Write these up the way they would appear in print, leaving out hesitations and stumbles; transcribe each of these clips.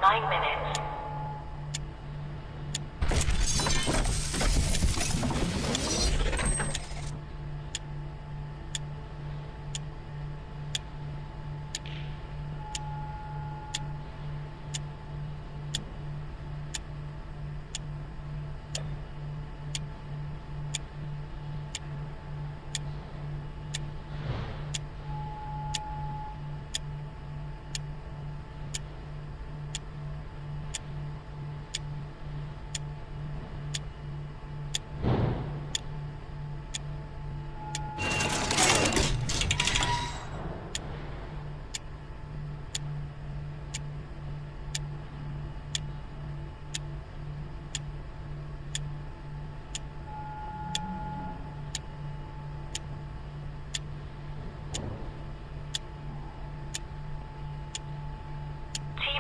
9 minutes.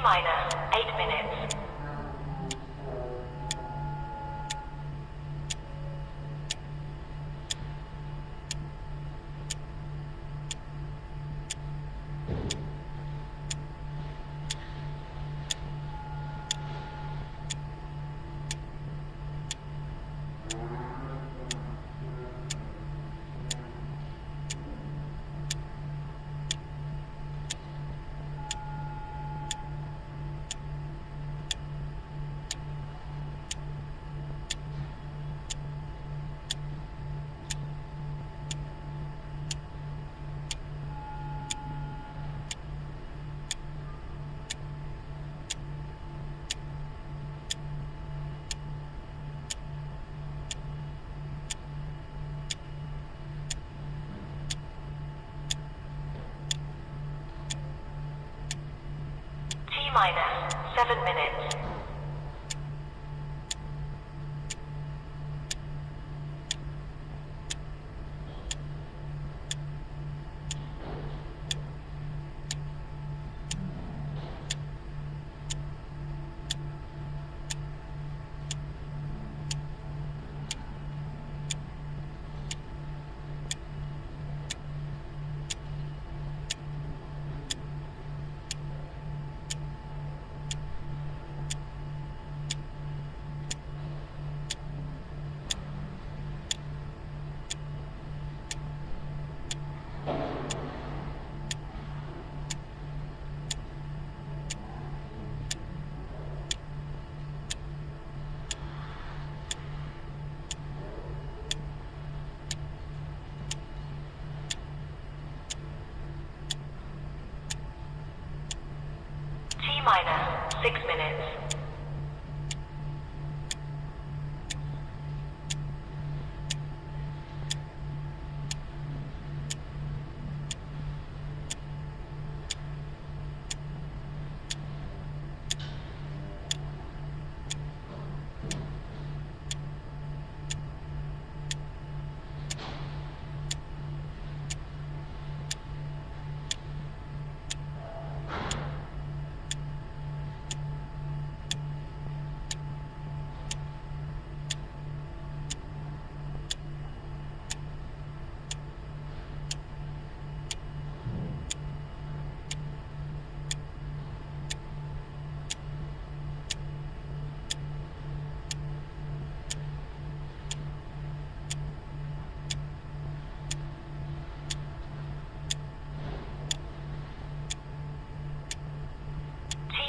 Minus 8 minutes. Minus 7 minutes. Minus 6 minutes.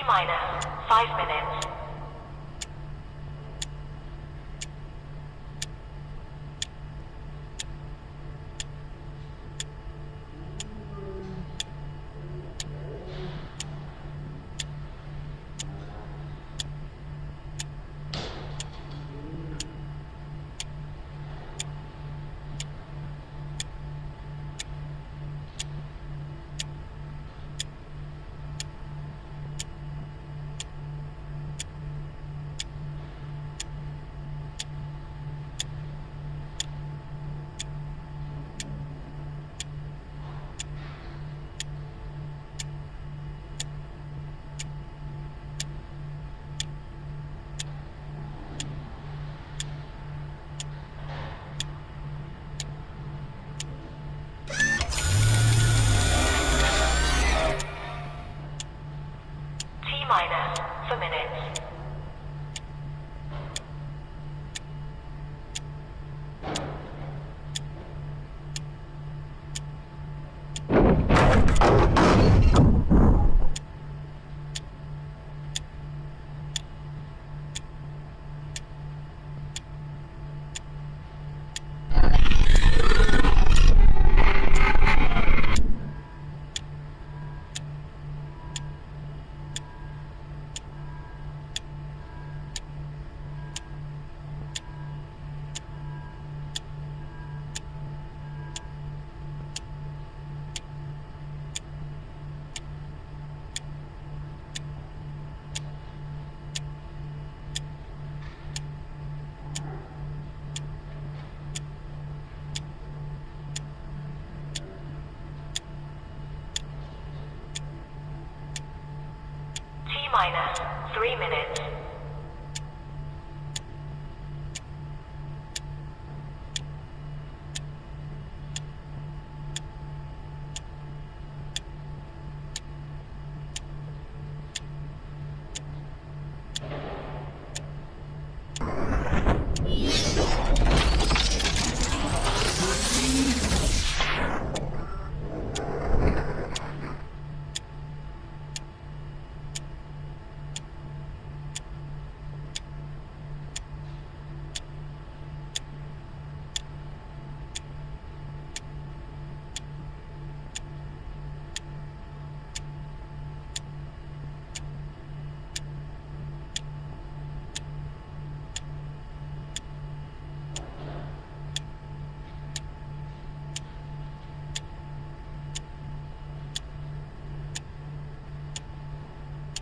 Minus 5 minutes. 3 minutes.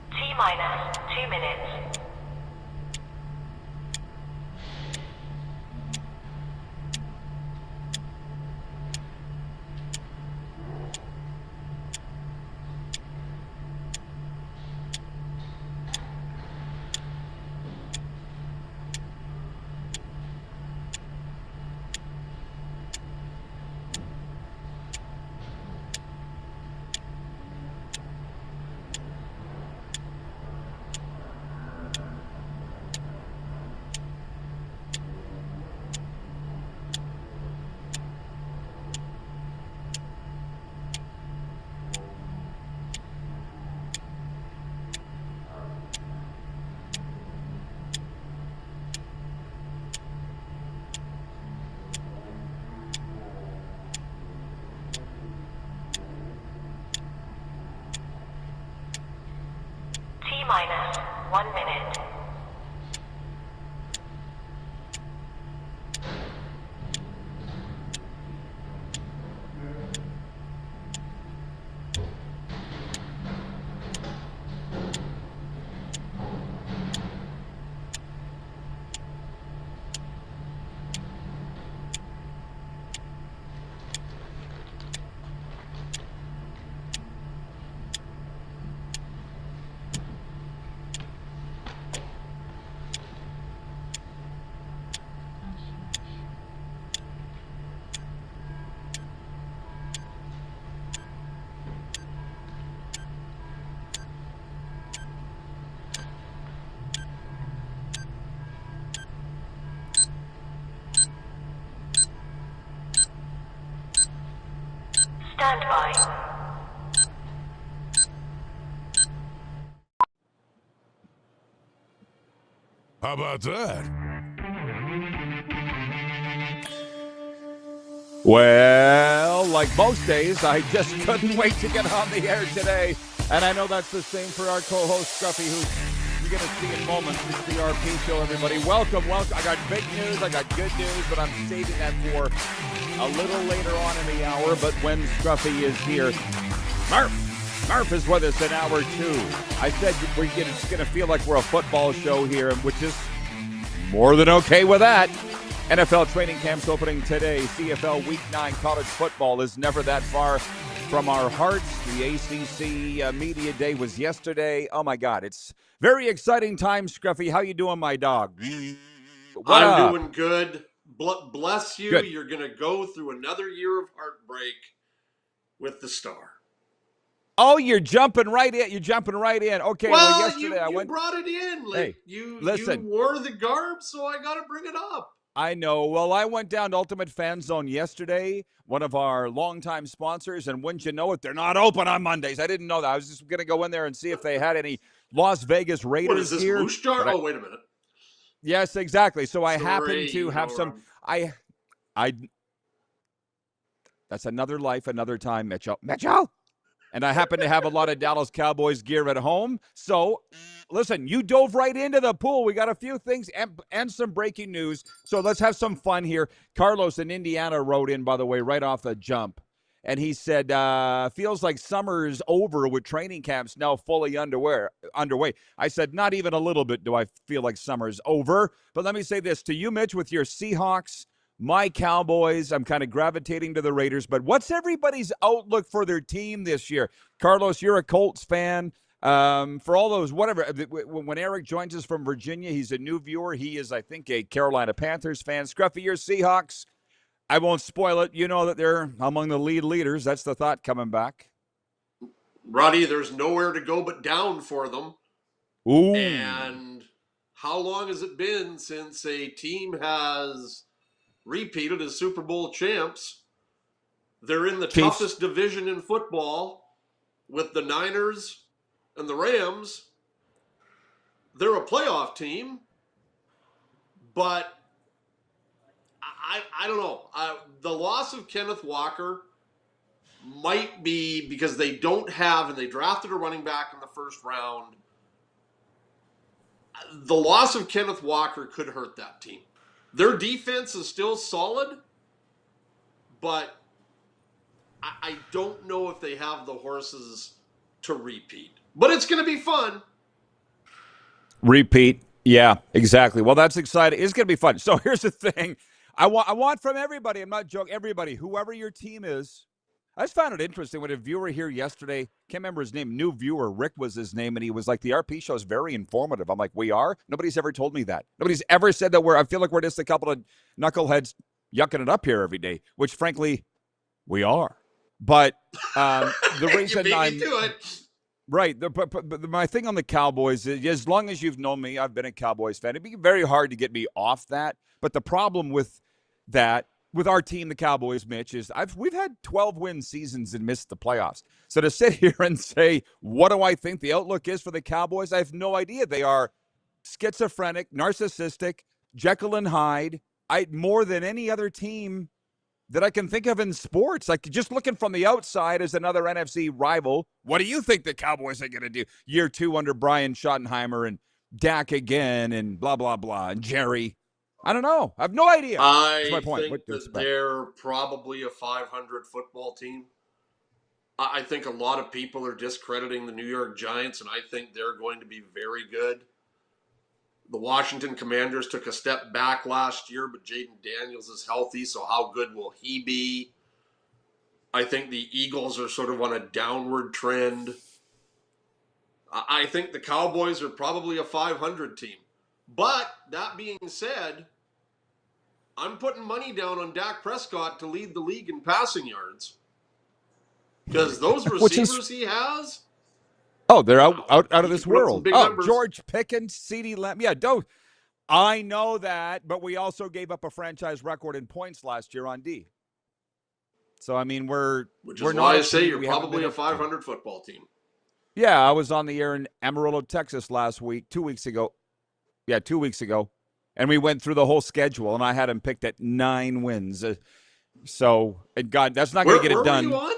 T-minus 2 minutes. T-minus 1 minute. Stand by. How about that? Well, like most days, I just couldn't wait to get on the air today. And I know that's the same for our co-host, Scruffy, who you're going to see in moments. It's the RP show, everybody. Welcome. I got big news. I got good news, but I'm saving that for a little later on in the hour. But when Scruffy is here, Murph is with us in hour 2. I said it's going to feel like we're a football show here, which is more than okay with that. NFL training camps opening today. CFL Week 9 college football is never that far from our hearts. The ACC Media Day was yesterday. Oh, my God. It's very exciting time, Scruffy. How you doing, my dog? I'm doing good. Bless you. Good. You're going to go through another year of heartbreak with the Star. Oh, you're jumping right in. Okay, well yesterday I went. You brought it in. Hey, listen. You wore the garb, so I got to bring it up. I know. Well, I went down to Ultimate Fan Zone yesterday, one of our longtime sponsors, and wouldn't you know it, they're not open on Mondays. I didn't know that. I was just going to go in there and see if they had any Las Vegas Raiders What is this, gear. Moose Jar? Wait a minute. Yes, exactly. So I happen to have some. I. That's another life, another time, Mitchell. And I happen to have a lot of Dallas Cowboys gear at home. So, listen, you dove right into the pool. We got a few things and some breaking news. So let's have some fun here. Carlos in Indiana wrote in, by the way, right off the jump. And he said, feels like summer's over with training camps now fully underway. I said, not even a little bit do I feel like summer's over. But let me say this to you, Mitch, with your Seahawks, my Cowboys, I'm kind of gravitating to the Raiders. But what's everybody's outlook for their team this year? Carlos, you're a Colts fan. For all those, whatever, when Eric joins us from Virginia, he's a new viewer. He is, I think, a Carolina Panthers fan. Scruffy, your Seahawks. I won't spoil it. You know that they're among the leaders. That's the thought coming back. Roddy, there's nowhere to go but down for them. Ooh. And how long has it been since a team has repeated as Super Bowl champs? They're in the Chiefs. toughest division in football with the Niners and the Rams. They're a playoff team, but I don't know. The loss of Kenneth Walker might be because they don't have, and they drafted a running back in the first round. The loss of Kenneth Walker could hurt that team. Their defense is still solid, but I don't know if they have the horses to repeat. But it's going to be fun. Repeat. Yeah, exactly. Well, that's exciting. It's going to be fun. So here's the thing. I want from everybody, I'm not joking, everybody, whoever your team is. I just found it interesting when a viewer here yesterday, can't remember his name, new viewer, Rick was his name, and he was like, the RP show is very informative. I'm like, we are? Nobody's ever told me that. Nobody's ever said that I feel like we're just a couple of knuckleheads yucking it up here every day, which frankly, we are. But the reason you beat me to it. Right. But my thing on the Cowboys is, as long as you've known me, I've been a Cowboys fan. It'd be very hard to get me off that. But the problem with that, with our team, the Cowboys, Mitch, is we've had 12-win seasons and missed the playoffs. So to sit here and say, what do I think the outlook is for the Cowboys? I have no idea. They are schizophrenic, narcissistic, Jekyll and Hyde. More than any other team that I can think of in sports. Like, just looking from the outside as another NFC rival, what do you think the Cowboys are going to do? Year 2 under Brian Schottenheimer and Dak again and blah, blah, blah, and Jerry. I don't know. I have no idea. That's my point. think that they're probably a 500 football team. I think a lot of people are discrediting the New York Giants, and I think they're going to be very good. The Washington Commanders took a step back last year, but Jaden Daniels is healthy, so how good will he be? I think the Eagles are sort of on a downward trend. I think the Cowboys are probably a 500 team. But, that being said, I'm putting money down on Dak Prescott to lead the league in passing yards. Because those receivers he has... Oh, they're out of this world. Oh, numbers. George Pickens, CeeDee Lamb. Yeah, don't. I know that, but we also gave up a franchise record in points last year on D. So, I mean, Which is why I say you're probably a 500 football team. Yeah, I was on the air in Amarillo, Texas 2 weeks ago. Yeah, 2 weeks ago. And we went through the whole schedule, and I had him picked at 9 wins. So, and God, that's not going to get it done. Where were you on?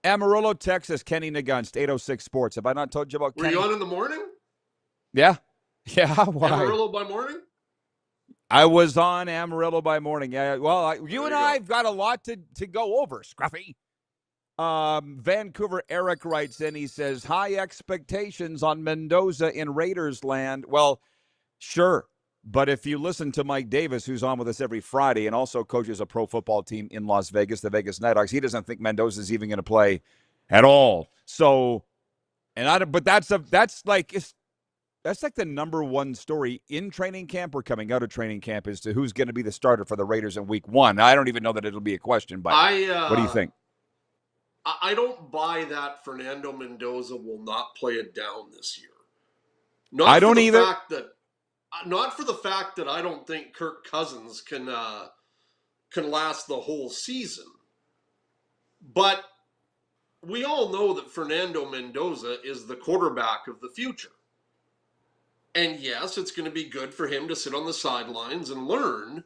Amarillo, Texas, Kenny Nagunst, 806 Sports. Have I not told you about Kenny? Were you on in the morning? Yeah. Yeah, why? Amarillo by morning? I was on Amarillo by morning. Yeah, well, you and I have got a lot to go over, Scruffy. Vancouver Eric writes in, he says, high expectations on Mendoza in Raiders land. Well, sure. But if you listen to Mike Davis, who's on with us every Friday and also coaches a pro football team in Las Vegas, the Vegas Nighthawks, he doesn't think Mendoza's even going to play at all. So, but that's like the number one story in training camp or coming out of training camp as to who's going to be the starter for the Raiders in week 1. I don't even know that it'll be a question, but what do you think? I don't buy that Fernando Mendoza will not play it down this year. I don't either. Not for the fact that I don't think Kirk Cousins can last the whole season. But we all know that Fernando Mendoza is the quarterback of the future. And yes, it's going to be good for him to sit on the sidelines and learn.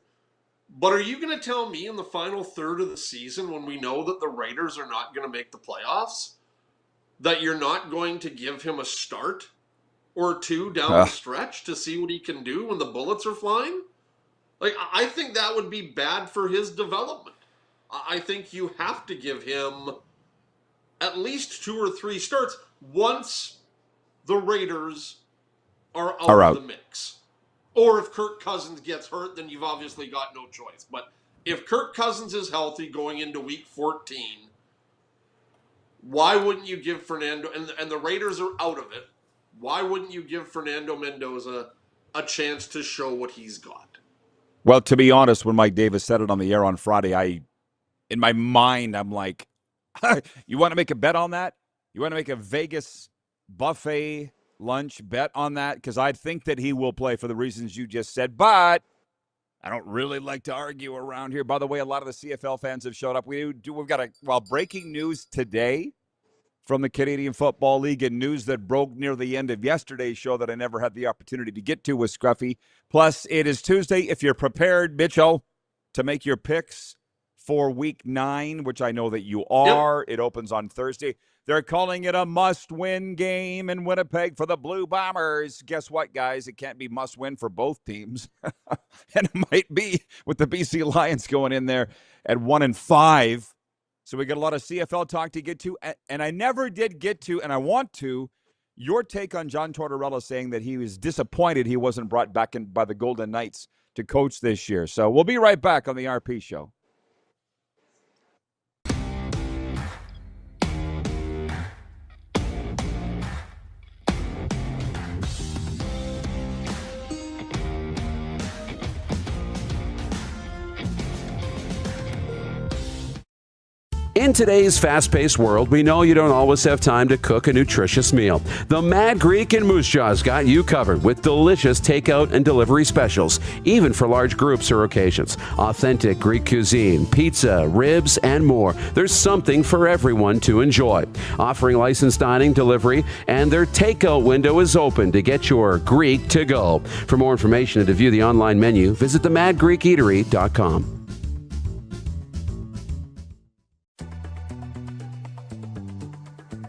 But are you going to tell me in the final third of the season, when we know that the Raiders are not going to make the playoffs, that you're not going to give him a start or two down the stretch to see what he can do when the bullets are flying? Like, I think that would be bad for his development. I think you have to give him at least 2 or 3 starts once the Raiders are out of the mix. Or if Kirk Cousins gets hurt, then you've obviously got no choice. But if Kirk Cousins is healthy going into week 14, Why wouldn't you give Fernando, and the Raiders are out of it, why wouldn't you give Fernando Mendoza a chance to show what he's got? Well, to be honest, when Mike Davis said it on the air on Friday, in my mind, I'm like, you want to make a bet on that? You want to make a Vegas buffet lunch bet on that? Because I think that he will play for the reasons you just said, but I don't really like to argue around here. By the way, a lot of the CFL fans have showed up. We've got breaking news today from the Canadian Football League, and news that broke near the end of yesterday's show that I never had the opportunity to get to with Scruffy. Plus, it is Tuesday. If you're prepared, Mitchell, to make your picks for Week 9, which I know that you are. Yep. It opens on Thursday. They're calling it a must-win game in Winnipeg for the Blue Bombers. Guess what, guys? It can't be must-win for both teams. And it might be with the BC Lions going in there at 1-5. So we got a lot of CFL talk to get to, and I never did get to, and I want to, your take on John Tortorella saying that he was disappointed he wasn't brought back in by the Golden Knights to coach this year. So we'll be right back on the RP Show. In today's fast-paced world, we know you don't always have time to cook a nutritious meal. The Mad Greek in Moose Jaw's got you covered with delicious takeout and delivery specials, even for large groups or occasions. Authentic Greek cuisine, pizza, ribs, and more. There's something for everyone to enjoy. Offering licensed dining, delivery, and their takeout window is open to get your Greek to go. For more information and to view the online menu, visit themadgreekeatery.com.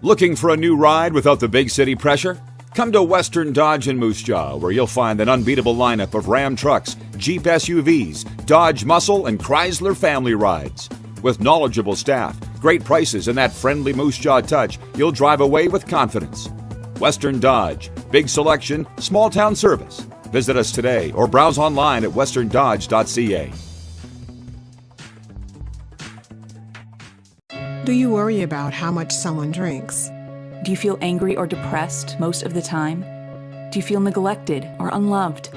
Looking for a new ride without the big city pressure? Come to Western Dodge in Moose Jaw, where you'll find an unbeatable lineup of Ram trucks, Jeep SUVs, Dodge Muscle, and Chrysler family rides. With knowledgeable staff, great prices, and that friendly Moose Jaw touch, you'll drive away with confidence. Western Dodge. Big selection, small town service. Visit us today or browse online at westerndodge.ca. Do you worry about how much someone drinks? Do you feel angry or depressed most of the time? Do you feel neglected or unloved?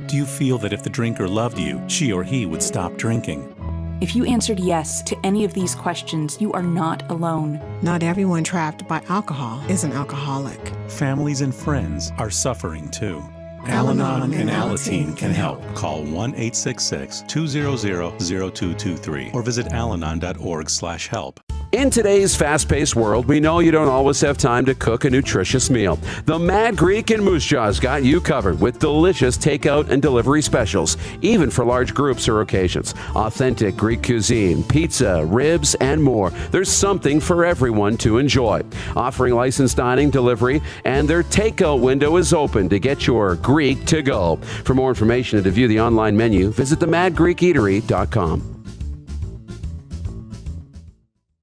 Do you feel that if the drinker loved you, she or he would stop drinking? If you answered yes to any of these questions, you are not alone. Not everyone trapped by alcohol is an alcoholic. Families and friends are suffering too. Al-Anon and Alateen can help. Call 1-866-200-0223 or visit alanon.org/help. In today's fast-paced world, we know you don't always have time to cook a nutritious meal. The Mad Greek in Moose Jaw's got you covered with delicious takeout and delivery specials, even for large groups or occasions. Authentic Greek cuisine, pizza, ribs, and more. There's something for everyone to enjoy. Offering licensed dining, delivery, and their takeout window is open to get your Greek to go. For more information and to view the online menu, visit themadgreekeatery.com.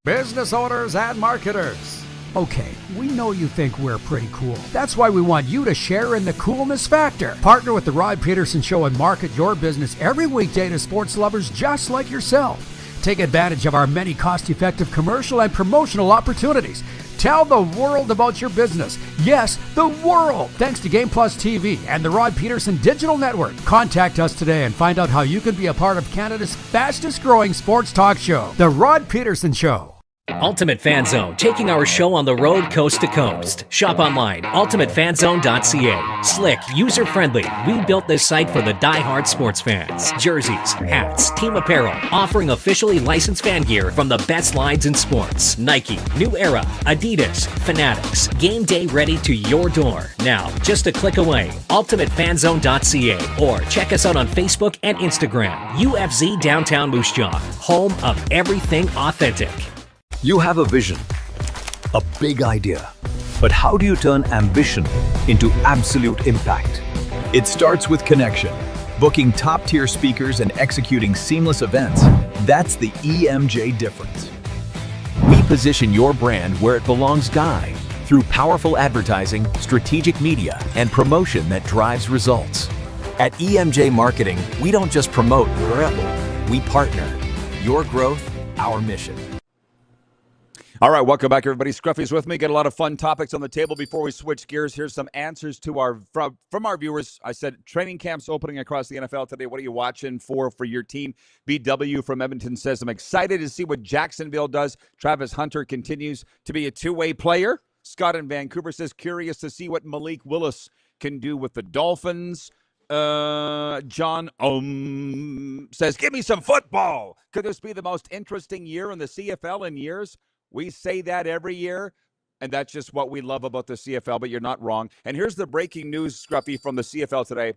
Business owners and marketers. Okay, we know you think we're pretty cool. That's why we want you to share in the coolness factor. Partner with the Rod Pedersen Show and market your business every weekday to sports lovers just like yourself. Take advantage of our many cost-effective commercial and promotional opportunities. Tell the world about your business. Yes, the world. Thanks to Game Plus TV and the Rod Pedersen Digital Network. Contact us today and find out how you can be a part of Canada's fastest growing sports talk show, The Rod Pedersen Show. Ultimate Fan Zone, taking our show on the road coast to coast. Shop online, ultimatefanzone.ca. Slick, user-friendly. We built this site for the die-hard sports fans. Jerseys, hats, team apparel, offering officially licensed fan gear from the best lines in sports. Nike, New Era, Adidas, Fanatics. Game day ready to your door. Now, just a click away. ultimatefanzone.ca or check us out on Facebook and Instagram. UFZ Downtown Moose Jaw, home of everything authentic. You have a vision, a big idea, but how do you turn ambition into absolute impact? It starts with connection, booking top-tier speakers and executing seamless events. That's the EMJ difference. We position your brand where it belongs, Guy, through powerful advertising, strategic media, and promotion that drives results. At EMJ Marketing, we don't just promote, we partner. Your growth, our mission. All right, welcome back, everybody. Scruffy's with me. Get a lot of fun topics on the table. Before we switch gears, here's some answers to from our viewers. I said training camps opening across the NFL today. What are you watching for your team? BW from Edmonton says, I'm excited to see what Jacksonville does. Travis Hunter continues to be a two-way player. Scott in Vancouver says, curious to see what Malik Willis can do with the Dolphins. John says, give me some football. Could this be the most interesting year in the CFL in years? We say that every year, and that's just what we love about the CFL, but you're not wrong. And here's the breaking news, Scruffy, from the CFL today.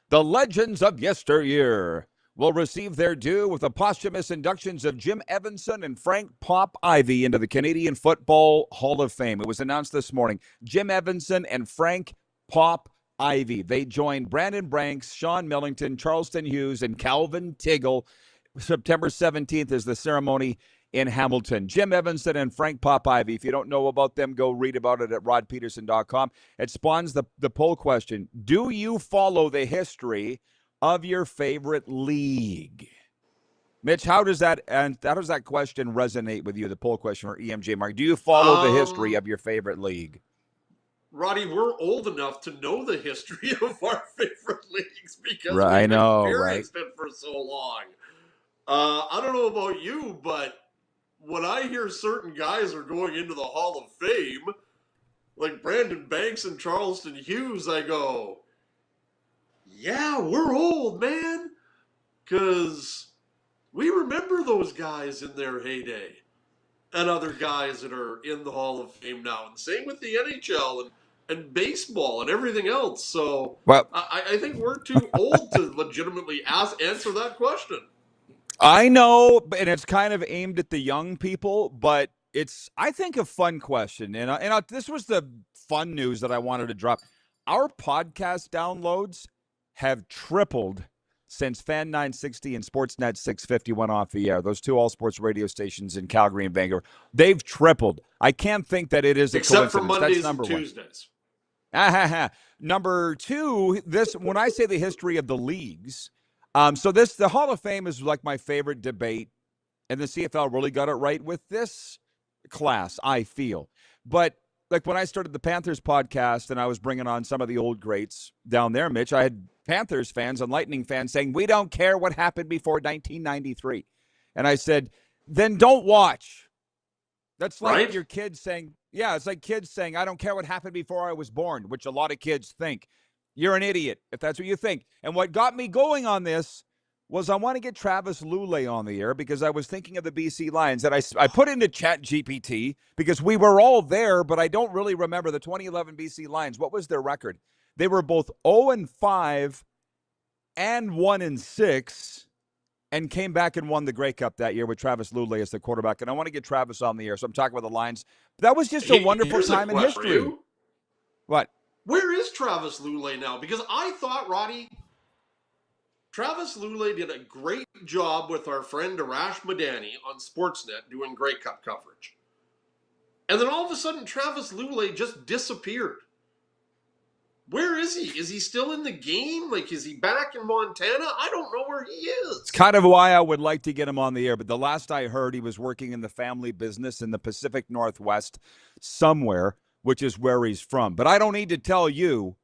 The legends of yesteryear will receive their due with the posthumous inductions of Jim Evanson and Frank Pop Ivy into the Canadian Football Hall of Fame. It was announced this morning. Jim Evanson and Frank Pop Ivy. They joined Brandon Branks, Sean Millington, Charleston Hughes, and Calvin Tiggle. September 17th is the ceremony in Hamilton. Jim Evanson and Frank Pop Ivy. If you don't know about them, go read about it at rodpedersen.com. It spawns the poll question. Do you follow the history of your favorite league? Mitch, how does that question resonate with you, the poll question for EMJ Mark? Do you follow the history of your favorite league? Roddy, we're old enough to know the history of our favorite leagues because right, we've experienced it for so long. I don't know about you, but when I hear certain guys are going into the Hall of Fame, like Brandon Banks and Charleston Hughes, I go, yeah, we're old, man. Because we remember those guys in their heyday and other guys that are in the Hall of Fame now. And same with the NHL and baseball and everything else. So well, I think we're too old to legitimately answer that question. I know, and it's kind of aimed at the young people, but it's, I think, a fun question. And this was the fun news that I wanted to drop. Our podcast downloads have tripled since Fan 960 and Sportsnet 650 went off the air. Those two all-sports radio stations in Calgary and Vancouver. They've tripled. I can't think that it is a except coincidence. for Mondays That's and Tuesdays. Number two, when I say the history of the leagues, the Hall of Fame is like my favorite debate, and the CFL really got it right with this class, I feel. But like when I started the Panthers podcast and I was bringing on some of the old greats down there, Mitch, I had Panthers fans and Lightning fans saying, we don't care what happened before 1993. And I said, then don't watch. That's like your kids saying, it's like kids saying, I don't care what happened before I was born, which a lot of kids think. You're an idiot if that's what you think. And what got me going on this was I want to get Travis Lulay on the air because I was thinking of the BC Lions. And I put into ChatGPT because we were all there, but I don't really remember the 2011 BC Lions. What was their record? They were both 0-5 and 1-6 and came back and won the Grey Cup that year with Travis Lulay as the quarterback. And I want to get Travis on the air. So I'm talking about the Lions. That was just a wonderful time in history. What? Where is Travis Lulay now? Because I thought, Roddy, Travis Lulay did a great job with our friend Arash Madani on Sportsnet doing Grey Cup coverage. And then all of a sudden, Travis Lulay just disappeared. Where is he? Is he still in the game? Like, is he back in Montana? I don't know where he is. It's kind of why I would like to get him on the air. But the last I heard, he was working in the family business in the Pacific Northwest somewhere, which is where he's from. But I don't need to tell you,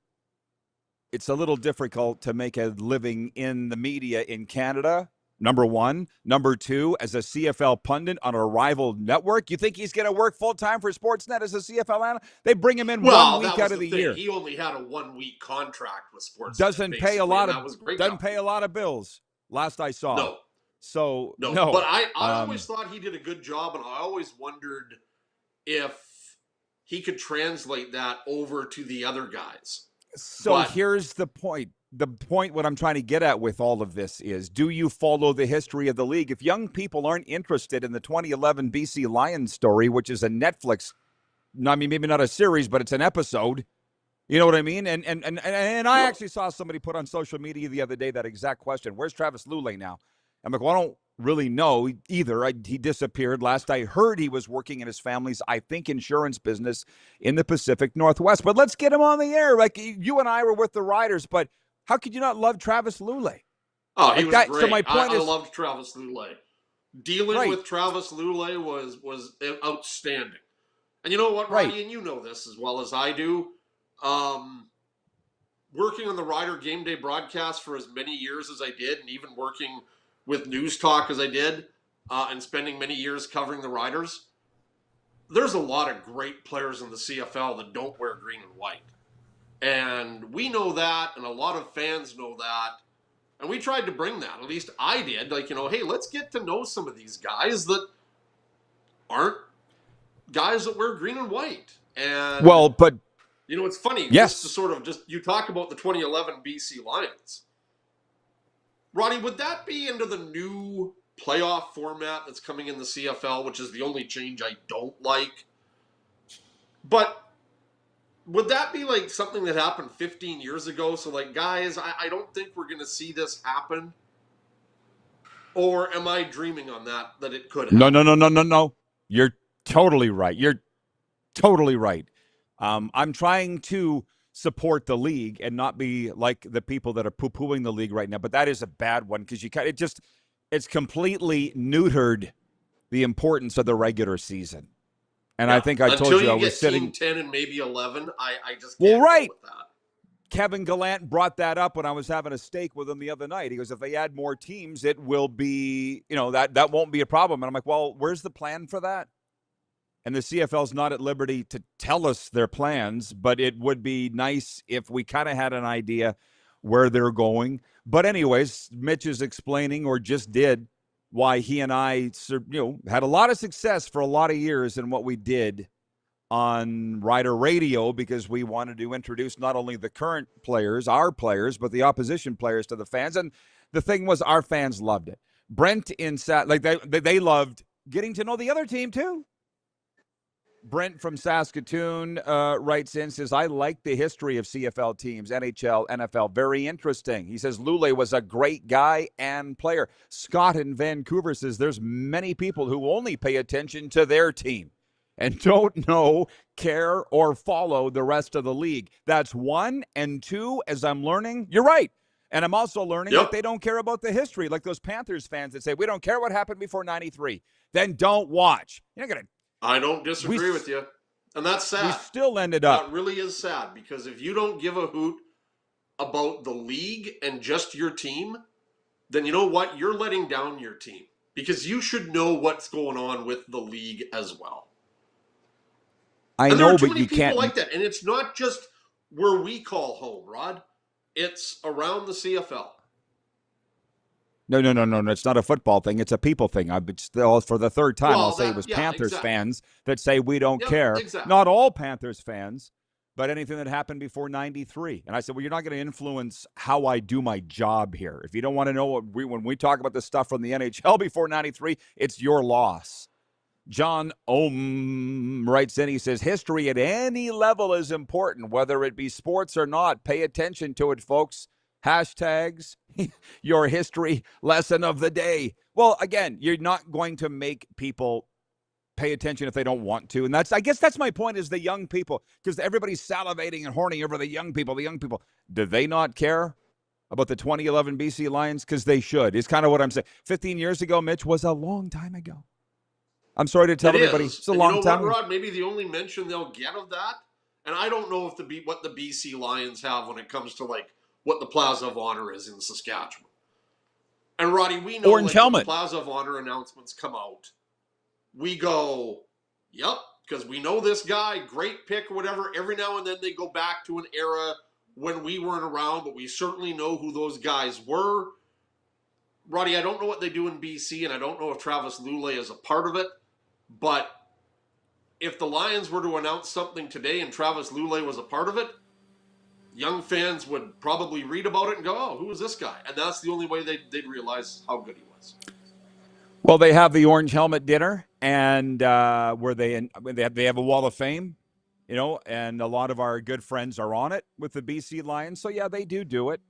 it's a little difficult to make a living in the media in Canada, number one. Number two, as a CFL pundit on a rival network, you think he's going to work full-time for Sportsnet as a CFL analyst? They bring him in 1 week out of the year. He only had a 1-week contract with Sportsnet. Doesn't pay a lot of bills, last I saw. No. So, no. But I always thought he did a good job, and I always wondered if he could translate that over to the other guys. So here's the point. The point what I'm trying to get at with all of this is, do you follow the history of the league? If young people aren't interested in the 2011 BC Lions story, which is a Netflix, I mean, maybe not a series, but it's an episode. You know what I mean? And I actually saw somebody put on social media the other day that exact question. Where's Travis Lulay now? I'm like, well, I don't really know either. He disappeared. Last I heard, he was working in his family's, I think, insurance business in the Pacific Northwest. But let's get him on the air. Like, you and I were with the Riders, but how could you not love Travis Lulay? Oh, he was great. So my point I loved Travis Lulay. Dealing with Travis Lulay was outstanding. And you know what, Roddy, and you know this as well as I do. Working on the Rider Game Day broadcast for as many years as I did, and even working with News Talk as I did, and spending many years covering the Riders, there's a lot of great players in the CFL that don't wear green and white. And we know that, and a lot of fans know that. And we tried to bring that. At least I did. Like, hey, let's get to know some of these guys that aren't guys that wear green and white. And but it's funny. Yes. Just to sort of you talk about the 2011 BC Lions. Roddy, would that be into the new playoff format that's coming in the CFL, which is the only change I don't like? But would that be like something that happened 15 years ago? So, like, guys, I don't think we're going to see this happen. Or am I dreaming on that it could happen? No. You're totally right. You're totally right. I'm trying to support the league and not be like the people that are poo-pooing the league right now. But that is a bad one because it's completely neutered the importance of the regular season. And I think I told you I was sitting Team 10 and maybe 11. I just can't go with that. Kevin Gallant brought that up when I was having a steak with him the other night. He goes, if they add more teams, it will be, that won't be a problem. And I'm like, well, where's the plan for that? And the CFL's not at liberty to tell us their plans, but it would be nice if we kind of had an idea where they're going. But anyways, Mitch is explaining, or just did, why he and I, had a lot of success for a lot of years in what we did on Rider Radio, because we wanted to introduce not only the current players, our players, but the opposition players to the fans. And the thing was, our fans loved it. Brent they loved getting to know the other team too. Brent from Saskatoon writes in, says, I like the history of CFL teams, NHL, NFL. Very interesting. He says, Lulay was a great guy and player. Scott in Vancouver says, there's many people who only pay attention to their team and don't know, care, or follow the rest of the league. That's one. And two, as I'm learning, you're right. And I'm also learning that they don't care about the history, like those Panthers fans that say, we don't care what happened before 93. Then don't watch. You're not going to. I don't disagree with you. And that's sad. We still ended up. That really is sad, because if you don't give a hoot about the league and just your team, then you know what? You're letting down your team, because you should know what's going on with the league as well. I and know, there are too but many you people can't. like that. And it's not just where we call home, Rod. It's around the CFL. No. It's not a football thing. It's a people thing. I've still, for the third time, I'll say it was Panthers fans that say we don't care. Exactly. Not all Panthers fans, but anything that happened before 93. And I said, well, you're not going to influence how I do my job here. If you don't want to know when we talk about the stuff from the NHL before 93, it's your loss. John Ohm writes in, he says, history at any level is important, whether it be sports or not. Pay attention to it, folks. Hashtags, your history lesson of the day. Well, again, you're not going to make people pay attention if they don't want to. And I guess that's my point, is the young people, because everybody's salivating and horny over the young people. The young people, do they not care about the 2011 BC Lions? Because they should, is kind of what I'm saying. 15 years ago, Mitch, was a long time ago. I'm sorry to tell everybody. It's a long time ago. Rod, maybe the only mention they'll get of that, and I don't know if what the BC Lions have when it comes to like what the Plaza of Honor is in Saskatchewan. And Roddy, we know Orange helmet. When the Plaza of Honor announcements come out, we go, yep, because we know this guy, great pick or whatever. Every now and then they go back to an era when we weren't around, but we certainly know who those guys were. Roddy, I don't know what they do in BC, and I don't know if Travis Lulay is a part of it, but if the Lions were to announce something today and Travis Lulay was a part of it, young fans would probably read about it and go, oh, who is this guy? And that's the only way they'd realize how good he was. Well, they have the Orange Helmet dinner, and where they have a Wall of Fame, and a lot of our good friends are on it with the BC Lions. So, yeah, they do it.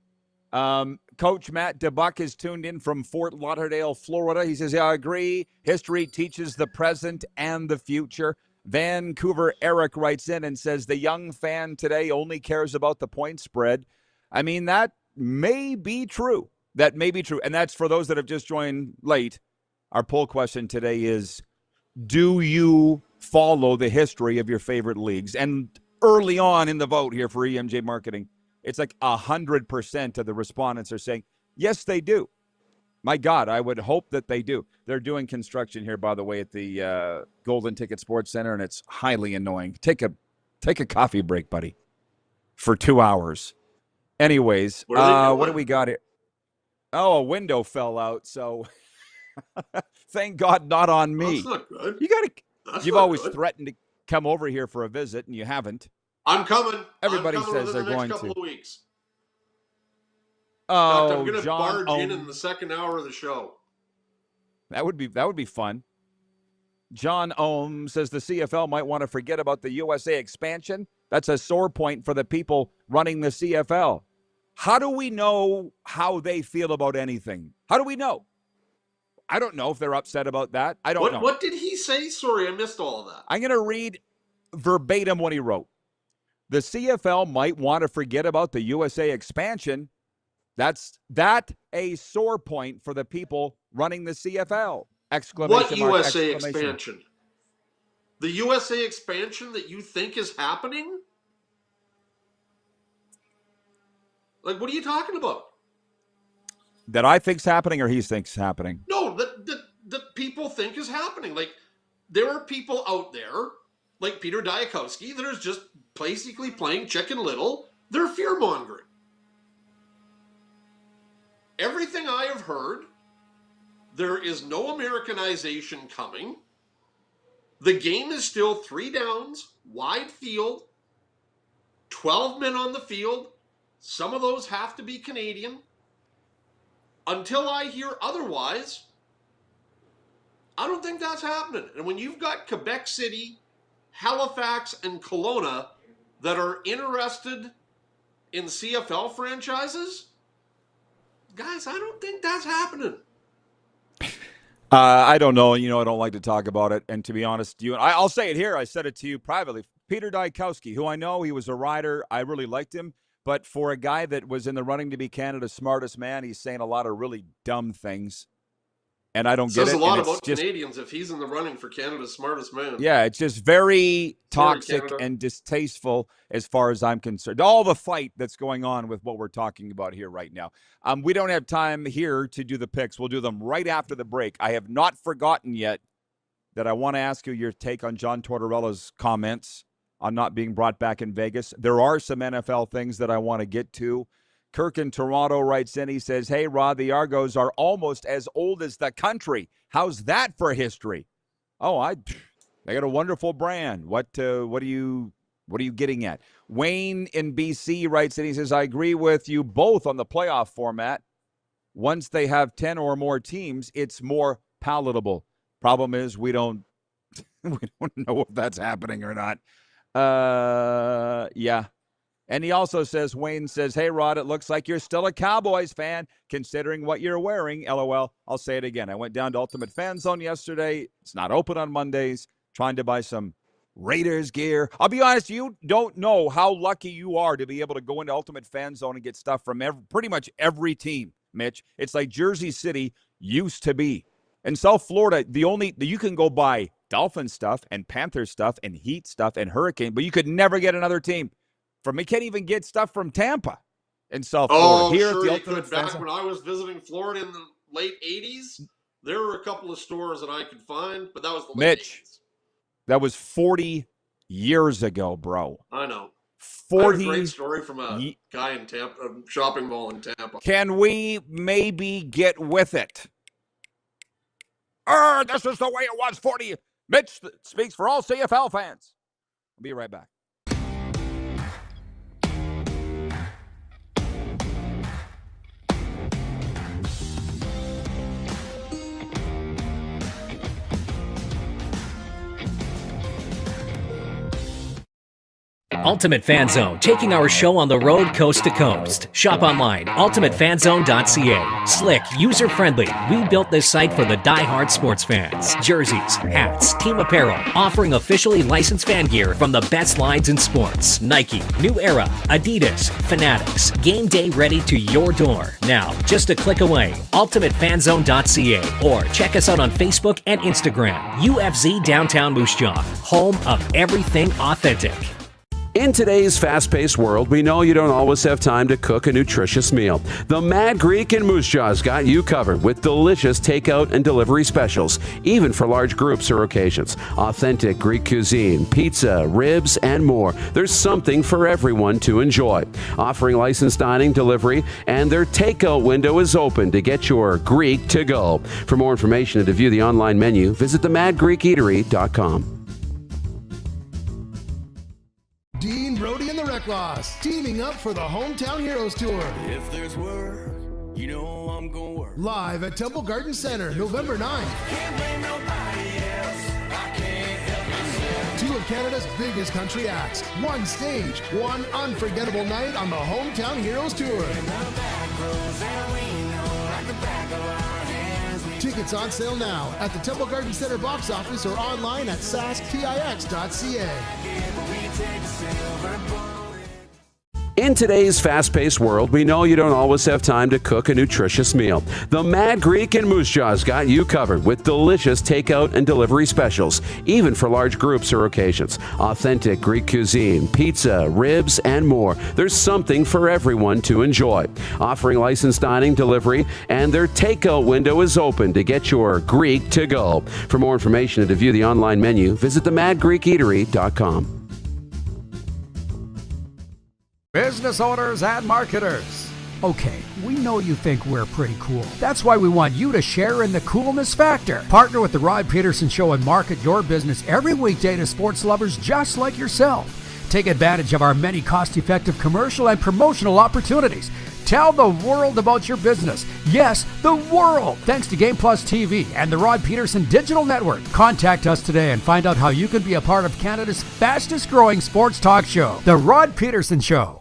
Coach Matt DeBuck is tuned in from Fort Lauderdale, Florida. He says, yeah, I agree. History teaches the present and the future. Vancouver Eric writes in and says, the young fan today only cares about the point spread. I mean, that may be true. And that's for those that have just joined late. Our poll question today is, do you follow the history of your favorite leagues? And early on in the vote here for EMJ Marketing, it's like 100% of the respondents are saying, yes, they do. My God, I would hope that they do. They're doing construction here, by the way, at the Golden Ticket Sports Center, and it's highly annoying. Take a coffee break, buddy, for 2 hours. Anyways, what do we got here? Oh, a window fell out, so thank God not on me. That's not good. You've always threatened to come over here for a visit, and you haven't. I'm coming. Everybody I'm coming says they're the next going couple to. of weeks. Oh, in fact, I'm going to John, barge in the second hour of the show. That would be fun. John Ohm says the CFL might want to forget about the USA expansion. That's a sore point for the people running the CFL. How do we know how they feel about anything? How do we know? I don't know if they're upset about that. I don't know. What did he say? Sorry, I missed all of that. I'm going to read verbatim what he wrote. The CFL might want to forget about the USA expansion. That's a sore point for the people running the CFL. What USA expansion? The USA expansion that you think is happening? Like, what are you talking about? That I think's happening or he thinks happening? No, that people think is happening. Like, there are people out there, like Peter Diakowski, that are just basically playing Chicken Little. They're fear-mongering. Everything I have heard, there is no Americanization coming. The game is still 3 downs, wide field, 12 men on the field. Some of those have to be Canadian. Until I hear otherwise, I don't think that's happening. And when you've got Quebec City, Halifax, and Kelowna that are interested in CFL franchises, guys, I don't think that's happening. I don't know. I don't like to talk about it. And to be honest, I'll say it here. I said it to you privately. Peter Diakowski, who I know, he was a rider. I really liked him. But for a guy that was in the running to be Canada's smartest man, he's saying a lot of really dumb things. And I don't get it. Says a lot about Canadians if he's in the running for Canada's smartest man. Yeah, it's just very toxic and distasteful as far as I'm concerned. All the fight that's going on with what we're talking about here right now. We don't have time here to do the picks. We'll do them right after the break. I have not forgotten yet that I want to ask you your take on John Tortorella's comments on not being brought back in Vegas. There are some NFL things that I want to get to. Kirk in Toronto writes in, he says, hey, Rod, the Argos are almost as old as the country. How's that for history? Oh, they got a wonderful brand. What are you getting at? Wayne in BC writes in, he says, I agree with you both on the playoff format. Once they have 10 or more teams, it's more palatable. Problem is we don't know if that's happening or not. Yeah. And he also says, Wayne says, hey, Rod, it looks like you're still a Cowboys fan, considering what you're wearing. LOL. I'll say it again. I went down to Ultimate Fan Zone yesterday. It's not open on Mondays. Trying to buy some Raiders gear. I'll be honest, you don't know how lucky you are to be able to go into Ultimate Fan Zone and get stuff from pretty much every team, Mitch. It's like Jersey City used to be. In South Florida, you can go buy Dolphin stuff and Panther stuff and Heat stuff and Hurricane, but you could never get another team. You can't even get stuff from Tampa in South Florida. Here sure at the you could. Back when I was visiting Florida in the late 80s, there were a couple of stores that I could find, but that was the late 80s. That was 40 years ago, bro. I know. 40. I have a great story from a guy in Tampa, a shopping mall in Tampa. Can we maybe get with it? This is the way it was 40. Mitch speaks for all CFL fans. I'll be right back. Ultimate Fan Zone, taking our show on the road coast to coast. Shop online, ultimatefanzone.ca. Slick, user-friendly, we built this site for the die-hard sports fans. Jerseys, hats, team apparel, offering officially licensed fan gear from the best lines in sports. Nike, New Era, Adidas, Fanatics. Game day ready to your door. Now, just a click away, ultimatefanzone.ca, or check us out on Facebook and Instagram. UFZ Downtown Moose Jaw, home of everything authentic. In today's fast-paced world, we know you don't always have time to cook a nutritious meal. The Mad Greek in Moose Jaw's got you covered with delicious takeout and delivery specials, even for large groups or occasions. Authentic Greek cuisine, pizza, ribs, and more. There's something for everyone to enjoy. Offering licensed dining, delivery, and their takeout window is open to get your Greek to go. For more information and to view the online menu, visit themadgreekeatery.com. Dean, Brody, and the Recklaws teaming up for the Hometown Heroes Tour. If there's work, you know I'm gonna work. Live at Temple Garden Center, November 9th. Can't blame nobody else. I can't help myself. Two of Canada's biggest country acts. One stage, one unforgettable night on the Hometown Heroes Tour. Tickets on sale now at the Temple Garden Center box office or online at saskpix.ca. In today's fast-paced world, we know you don't always have time to cook a nutritious meal. The Mad Greek in Moose Jaw's got you covered with delicious takeout and delivery specials, even for large groups or occasions. Authentic Greek cuisine, pizza, ribs, and more. There's something for everyone to enjoy. Offering licensed dining, delivery, and their takeout window is open to get your Greek to go. For more information and to view the online menu, visit themadgreekeatery.com. Business owners and marketers. Okay, we know you think we're pretty cool. That's why we want you to share in the coolness factor. Partner with the Rod Pedersen Show and market your business every weekday to sports lovers just like yourself. Take advantage of our many cost-effective commercial and promotional opportunities. Tell the world about your business. Yes, the world. Thanks to Game Plus TV and the Rod Pedersen Digital Network. Contact us today and find out how you can be a part of Canada's fastest growing sports talk show, The Rod Pedersen Show.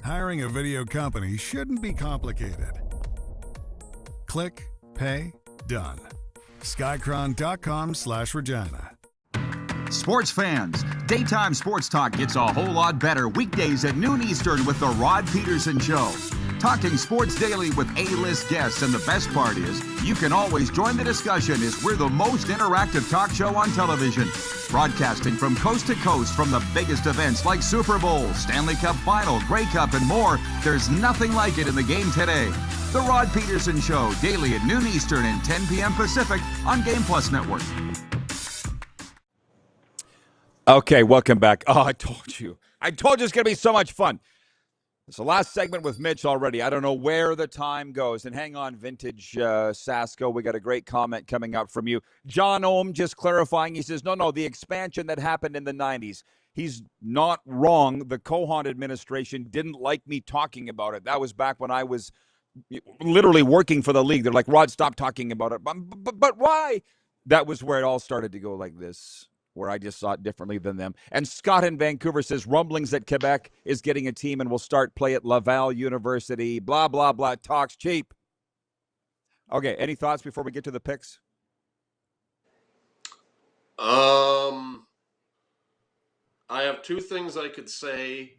Hiring a video company shouldn't be complicated. Click, pay, done. Skycron.com/Regina. Sports fans, daytime sports talk gets a whole lot better weekdays at noon Eastern with the Rod Pedersen Show. Talking sports daily with A-list guests, and the best part is, you can always join the discussion as we're the most interactive talk show on television. Broadcasting from coast to coast from the biggest events like Super Bowl, Stanley Cup Final, Grey Cup, and more. There's nothing like it in the game today. The Rod Pedersen Show, daily at noon Eastern and 10 p.m. Pacific on Game Plus Network. Okay, welcome back. Oh, I told you it's going to be so much fun. It's the last segment with Mitch already. I don't know where the time goes. And hang on, Vintage Sasko, we got a great comment coming up from you. John Ohm just clarifying. He says, no, the expansion that happened in the 90s. He's not wrong. The Cohon administration didn't like me talking about it. That was back when I was literally working for the league. They're like, Rod, stop talking about it. But why? That was where it all started to go like this, where I just saw it differently than them. And Scott in Vancouver says, rumblings that Quebec is getting a team and will start play at Laval University. Blah, blah, blah. Talks cheap. Okay, any thoughts before we get to the picks? I have two things I could say,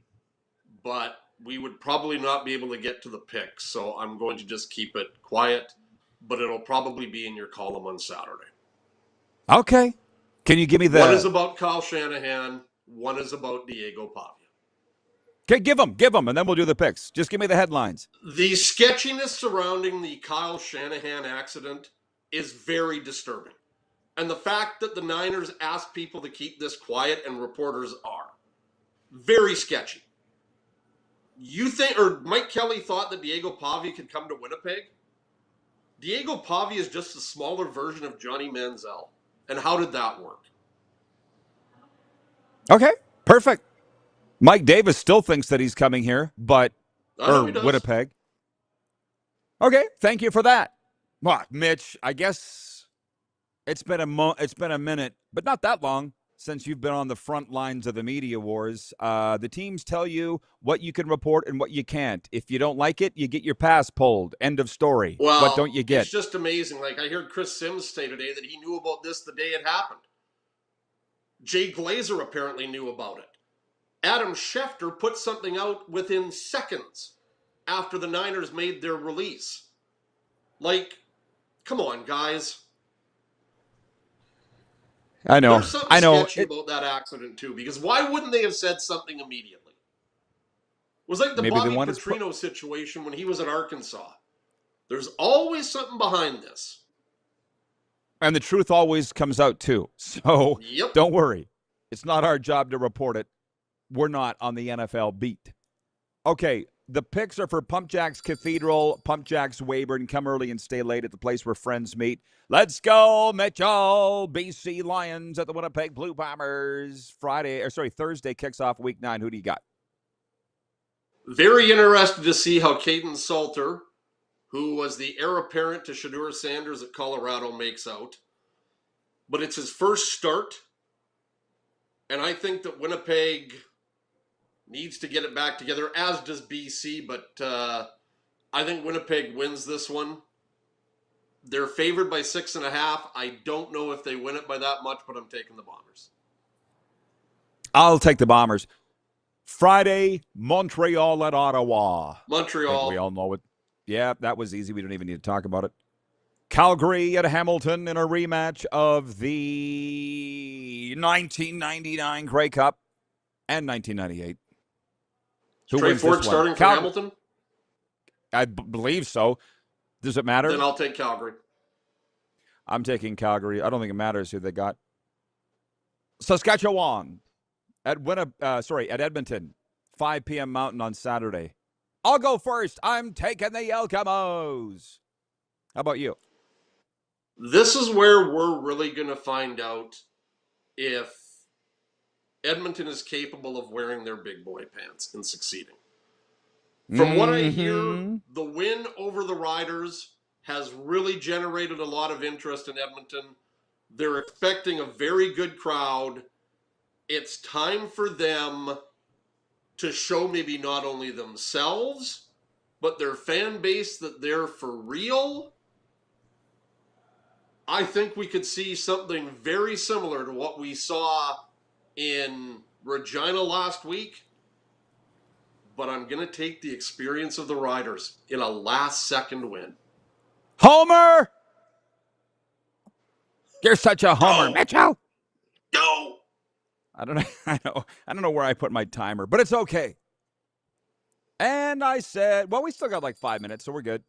but we would probably not be able to get to the picks, so I'm going to just keep it quiet, but it'll probably be in your column on Saturday. Okay. Can you give me the... One is about Kyle Shanahan. One is about Diego Pavia. Okay, give them, and then we'll do the picks. Just give me the headlines. The sketchiness surrounding the Kyle Shanahan accident is very disturbing. And the fact that the Niners asked people to keep this quiet, and reporters are, very sketchy. You think, or Mike Kelly thought that Diego Pavia could come to Winnipeg? Diego Pavia is just a smaller version of Johnny Manziel. And how did that work? Okay, perfect. Mike Davis still thinks that he's coming here, but I know he does. Winnipeg. Okay, thank you for that. Well, Mitch, I guess it's been a minute, but not that long since you've been on the front lines of the media wars. The teams tell you what you can report and what you can't. If you don't like it, you get your pass pulled. End of story. Well, what don't you get? It's just amazing. Like, I heard Chris Sims say today that he knew about this the day it happened. Jay Glazer apparently knew about it. Adam Schefter put something out within seconds after the Niners made their release. Like, come on, guys. I know. There's something sketchy about that accident, too, because why wouldn't they have said something immediately? It was like the Bobby Petrino situation when he was at Arkansas. There's always something behind this. And the truth always comes out, too. So Don't worry. It's not our job to report it. We're not on the NFL beat. Okay, the picks are for Pump Jacks Cathedral, Pump Jacks Weyburn. Come early and stay late at the place where friends meet. Let's go, Mitchell. BC Lions at the Winnipeg Blue Bombers. Thursday kicks off week 9. Who do you got? Very interested to see how Caden Salter, who was the heir apparent to Shedeur Sanders at Colorado, makes out. But it's his first start. And I think that Winnipeg needs to get it back together, as does BC. But I think Winnipeg wins this one. They're favored by 6.5. I don't know if they win it by that much, but I'm taking the Bombers. I'll take the Bombers. Friday, Montreal at Ottawa. Montreal. We all know it. Yeah, that was easy. We don't even need to talk about it. Calgary at Hamilton in a rematch of the 1999 Grey Cup and 1998. Straightforward starting for Hamilton? I believe so. Does it matter? Then I'll take Calgary. I'm taking Calgary. I don't think it matters who they got. Saskatchewan at Edmonton, 5 p.m. Mountain on Saturday. I'll go first. I'm taking the Elkamos. How about you? This is where we're really going to find out if Edmonton is capable of wearing their big boy pants and succeeding. From what I hear, the win over the Riders has really generated a lot of interest in Edmonton. They're expecting a very good crowd. It's time for them to show maybe not only themselves, but their fan base that they're for real. I think we could see something very similar to what we saw in Regina last week. But I'm going to take the experience of the Riders in a last-second win. Homer! You're such a homer, Mitchell. Go! I don't know where I put my timer, but it's okay. And I said, well, we still got like 5 minutes, so we're good.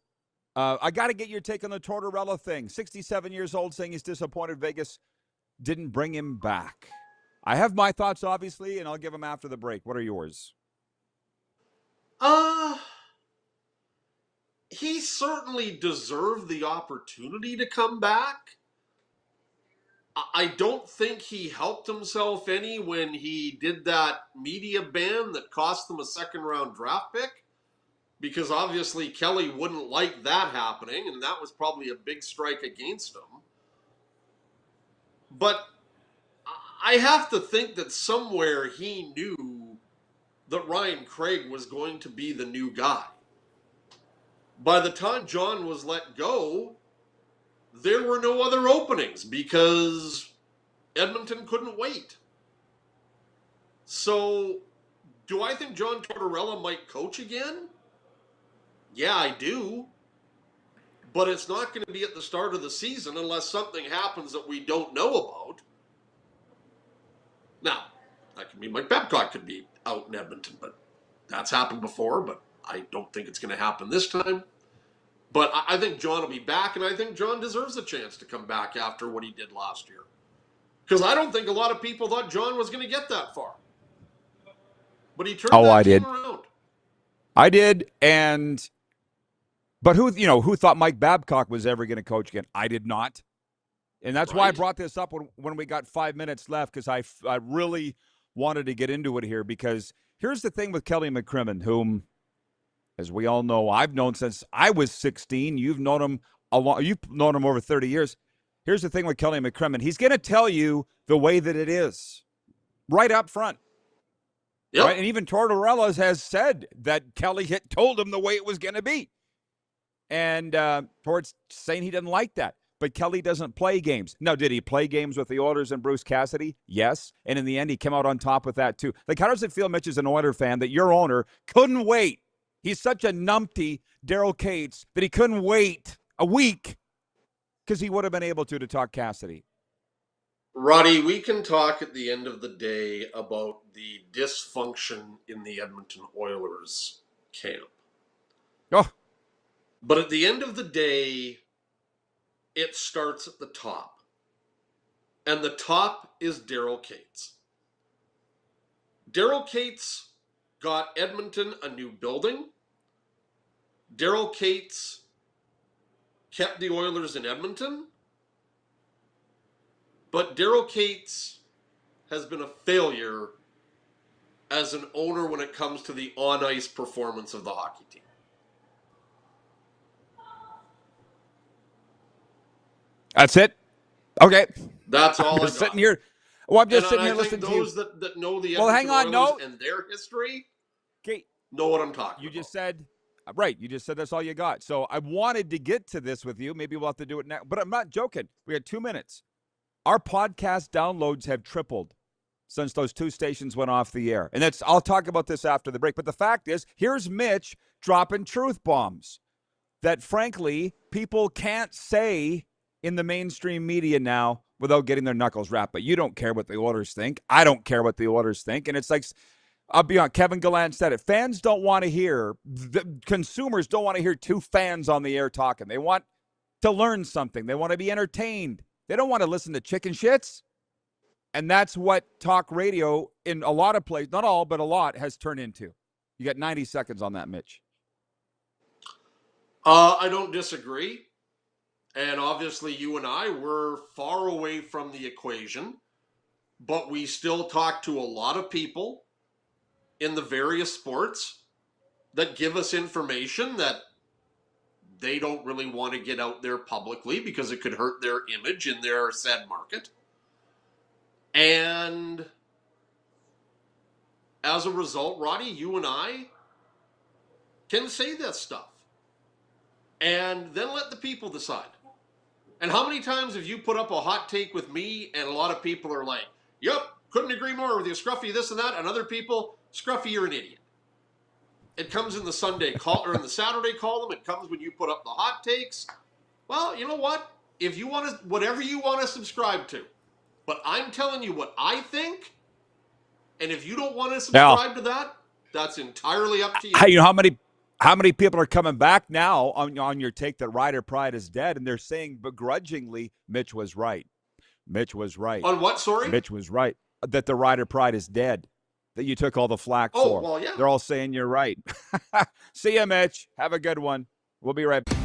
I got to get your take on the Tortorella thing. 67 years old, saying he's disappointed Vegas didn't bring him back. I have my thoughts, obviously, and I'll give them after the break. What are yours? He certainly deserved the opportunity to come back. I don't think he helped himself any when he did that media ban that cost them a second-round draft pick. Because obviously Kelly wouldn't like that happening, and that was probably a big strike against him. But I have to think that somewhere he knew that Ryan Craig was going to be the new guy. By the time John was let go, there were no other openings because Edmonton couldn't wait. So, do I think John Tortorella might coach again? Yeah, I do. But it's not going to be at the start of the season unless something happens that we don't know about. Now, that could mean Mike Babcock could be out in Edmonton, but that's happened before, but I don't think it's going to happen this time. But I think John will be back, and I think John deserves a chance to come back after what he did last year. Because I don't think a lot of people thought John was going to get that far. But he turned that team around. I did, but who thought Mike Babcock was ever going to coach again? I did not. And that's why I brought this up when we got 5 minutes left, because I really wanted to get into it here, because here's the thing with Kelly McCrimmon, whom, as we all know, I've known since I was 16. You've known him you've known him over 30 years. Here's the thing with Kelly McCrimmon. He's going to tell you the way that it is right up front. Yep. Right? And even Tortorella has said that Kelly had told him the way it was going to be. And Tort's saying he doesn't like that. But Kelly doesn't play games. Now, did he play games with the Oilers and Bruce Cassidy? Yes. And in the end, he came out on top with that, too. Like, how does it feel, Mitch, as an Oiler fan, that your owner couldn't wait? He's such a numpty, Daryl Cates, that he couldn't wait a week because he would have been able to talk Cassidy. Roddy, we can talk at the end of the day about the dysfunction in the Edmonton Oilers camp. Oh. But at the end of the day, it starts at the top. And the top is Daryl Cates. Daryl Cates got Edmonton a new building. Daryl Cates kept the Oilers in Edmonton. But Daryl Cates has been a failure as an owner when it comes to the on-ice performance of the hockey team. That's it? Okay. That's all I'm just sitting here. Well, I'm just sitting here listening to you. Those that know the Edmonton Oilers and their history know what I'm talking about. You just said, right, you just said that's all you got. So I wanted to get to this with you. Maybe we'll have to do it now. But I'm not joking. We had 2 minutes. Our podcast downloads have tripled since those two stations went off the air. And I'll talk about this after the break. But the fact is, here's Mitch dropping truth bombs that, frankly, people can't say in the mainstream media now without getting their knuckles rapped. But you don't care what the Oilers think. I don't care what the Oilers think. And it's like, I'll be on, Kevin Gallant said it. Fans don't want to hear, consumers don't want to hear two fans on the air talking. They want to learn something. They want to be entertained. They don't want to listen to chicken shits. And that's what talk radio in a lot of places, not all, but a lot, has turned into. You got 90 seconds on that, Mitch. I don't disagree. And obviously you and I were far away from the equation, but we still talk to a lot of people in the various sports that give us information that they don't really want to get out there publicly because it could hurt their image in their said market. And as a result, Roddy, you and I can say that stuff. And then let the people decide. And how many times have you put up a hot take with me and a lot of people are like, yep, couldn't agree more with you, Scruffy, this and that, and other people, Scruffy, you're an idiot. It comes in the Sunday call or in the Saturday column. It comes when you put up the hot takes. Well, you know what? If you want to, whatever you want to subscribe to, but I'm telling you what I think. And if you don't want to subscribe to that, that's entirely up to you. Hey, you know how many people are coming back now on your take that Rider Pride is dead, and they're saying begrudgingly, Mitch was right. Mitch was right. On what, sorry? Mitch was right. That the Rider Pride is dead. That you took all the flack for. Well, yeah. They're all saying you're right. See ya, Mitch. Have a good one. We'll be right back.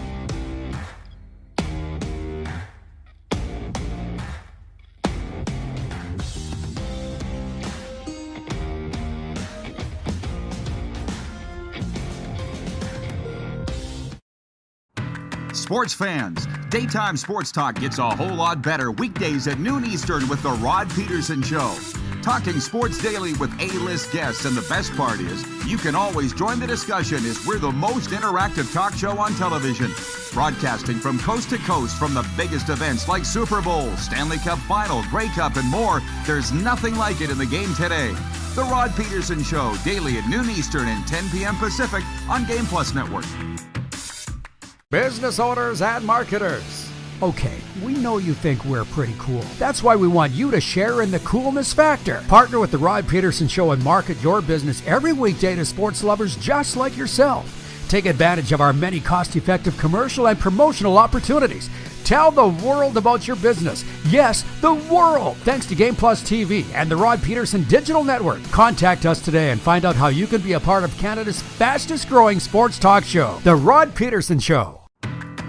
Sports fans, daytime sports talk gets a whole lot better weekdays at noon Eastern with the Rod Pedersen Show. Talking sports daily with A-list guests, and the best part is, you can always join the discussion as we're the most interactive talk show on television. Broadcasting from coast to coast from the biggest events like Super Bowl, Stanley Cup Final, Grey Cup, and more, there's nothing like it in the game today. The Rod Pedersen Show, daily at noon Eastern and 10 p.m. Pacific on Game Plus Network. Business owners and marketers. Okay, we know you think we're pretty cool. That's why we want you to share in the coolness factor. Partner with the Rod Pedersen Show and market your business every weekday to sports lovers just like yourself. Take advantage of our many cost-effective commercial and promotional opportunities. Tell the world about your business. Yes, the world. Thanks to Game Plus TV and the Rod Pedersen Digital Network. Contact us today and find out how you can be a part of Canada's fastest growing sports talk show, The Rod Pedersen Show.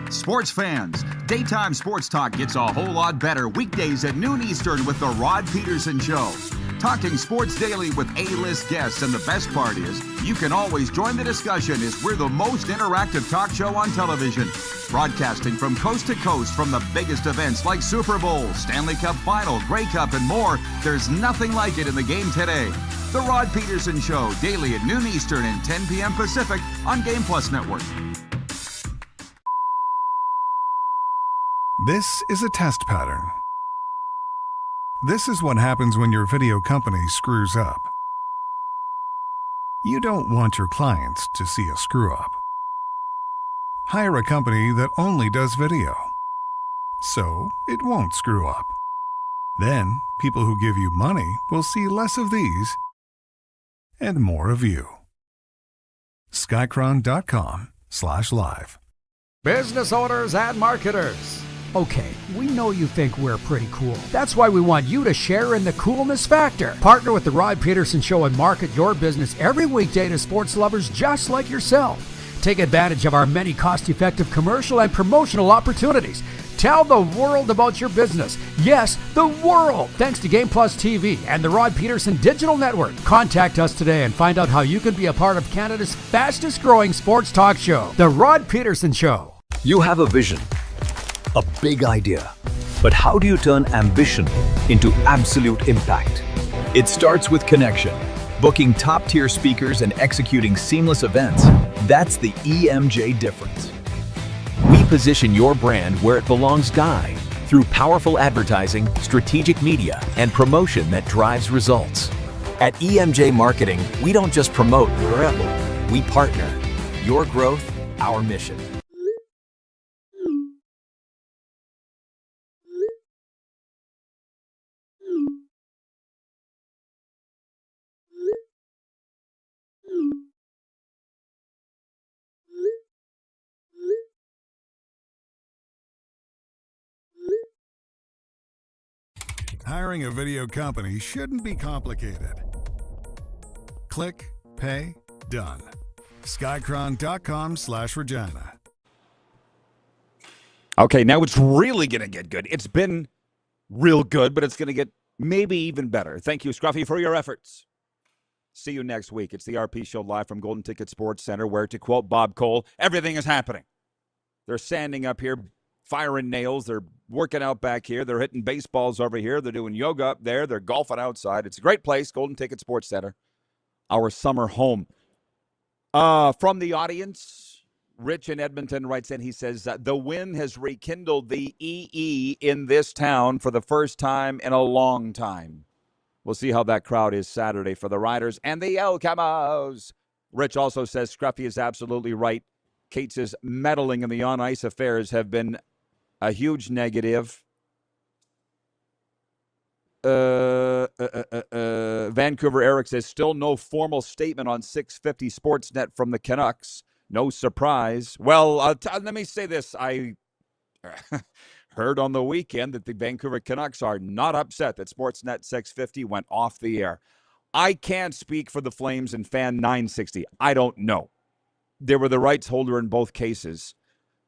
Sports fans, daytime sports talk gets a whole lot better weekdays at noon Eastern with the Rod Pedersen Show. Talking sports daily with A-list guests, and the best part is, you can always join the discussion as we're the most interactive talk show on television. Broadcasting from coast to coast from the biggest events like Super Bowl, Stanley Cup Final, Grey Cup, and more, there's nothing like it in the game today. The Rod Pedersen Show, daily at noon Eastern and 10 p.m. Pacific on Game Plus Network. This is a test pattern. This is what happens when your video company screws up. You don't want your clients to see a screw up. Hire a company that only does video, so it won't screw up. Then, people who give you money will see less of these and more of you. Skycron.com/live. Business owners and marketers. Okay, we know you think we're pretty cool. That's why we want you to share in the coolness factor. Partner with the Rod Pedersen Show and market your business every weekday to sports lovers just like yourself. Take advantage of our many cost-effective commercial and promotional opportunities. Tell the world about your business. Yes, the world. Thanks to Game Plus TV and the Rod Pedersen Digital Network. Contact us today and find out how you can be a part of Canada's fastest growing sports talk show, The Rod Pedersen Show. You have a vision, a big idea, but how do you turn ambition into absolute impact? It starts with connection. Booking top-tier speakers and executing seamless events, that's the EMJ difference. We position your brand where it belongs, Guy, through powerful advertising, strategic media, and promotion that drives results. At EMJ Marketing, we don't just promote, we partner. Your growth, our mission. Hiring a video company shouldn't be complicated. Click, pay, done. Skycron.com/Regina. Okay, now it's really going to get good. It's been real good, but it's going to get maybe even better. Thank you, Scruffy, for your efforts. See you next week. It's the RP Show live from Golden Ticket Sports Center, where, to quote Bob Cole, everything is happening. They're sanding up here, firing nails. They're working out back here. They're hitting baseballs over here. They're doing yoga up there. They're golfing outside. It's a great place, Golden Ticket Sports Center, our summer home. From the audience, Rich in Edmonton writes in, he says, the win has rekindled the EE in this town for the first time in a long time. We'll see how that crowd is Saturday for the Riders and the El Camos. Rich also says Scruffy is absolutely right. Cates' meddling in the on-ice affairs have been a huge negative. Vancouver Eric says, still no formal statement on 650 Sportsnet from the Canucks. No surprise. Well, let me say this. I heard on the weekend that the Vancouver Canucks are not upset that Sportsnet 650 went off the air. I can't speak for the Flames and Fan 960. I don't know. They were the rights holder in both cases.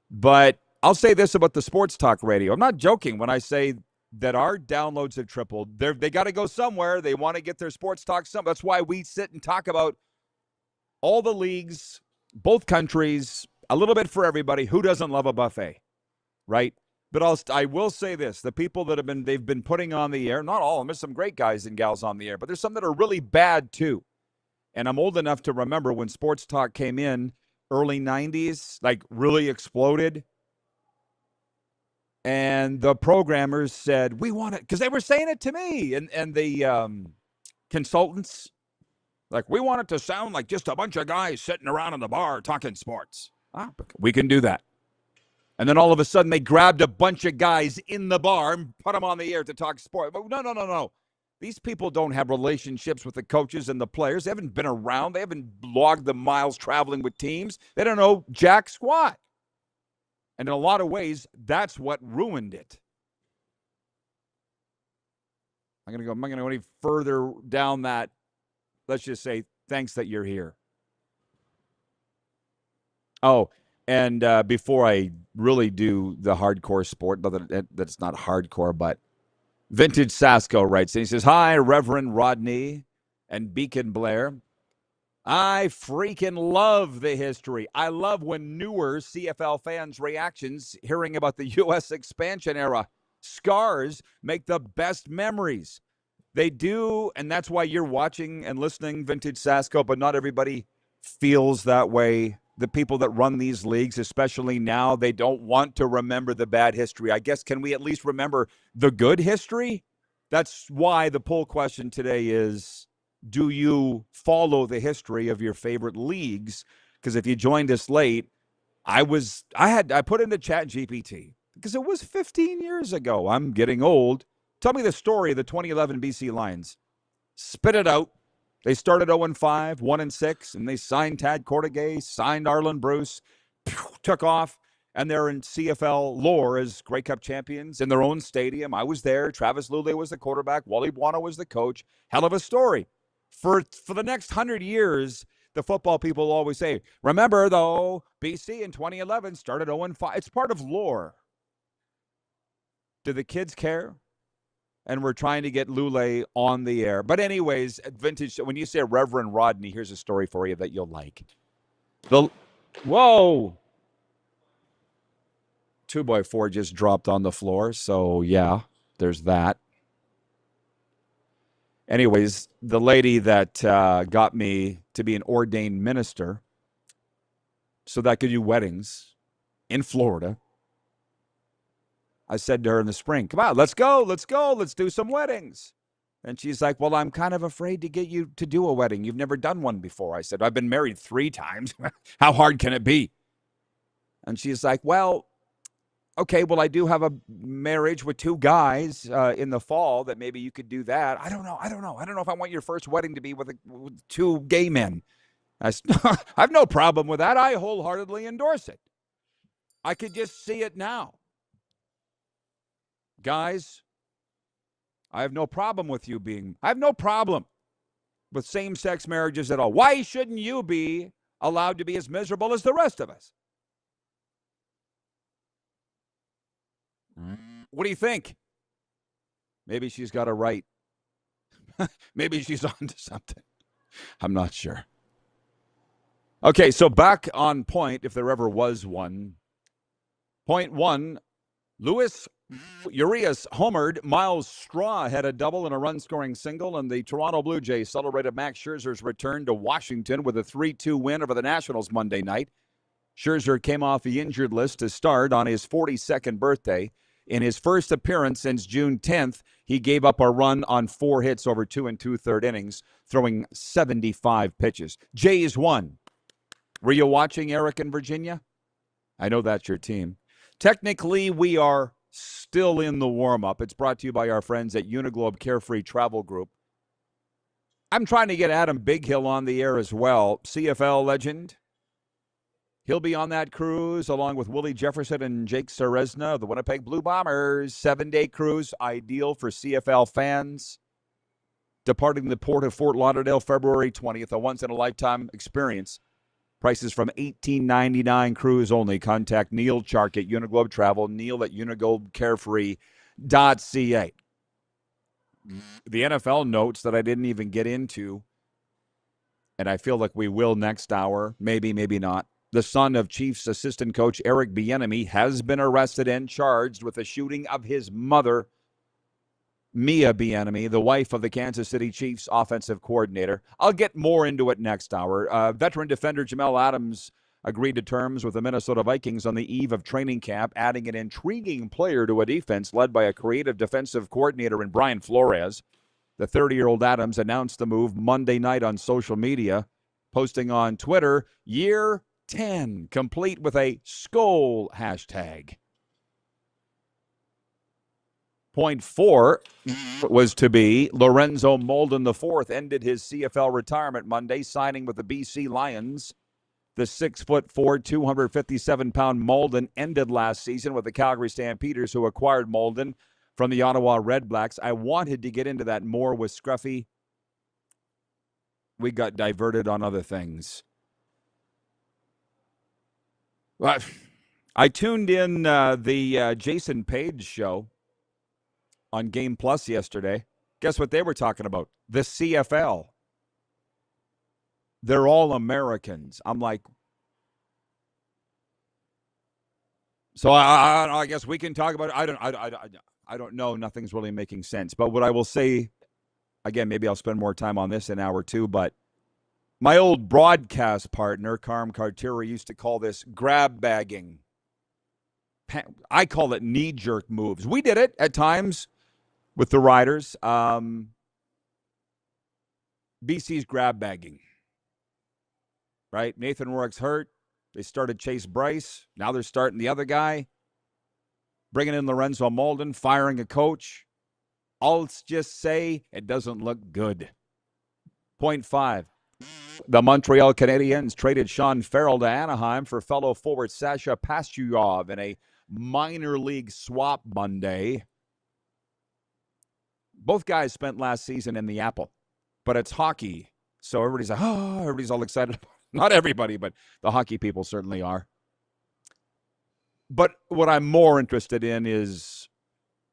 But I'll say this about the sports talk radio. I'm not joking when I say that our downloads have tripled. They got to go somewhere. They want to get their sports talk somewhere. That's why we sit and talk about all the leagues, both countries, a little bit for everybody. Who doesn't love a buffet, right? But I will say this. The people that they've been putting on the air, not all of them, there's some great guys and gals on the air, but there's some that are really bad too. And I'm old enough to remember when sports talk came in, early 90s, like really exploded. And the programmers said, we want it, because they were saying it to me. And the consultants, like, we want it to sound like just a bunch of guys sitting around in the bar talking sports. We can do that. And then all of a sudden they grabbed a bunch of guys in the bar and put them on the air to talk sport. But no. These people don't have relationships with the coaches and the players. They haven't been around. They haven't logged the miles traveling with teams. They don't know jack squat. And in a lot of ways, that's what ruined it. I'm going to go any further down that. Let's just say, thanks that you're here. Oh, And before I really do the hardcore sport, not that it's not hardcore, but Vintage Sasko writes, and he says, "Hi, Reverend Rodney and Beacon Blair. I freaking love the history. I love when newer CFL fans' reactions hearing about the U.S. expansion era. Scars make the best memories. They do, and that's why you're watching and listening, Vintage Sasko, but not everybody feels that way. The people that run these leagues, especially now, they don't want to remember the bad history. I guess, can we at least remember the good history? That's why the poll question today is, do you follow the history of your favorite leagues? Because if you joined us late, I put into Chat GPT because it was 15 years ago. I'm getting old. Tell me the story of the 2011 BC Lions. Spit it out. They started 0-5, 1-6, and they signed Tad Cortegay, signed Arlen Bruce, took off, and they're in CFL lore as Grey Cup champions in their own stadium. I was there. Travis Lulay was the quarterback. Wally Buono was the coach. Hell of a story. For the next 100 years, the football people always say, remember, though, BC in 2011 started 0-5. It's part of lore. Do the kids care? And we're trying to get Lulay on the air. But anyways, Vintage, when you say Reverend Rodney, here's a story for you that you'll like. Whoa! 2x4 just dropped on the floor. So, yeah, there's that. Anyways, the lady that got me to be an ordained minister so that I could do weddings in Florida, I said to her in the spring, come on, let's go, let's do some weddings. And she's like, well, I'm kind of afraid to get you to do a wedding. You've never done one before. I said, I've been married 3 times. How hard can it be? And she's like, well, okay, well, I do have a marriage with 2 guys in the fall that maybe you could do that. I don't know if I want your first wedding to be with 2 gay men. I have no problem with that. I wholeheartedly endorse it. I could just see it now. Guys, I have no problem with I have no problem with same-sex marriages at all. Why shouldn't you be allowed to be as miserable as the rest of us? What do you think? Maybe she's got it right. Maybe she's on to something. I'm not sure. Okay, so back on point, if there ever was one. Point 1, Luis Urias homered. Miles Straw had a double and a run-scoring single, and the Toronto Blue Jays celebrated Max Scherzer's return to Washington with a 3-2 win over the Nationals Monday night. Scherzer came off the injured list to start on his 42nd birthday. In his first appearance since June 10th, he gave up a run on 4 hits over 2 2/3 innings, throwing 75 pitches. Jays won. Were you watching, Eric, in Virginia? I know that's your team. Technically, we are still in the warm-up. It's brought to you by our friends at Uniglobe Carefree Travel Group. I'm trying to get Adam Bighill on the air as well, CFL legend. He'll be on that cruise along with Willie Jefferson and Jake Serezna, the Winnipeg Blue Bombers. 7-day cruise, ideal for CFL fans. Departing the port of Fort Lauderdale February 20th, a once-in-a-lifetime experience. Prices from $18.99, cruise only. Contact Neil Chark at Uniglobe Travel, Neil at uniglobecarefree.ca. The NFL notes that I didn't even get into, and I feel like we will next hour, maybe not. The son of Chiefs assistant coach Eric Bieniemy has been arrested and charged with the shooting of his mother, Mia Bieniemy, the wife of the Kansas City Chiefs offensive coordinator. I'll get more into it next hour. Veteran defender Jamel Adams agreed to terms with the Minnesota Vikings on the eve of training camp, adding an intriguing player to a defense led by a creative defensive coordinator in Brian Flores. The 30-year-old Adams announced the move Monday night on social media, posting on Twitter, year 10, complete with a Skol hashtag. Point 4 was to be Lorenzo Molden IV ended his CFL retirement Monday, signing with the BC Lions. The 6'4", 257-pound Molden ended last season with the Calgary Stampeders, who acquired Molden from the Ottawa Redblacks. I wanted to get into that more with Scruffy. We got diverted on other things. Well, I tuned in the Jason Page show on Game Plus yesterday. Guess what they were talking about? The CFL. They're all Americans. I'm like, so I guess we can talk about it. I don't know. Nothing's really making sense. But what I will say, again, maybe I'll spend more time on this in hour two, but my old broadcast partner, Carm Cartera, used to call this grab bagging. I call it knee-jerk moves. We did it at times with the Riders. BC's grab bagging, right? Nathan Rourke's hurt. They started Chase Bryce. Now they're starting the other guy, bringing in Lorenzo Molden, firing a coach. I'll just say it doesn't look good. Point 5. The Montreal Canadiens traded Sean Farrell to Anaheim for fellow forward Sasha Pastyukov in a minor league swap Monday. Both guys spent last season in the Apple, but it's hockey. So everybody's like, oh, everybody's all excited. Not everybody, but the hockey people certainly are. But what I'm more interested in is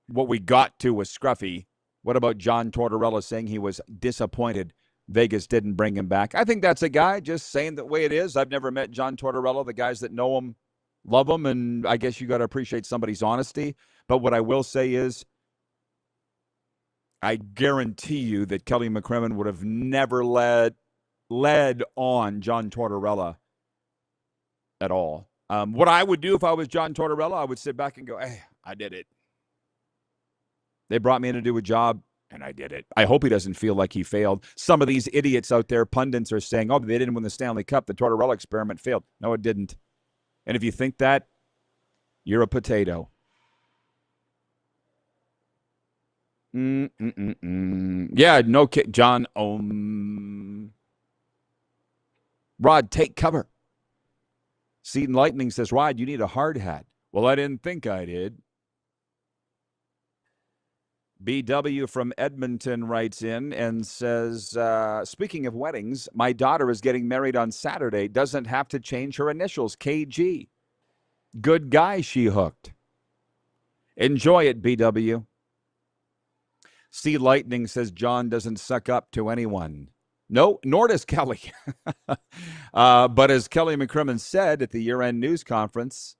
what we got to with Scruffy. What about John Tortorella saying he was disappointed Vegas didn't bring him back? I think that's a guy just saying the way it is. I've never met John Tortorella. The guys that know him love him, and I guess you got to appreciate somebody's honesty. But what I will say is I guarantee you that Kelly McCrimmon would have never led on John Tortorella at all. What I would do if I was John Tortorella, I would sit back and go, hey, I did it. They brought me in to do a job, and I did it. I hope he doesn't feel like he failed. Some of these idiots out there, pundits, are saying, oh, they didn't win the Stanley Cup. The Tortorella experiment failed. No, it didn't. And if you think that, you're a potato. Yeah, no kick. John, Rod, take cover. Seton Lightning says, Rod, you need a hard hat. Well, I didn't think I did. BW from Edmonton writes in and says, speaking of weddings, my daughter is getting married on Saturday. Doesn't have to change her initials, KG. Good guy she hooked. Enjoy it, BW. Sea Lightning says John doesn't suck up to anyone. No, nor does Kelly. But as Kelly McCrimmon said at the year-end news conference,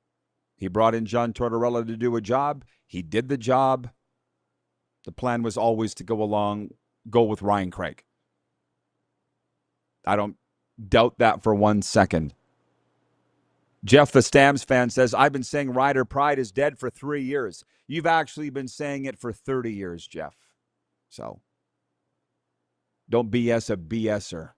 he brought in John Tortorella to do a job. He did the job. The plan was always to go with Ryan Craig. I don't doubt that for 1 second. Jeff, the Stamps fan, says, I've been saying Rider Pride is dead for 3 years. You've actually been saying it for 30 years, Jeff. So don't BS a BSer.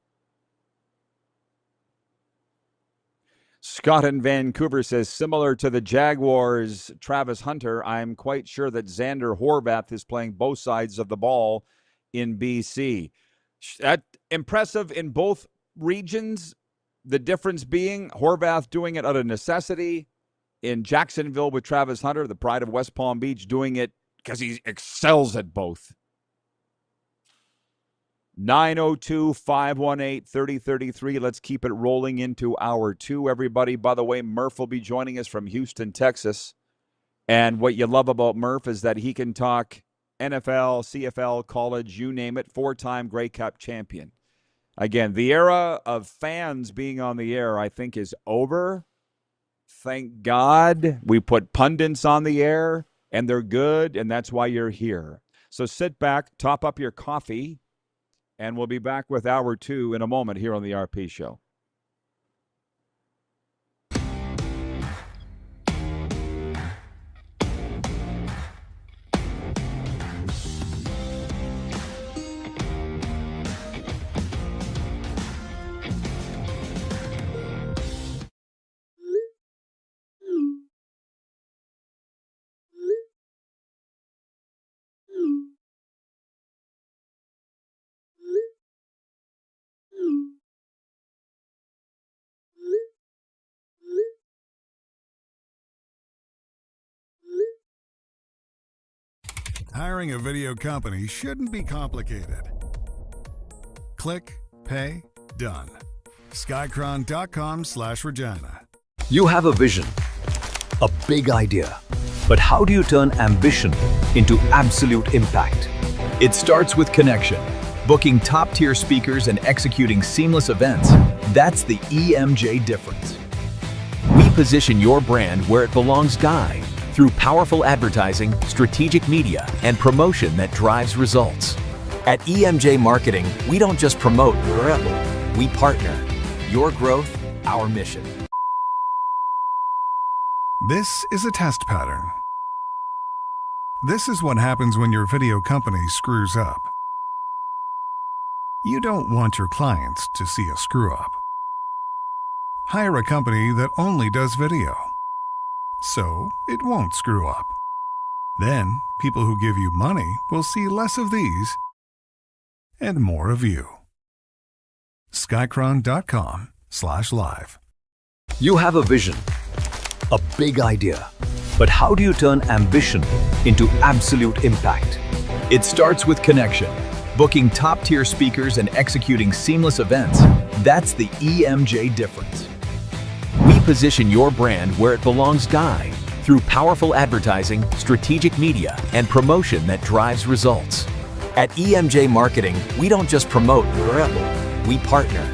Scott in Vancouver says, similar to the Jaguars' Travis Hunter, I'm quite sure that Xander Horvath is playing both sides of the ball in BC. That impressive in both regions. The difference being Horvath doing it out of necessity. In Jacksonville with Travis Hunter, the pride of West Palm Beach, doing it because he excels at both. 902-518-3033. Let's keep it rolling into hour two, everybody. By the way, Murph will be joining us from Houston, Texas. And what you love about Murph is that he can talk NFL, CFL, college, you name it, 4-time Grey Cup champion. Again, the era of fans being on the air, I think, is over. Thank God we put pundits on the air, and they're good, and that's why you're here. So sit back, top up your coffee, and we'll be back with hour two in a moment here on the RP Show. Hiring a video company shouldn't be complicated. Click, pay, done. Skycron.com/Regina. You have a vision, a big idea, but how do you turn ambition into absolute impact? It starts with connection, booking top-tier speakers and executing seamless events. That's the EMJ difference. We position your brand where it belongs, Guy, through powerful advertising, strategic media, and promotion that drives results. At EMJ Marketing, we don't just promote, we partner. Your growth, our mission. This is a test pattern. This is what happens when your video company screws up. You don't want your clients to see a screw-up. Hire a company that only does video, so it won't screw up. Then, people who give you money will see less of these and more of you. Skycron.com/live. You have a vision, a big idea, but how do you turn ambition into absolute impact? It starts with connection, booking top-tier speakers and executing seamless events. That's the EMJ difference. We position your brand where it belongs, Guy, through powerful advertising, strategic media, and promotion that drives results. At EMJ Marketing, we don't just promote, we partner.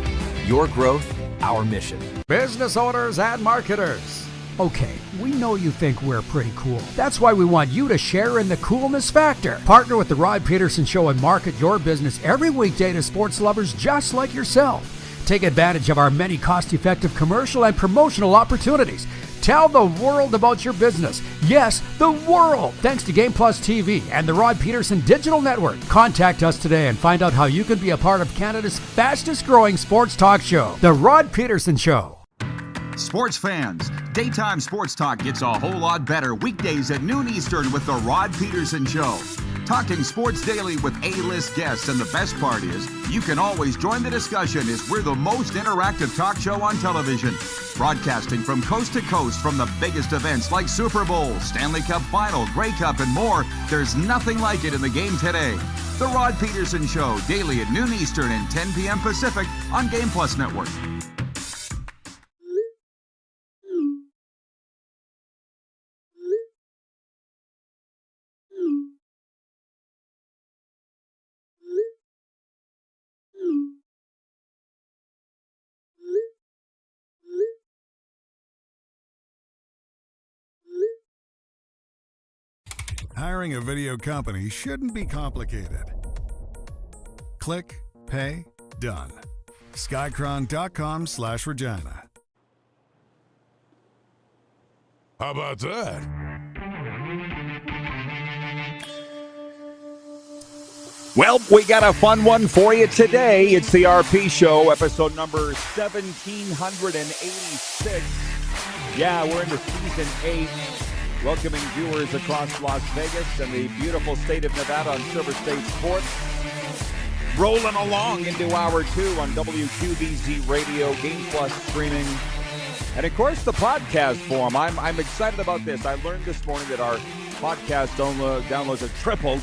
Your growth, our mission. Business owners and marketers. Okay, we know you think we're pretty cool. That's why we want you to share in the coolness factor. Partner with the Rod Pedersen Show and market your business every weekday to sports lovers just like yourself. Take advantage of our many cost-effective commercial and promotional opportunities. Tell the world about your business. Yes, the world. Thanks to Game Plus TV and the Rod Pedersen Digital Network. Contact us today and find out how you can be a part of Canada's fastest-growing sports talk show, The Rod Pedersen Show. Sports fans, daytime sports talk gets a whole lot better weekdays at noon Eastern with the Rod Pedersen Show. Talking sports daily with A-list guests, and the best part is, you can always join the discussion as we're the most interactive talk show on television. Broadcasting from coast to coast from the biggest events like Super Bowl, Stanley Cup Final, Grey Cup, and more, there's nothing like it in the game today. The Rod Pedersen Show, daily at noon Eastern and 10 p.m. Pacific on Game Plus Network. Hiring a video company shouldn't be complicated. Click, pay, done. Skycron.com/Regina. How about that? Well, we got a fun one for you today. It's the RP Show, episode number 1786. Yeah, we're into season 8. Welcoming viewers across Las Vegas and the beautiful state of Nevada on Silver State Sports. Rolling along into hour 2 on WQVZ Radio, Game Plus streaming, and of course the podcast form. I'm excited about this. I learned this morning that our podcast downloads have tripled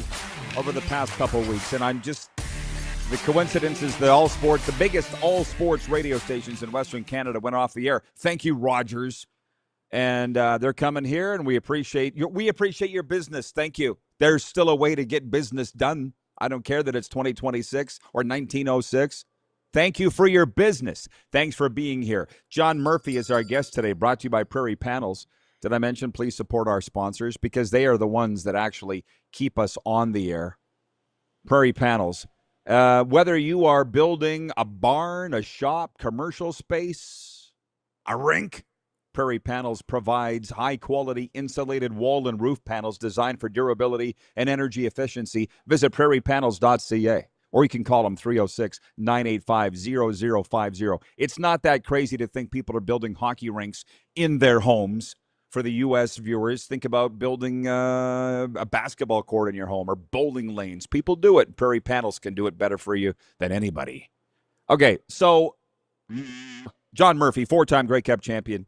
over the past couple of weeks, and the coincidence is that the biggest all sports radio stations in Western Canada went off the air. Thank you, Rogers. And they're coming here, and we appreciate your business. Thank you. There's still a way to get business done. I don't care that it's 2026 or 1906. Thank you for your business. Thanks for being here. John Murphy is our guest today, brought to you by Prairie Panels. Did I mention please support our sponsors because they are the ones that actually keep us on the air. Prairie Panels. Whether you are building a barn, a shop, commercial space, a rink, Prairie Panels provides high-quality insulated wall and roof panels designed for durability and energy efficiency. Visit prairiepanels.ca, or you can call them 306-985-0050. It's not that crazy to think people are building hockey rinks in their homes. For the U.S. viewers, think about building a basketball court in your home or bowling lanes. People do it. Prairie Panels can do it better for you than anybody. Okay, so John Murphy, 4-time Grey Cup champion.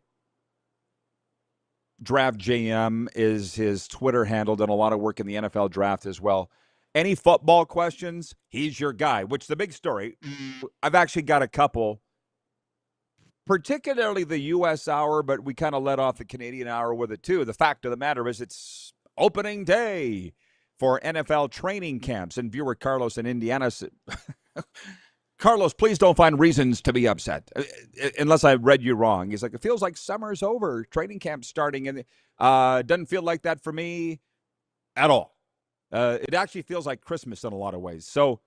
Draft JM is his Twitter handle. Done a lot of work in the NFL draft as well. Any football questions? He's your guy. Which the big story. I've actually got a couple. particularly the U.S. hour, but we kind of let off the Canadian hour with it too. The fact of the matter is it's opening day for NFL training camps. And viewer Carlos in Indiana said, Carlos, please don't find reasons to be upset, unless I read you wrong. He's like, it feels like summer's over, training camp's starting, and doesn't feel like that for me at all. It actually feels like Christmas in a lot of ways. So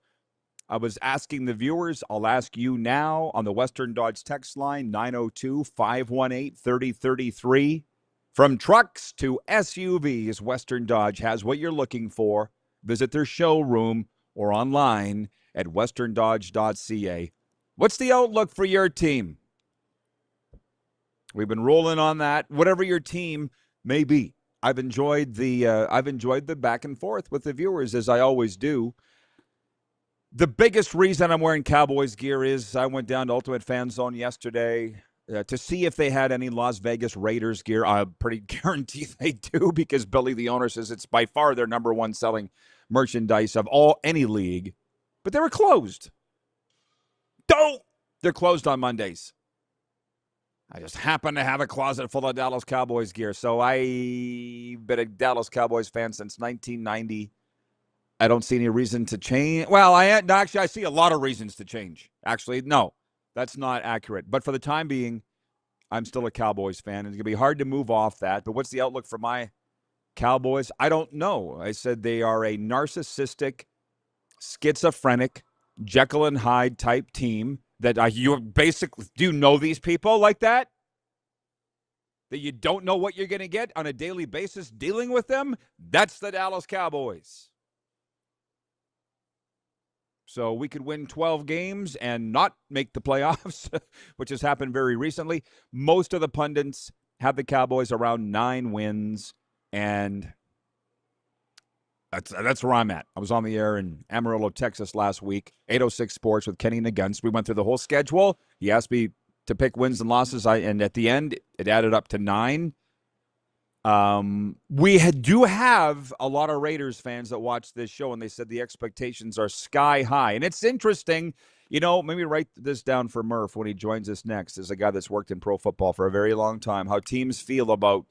I was asking the viewers, I'll ask you now on the Western Dodge text line, 902-518-3033. From trucks to SUVs, Western Dodge has what you're looking for. Visit their showroom or online at westerndodge.ca. What's the outlook for your team? We've been rolling on that. Whatever your team may be, I've enjoyed the back and forth with the viewers, as I always do. The biggest reason I'm wearing Cowboys gear is I went down to Ultimate Fan Zone yesterday to see if they had any Las Vegas Raiders gear. I'm pretty guarantee they do, because Billy, the owner, says it's by far their number one selling merchandise of any league. But they were closed. They're closed on Mondays. I just happen to have a closet full of Dallas Cowboys gear. So I've been a Dallas Cowboys fan since 1990. I don't see any reason to change. Well, I see a lot of reasons to change. Actually, no, that's not accurate. But for the time being, I'm still a Cowboys fan. It's going to be hard to move off that. But what's the outlook for my Cowboys? I don't know. I said they are a narcissistic, schizophrenic, Jekyll and Hyde type team that you basically, do you know these people like that? That you don't know what you're going to get on a daily basis dealing with them? That's the Dallas Cowboys. So we could win 12 games and not make the playoffs, which has happened very recently. Most of the pundits have the Cowboys around 9 wins, and that's where I'm at. I was on the air in Amarillo, Texas last week, 806 Sports with Kenny Nagunst. We went through the whole schedule. He asked me to pick wins and losses, and at the end, it added up to 9. We do have a lot of Raiders fans that watch this show, and they said the expectations are sky high. And it's interesting, maybe write this down for Murph when he joins us next, as a guy that's worked in pro football for a very long time, how teams feel about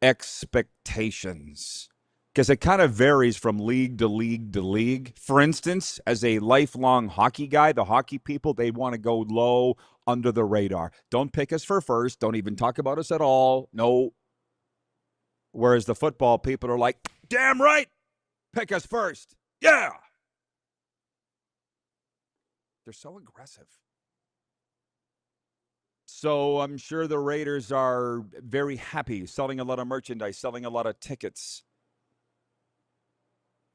expectations. Because it kind of varies from league to league to league. For instance, as a lifelong hockey guy, the hockey people, they want to go low under the radar. Don't pick us for first. Don't even talk about us at all. No. Whereas the football people are like, damn right, pick us first. Yeah. They're so aggressive. So I'm sure the Raiders are very happy, selling a lot of merchandise, selling a lot of tickets.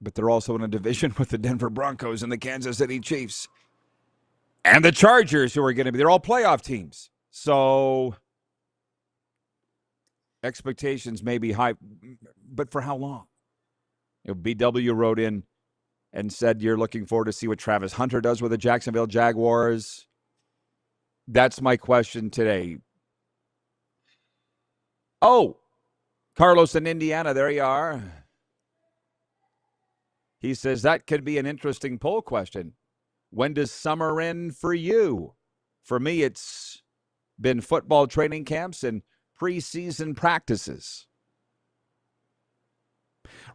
But they're also in a division with the Denver Broncos and the Kansas City Chiefs. And the Chargers, who are going to be, they're all playoff teams. So expectations may be high, but for how long? BW wrote in and said you're looking forward to see what Travis Hunter does with the Jacksonville Jaguars. That's my question today. Oh, Carlos in Indiana, there you are. He says that could be an interesting poll question. When does summer end for you? For me, it's been football training camps and preseason practices.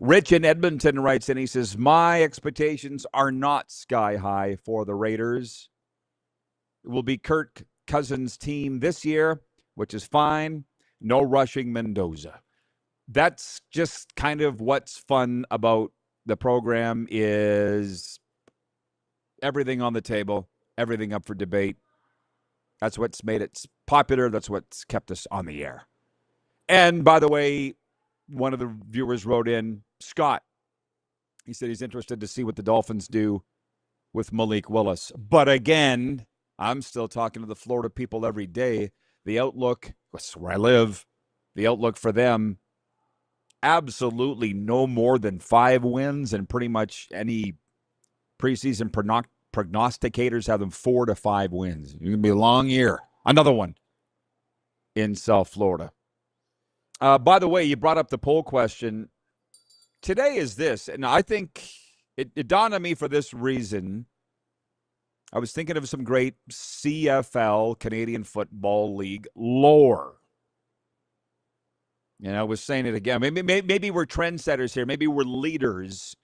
Rich in Edmonton writes in, he says, my expectations are not sky high for the Raiders. It will be Kirk Cousins' team this year, which is fine. No rushing Mendoza. That's just kind of what's fun about the program, is everything on the table, everything up for debate. That's what's made it popular. That's what's kept us on the air. And by the way, one of the viewers wrote in, Scott. He said he's interested to see what the Dolphins do with Malik Willis. But again, I'm still talking to the Florida people every day. The outlook, that's where I live, the outlook for them, absolutely no more than 5 wins, and pretty much any preseason prognosticators have them 4 to 5 wins. It's going to be a long year. Another one in South Florida. By the way, you brought up the poll question. Today is this, and I think it dawned on me for this reason. I was thinking of some great CFL, Canadian Football League lore. And I was saying it again. Maybe we're trendsetters here. Maybe we're leaders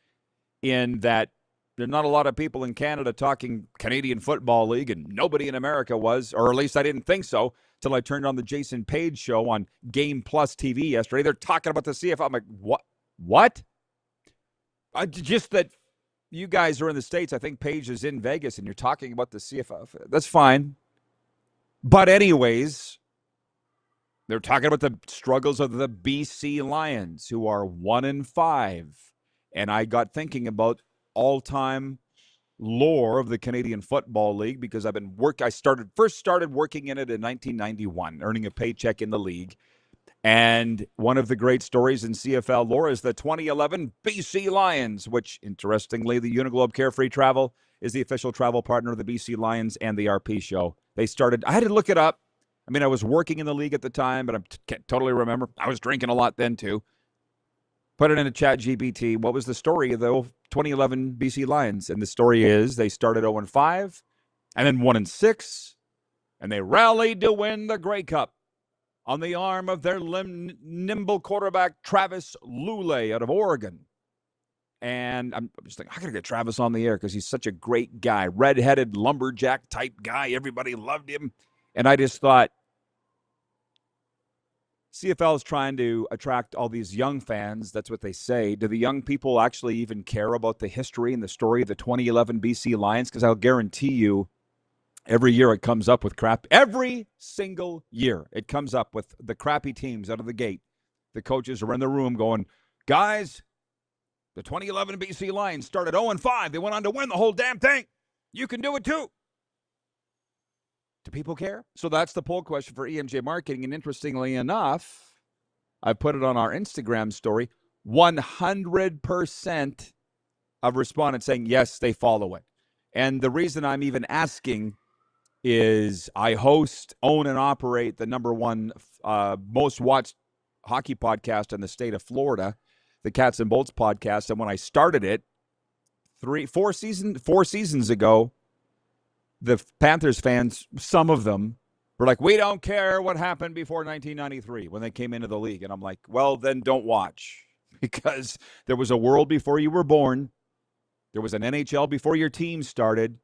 in that there's not a lot of people in Canada talking Canadian Football League, and nobody in America was, or at least I didn't think so, till I turned on the Jason Page show on Game Plus TV yesterday. They're talking about the CFL. I'm like, what? Just that you guys are in the States. I think Page is in Vegas, and you're talking about the CFL. That's fine. But anyways, they're talking about the struggles of the BC Lions, who are 1-5. And I got thinking about all-time lore of the Canadian Football League because I first started working in it in 1991, earning a paycheck in the league. And one of the great stories in CFL lore is the 2011 BC Lions, which, interestingly, the Uniglobe Carefree Travel is the official travel partner of the BC Lions and the RP show. They started, I had to look it up. I mean, I was working in the league at the time, but I can't totally remember. I was drinking a lot then, too. Put it in a chat GPT. What was the story of the 2011 BC Lions? And the story is they started 0-5 and then 1-6, and they rallied to win the Grey Cup on the arm of their nimble quarterback, Travis Lulay out of Oregon. And I'm just thinking, I got to get Travis on the air because he's such a great guy, redheaded lumberjack type guy. Everybody loved him. And I just thought, CFL is trying to attract all these young fans. That's what they say. Do the young people actually even care about the history and the story of the 2011 BC Lions? Because I'll guarantee you, every year it comes up with crap. Every single year it comes up with the crappy teams out of the gate. The coaches are in the room going, guys, the 2011 BC Lions started 0-5. They went on to win the whole damn thing. You can do it too. Do people care? So that's the poll question for EMJ Marketing. And interestingly enough, I put it on our Instagram story. 100% of respondents saying, yes, they follow it. And the reason I'm even asking is I host, own, and operate the number one most watched hockey podcast in the state of Florida, the Cats and Bolts podcast. And when I started it 4 seasons ago, the Panthers fans, some of them, were like, we don't care what happened before 1993 when they came into the league. And I'm like, well, then don't watch, because there was a world before you were born. There was an NHL before your team started,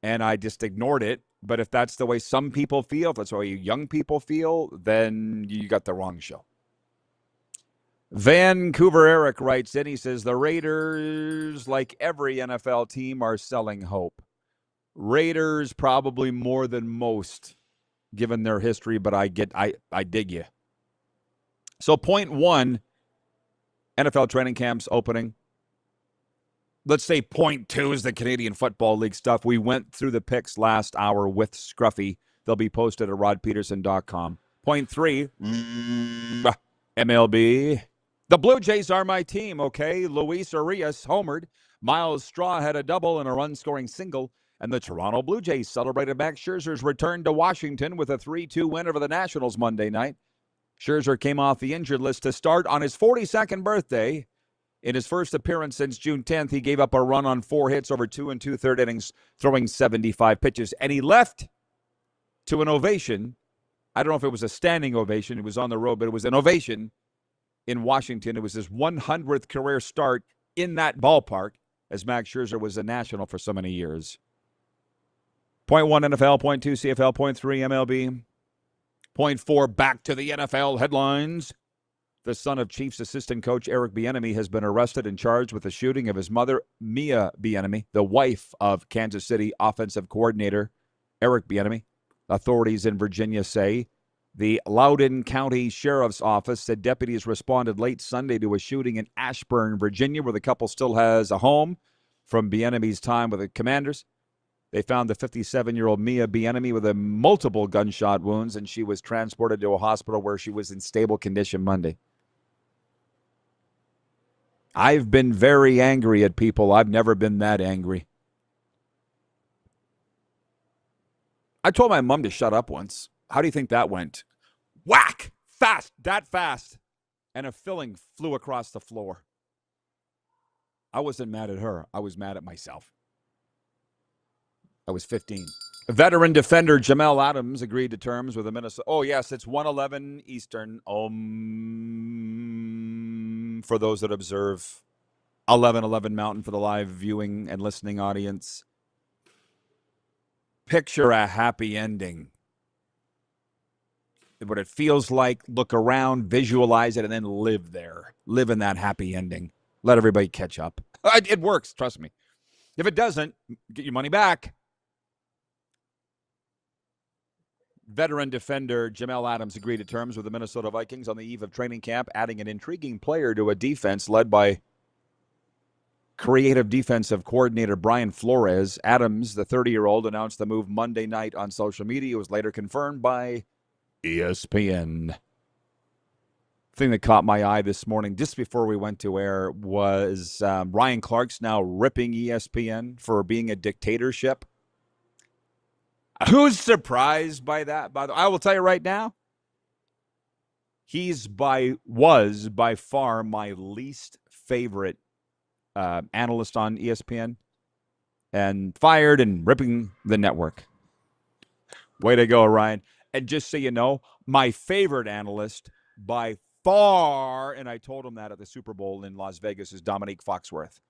and I just ignored it. But if that's the way some people feel, if that's the way young people feel, then you got the wrong show. Vancouver Eric writes in, he says, the Raiders, like every NFL team, are selling hope. Raiders probably more than most, given their history, but I dig you. So point one, NFL training camps opening. Let's say point two is the Canadian Football League stuff. We went through the picks last hour with Scruffy. They'll be posted at rodpedersen.com. Point three, MLB. The Blue Jays are my team, okay? Luis Urias homered. Miles Straw had a double and a run-scoring single. And the Toronto Blue Jays celebrated Max Scherzer's return to Washington with a 3-2 win over the Nationals Monday night. Scherzer came off the injured list to start on his 42nd birthday. In his first appearance since June 10th, he gave up a run on 4 hits over 2 2/3 innings, throwing 75 pitches. And he left to an ovation. I don't know if it was a standing ovation. It was on the road, but it was an ovation in Washington. It was his 100th career start in that ballpark, as Max Scherzer was a National for so many years. Point one, NFL. Point two, CFL. Point three, MLB. Point four, back to the NFL headlines. The son of Chiefs assistant coach Eric Bieniemy has been arrested and charged with the shooting of his mother, Mia Bieniemy, the wife of Kansas City offensive coordinator Eric Bieniemy. Authorities in Virginia say the Loudoun County Sheriff's Office said deputies responded late Sunday to a shooting in Ashburn, Virginia, where the couple still has a home from Bieniemy's time with the Commanders. They found the 57-year-old Mia Bieniemy with multiple gunshot wounds, and she was transported to a hospital where she was in stable condition Monday. I've been very angry at people. I've never been that angry. I told my mom to shut up once. How do you think that went? Whack! Fast! That fast! And a filling flew across the floor. I wasn't mad at her. I was mad at myself. I was 15. Veteran defender Jamel Adams agreed to terms with the Minnesota. Oh, yes, it's 1:11 Eastern. For those that observe, 11:11 Mountain for the live viewing and listening audience. Picture a happy ending. What it feels like, look around, visualize it, and then live there. Live in that happy ending. Let everybody catch up. It works, trust me. If it doesn't, get your money back. Veteran defender Jamel Adams agreed to terms with the Minnesota Vikings on the eve of training camp, adding an intriguing player to a defense led by creative defensive coordinator Brian Flores. Adams, the 30-year-old, announced the move Monday night on social media. It was later confirmed by ESPN. Thing that caught my eye this morning, just before we went to air, was Ryan Clark's now ripping ESPN for being a dictatorship. Who's surprised by that? By the way, I will tell you right now, was by far my least favorite analyst on ESPN, and fired and ripping the network. Way to go, Ryan. And just so you know, my favorite analyst by far, and I told him that at the Super Bowl in Las Vegas, is Dominique Foxworth.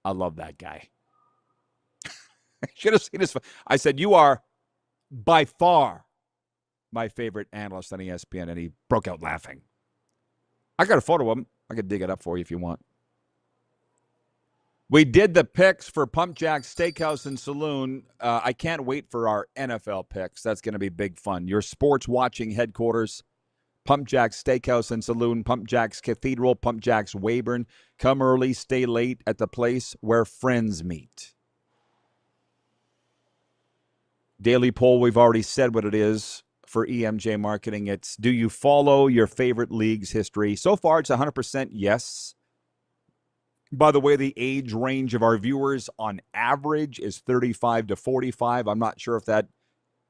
I love that guy. I should have seen his. I said, you are by far my favorite analyst on ESPN, and he broke out laughing. I got a photo of him. I could dig it up for you if you want. We did the picks for Pump Jack's Steakhouse and Saloon. I can't wait for our NFL picks. That's going to be big fun. Your sports watching headquarters, Pump Jack's Steakhouse and Saloon, Pump Jack's Cathedral, Pump Jack's Weyburn. Come early, stay late at the place where friends meet. Daily poll, we've already said what it is for EMJ Marketing. It's, do you follow your favorite league's history? So far, it's 100% yes. By the way, the age range of our viewers on average is 35 to 45. I'm not sure if that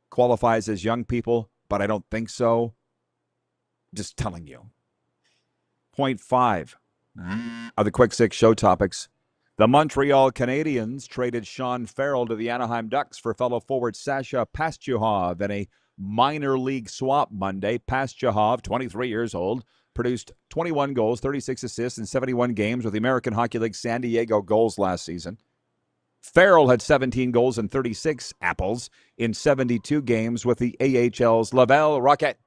qualifies as young people, but I don't think so. Just telling you. Point 5 of the Quick Six show topics. The Montreal Canadiens traded Sean Farrell to the Anaheim Ducks for fellow forward Sasha Pastujov in a minor league swap Monday. Pastujov, 23 years old, produced 21 goals, 36 assists in 71 games with the American Hockey League San Diego Gulls last season. Farrell had 17 goals and 36 apples in 72 games with the AHL's Laval Rocket.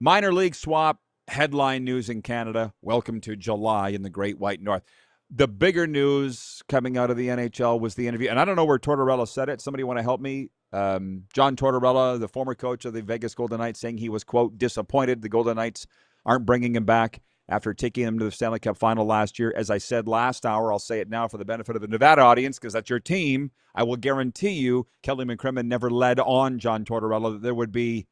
Minor league swap, headline news in Canada. Welcome to July in the Great White North. The bigger news coming out of the NHL was the interview, and I don't know where Tortorella said it. Somebody want to help me? John Tortorella, the former coach of the Vegas Golden Knights, saying he was, quote, disappointed the Golden Knights aren't bringing him back after taking him to the Stanley Cup final last year. As I said last hour, I'll say it now for the benefit of the Nevada audience, because that's your team. I will guarantee you Kelly McCrimmon never led on John Tortorella that there would be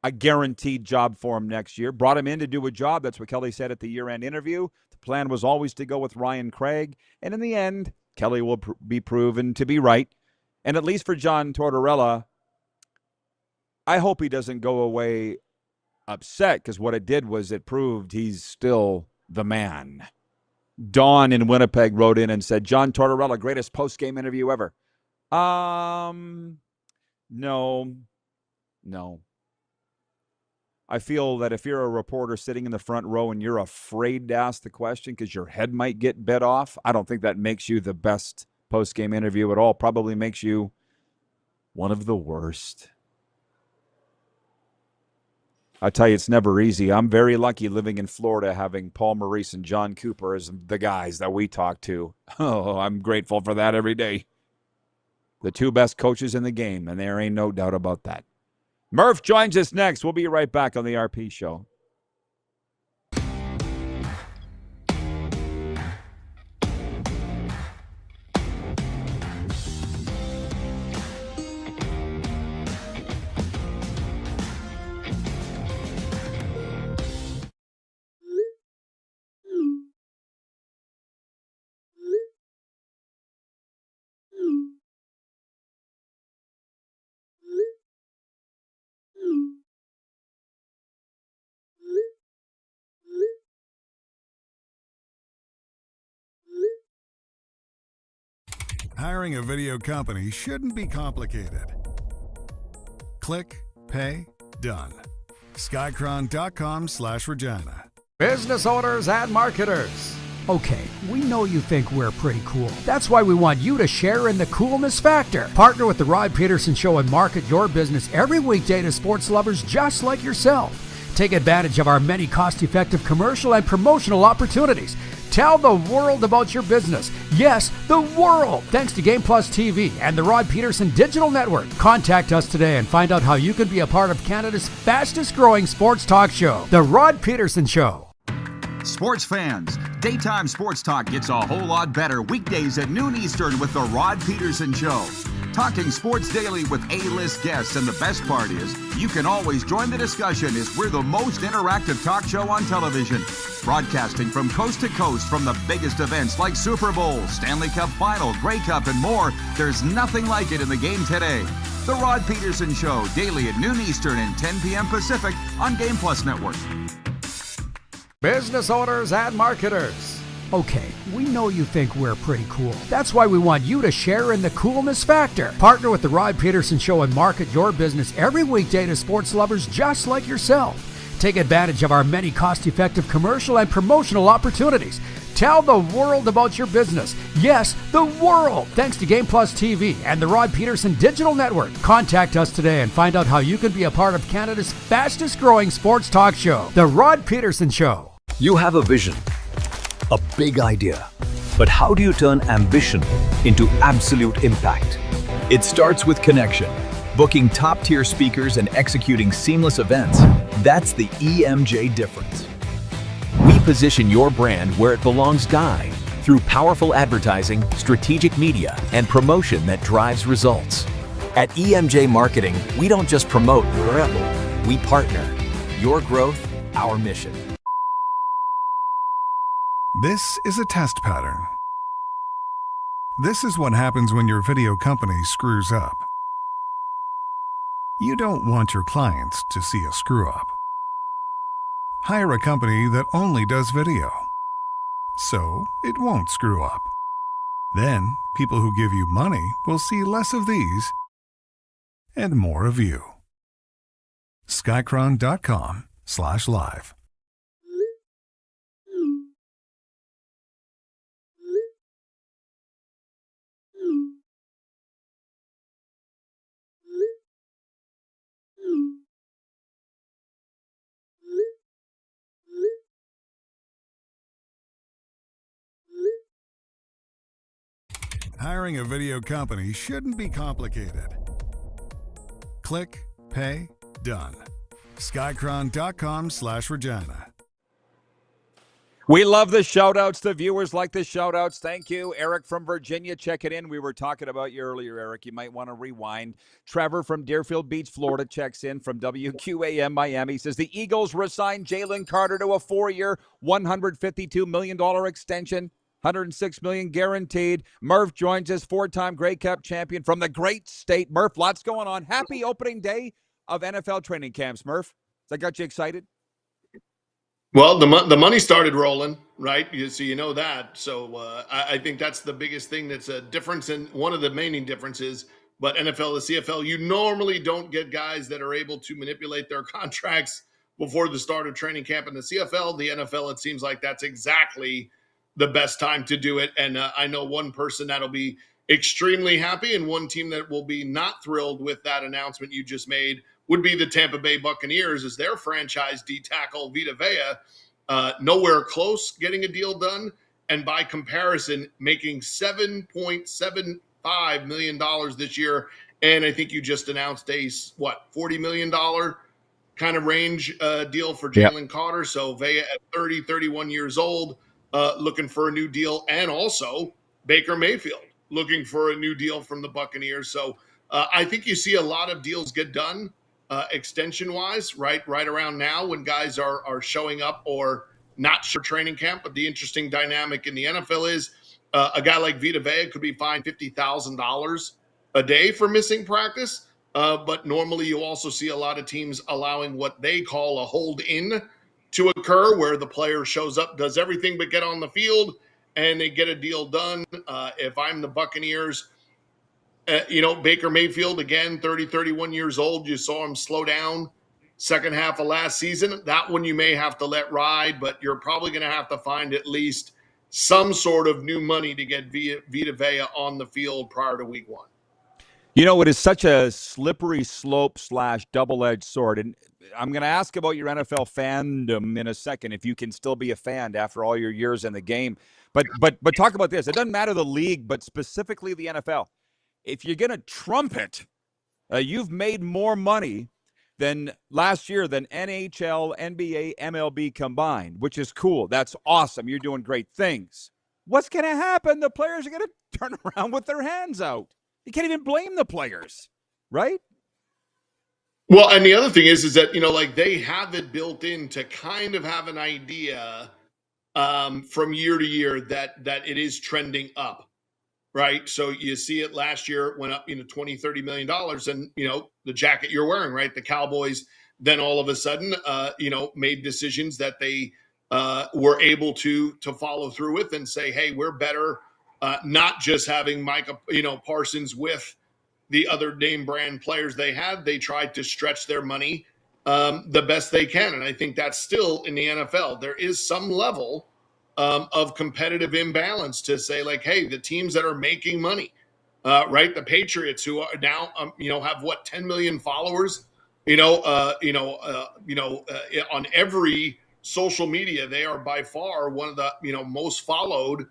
a guaranteed job for him next year. Brought him in to do a job. That's what Kelly said at the year-end interview. The plan was always to go with Ryan Craig. And in the end, Kelly will be proven to be right. And at least for John Tortorella, I hope he doesn't go away upset, because what it did was it proved he's still the man. Dawn in Winnipeg wrote in and said, John Tortorella, greatest post-game interview ever. No. I feel that if you're a reporter sitting in the front row and you're afraid to ask the question because your head might get bit off, I don't think that makes you the best post-game interview at all. Probably makes you one of the worst. I tell you, it's never easy. I'm very lucky living in Florida, having Paul Maurice and John Cooper as the guys that we talk to. Oh, I'm grateful for that every day. The two best coaches in the game, and there ain't no doubt about that. Murph joins us next. We'll be right back on the RP Show. Hiring a video company shouldn't be complicated. Click, pay, done. Skycron.com/Regina. Business owners and marketers. Okay, we know you think we're pretty cool. That's why we want you to share in the coolness factor. Partner with the Rod Pedersen Show and market your business every weekday to sports lovers just like yourself. Take advantage of our many cost-effective commercial and promotional opportunities. Tell the world about your business. Yes, the world. Thanks to Game Plus TV and the Rod Pedersen Digital Network. Contact us today and find out how you can be a part of Canada's fastest growing sports talk show, The Rod Pedersen Show. Sports fans, daytime sports talk gets a whole lot better weekdays at noon Eastern with the Rod Pedersen Show. Talking sports daily with A-list guests, and the best part is, you can always join the discussion as we're the most interactive talk show on television. Broadcasting from coast to coast from the biggest events like Super Bowl, Stanley Cup Final, Grey Cup, and more, there's nothing like it in the game today. The Rod Pedersen Show, daily at noon Eastern and 10 p.m. Pacific on Game Plus Network. Business owners and marketers. Okay, we know you think we're pretty cool. That's why we want you to share in the coolness factor. Partner with the Rod Pedersen Show and market your business every weekday to sports lovers just like yourself. Take advantage of our many cost-effective commercial and promotional opportunities. Tell the world about your business. Yes, the world. Thanks to Game Plus TV and the Rod Pedersen Digital Network. Contact us today and find out how you can be a part of Canada's fastest growing sports talk show, The Rod Pedersen Show. You have a vision, a big idea, but how do you turn ambition into absolute impact? It starts with connection. Booking top-tier speakers and executing seamless events. That's the EMJ difference. We position your brand where it belongs through powerful advertising, strategic media, and promotion that drives results. At EMJ Marketing, we don't just promote, we partner. Your growth, our mission. This is a test pattern. This is what happens when your video company screws up. You don't want your clients to see a screw-up. Hire a company that only does video, so it won't screw up. Then, people who give you money will see less of these and more of you. Skycron.com/live. Hiring a video company shouldn't be complicated. Click, pay, done. Skycron.com/Regina. We love the shout-outs. The viewers like the shout-outs. Thank you. Eric from Virginia, check it in. We were talking about you earlier, Eric. You might want to rewind. Trevor from Deerfield Beach, Florida, checks in from WQAM Miami. Says the Eagles re-signed Jalen Carter to a 4-year, $152 million extension. $106 million guaranteed. Murph joins us, 4-time Grey Cup champion from the great state. Murph, lots going on. Happy opening day of NFL training camps, Murph. Has that got you excited? Well, the money started rolling, right? So you know that. So I think that's the biggest thing that's a difference, and one of the main differences. But NFL to CFL, you normally don't get guys that are able to manipulate their contracts before the start of training camp. In the CFL, the NFL, it seems like that's exactly the best time to do it. And I know one person that'll be extremely happy, and one team that will be not thrilled with that announcement you just made would be the Tampa Bay Buccaneers, as their franchise D-tackle Vita Vea nowhere close getting a deal done, and by comparison making $7.75 million this year. And I think you just announced a $40 million kind of range deal for Jalen Carter. So Vea at 31 years old, looking for a new deal, and also Baker Mayfield looking for a new deal from the Buccaneers. So I think you see a lot of deals get done extension-wise right around now when guys are showing up or not sure training camp. But the interesting dynamic in the NFL is a guy like Vita Vea could be fined $50,000 a day for missing practice. But normally you also see a lot of teams allowing what they call a hold-in to occur, where the player shows up, does everything but get on the field, and they get a deal done. If I'm the Buccaneers, Baker Mayfield, again, 30, 31 years old, you saw him slow down second half of last season. That one you may have to let ride, but you're probably going to have to find at least some sort of new money to get Vita Vea on the field prior to week 1. It is such a slippery slope / double-edged sword. And I'm going to ask about your NFL fandom in a second, if you can still be a fan after all your years in the game. But talk about this. It doesn't matter the league, but specifically the NFL. If you're going to trumpet, you've made more money than last year than NHL, NBA, MLB combined, which is cool. That's awesome. You're doing great things. What's going to happen? The players are going to turn around with their hands out. You can't even blame the players, right? Well, and the other thing is that, they have it built in to kind of have an idea from year to year that it is trending up, right? So you see it last year, it went up, $20, $30 million. And, the jacket you're wearing, right? The Cowboys then all of a sudden, made decisions that they were able to follow through with and say, hey, we're better. Not just having Micah, Parsons with the other name brand players they had. They tried to stretch their money the best they can. And I think that's still in the NFL. There is some level of competitive imbalance to say, like, hey, the teams that are making money, right? The Patriots, who are now, have 10 million followers, on every social media. They are by far one of the, most followed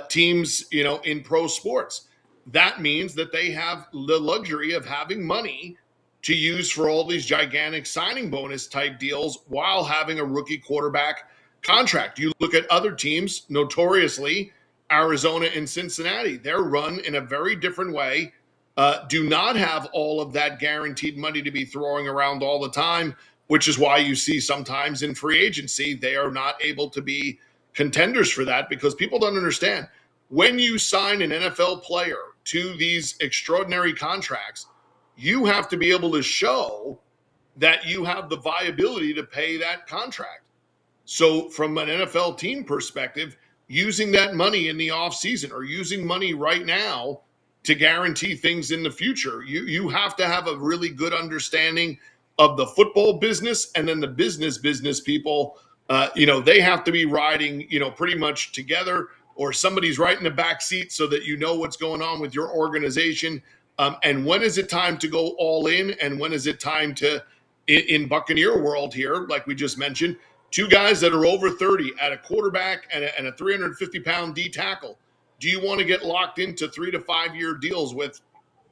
teams, in pro sports. That means that they have the luxury of having money to use for all these gigantic signing bonus type deals while having a rookie quarterback contract. You look at other teams, notoriously Arizona and Cincinnati, they're run in a very different way, do not have all of that guaranteed money to be throwing around all the time, which is why you see sometimes in free agency, they are not able to be contenders for that, because people don't understand. When you sign an NFL player to these extraordinary contracts, you have to be able to show that you have the viability to pay that contract. So from an NFL team perspective, using that money in the offseason or using money right now to guarantee things in the future, you have to have a really good understanding of the football business, and then the business people, they have to be riding, pretty much together, or somebody's right in the back seat so that you know what's going on with your organization. And when is it time to go all in? And when is it time to, in Buccaneer world here, like we just mentioned, two guys that are over 30 at a quarterback and a 350-pound D tackle. Do you want to get locked into 3 to 5 year deals with,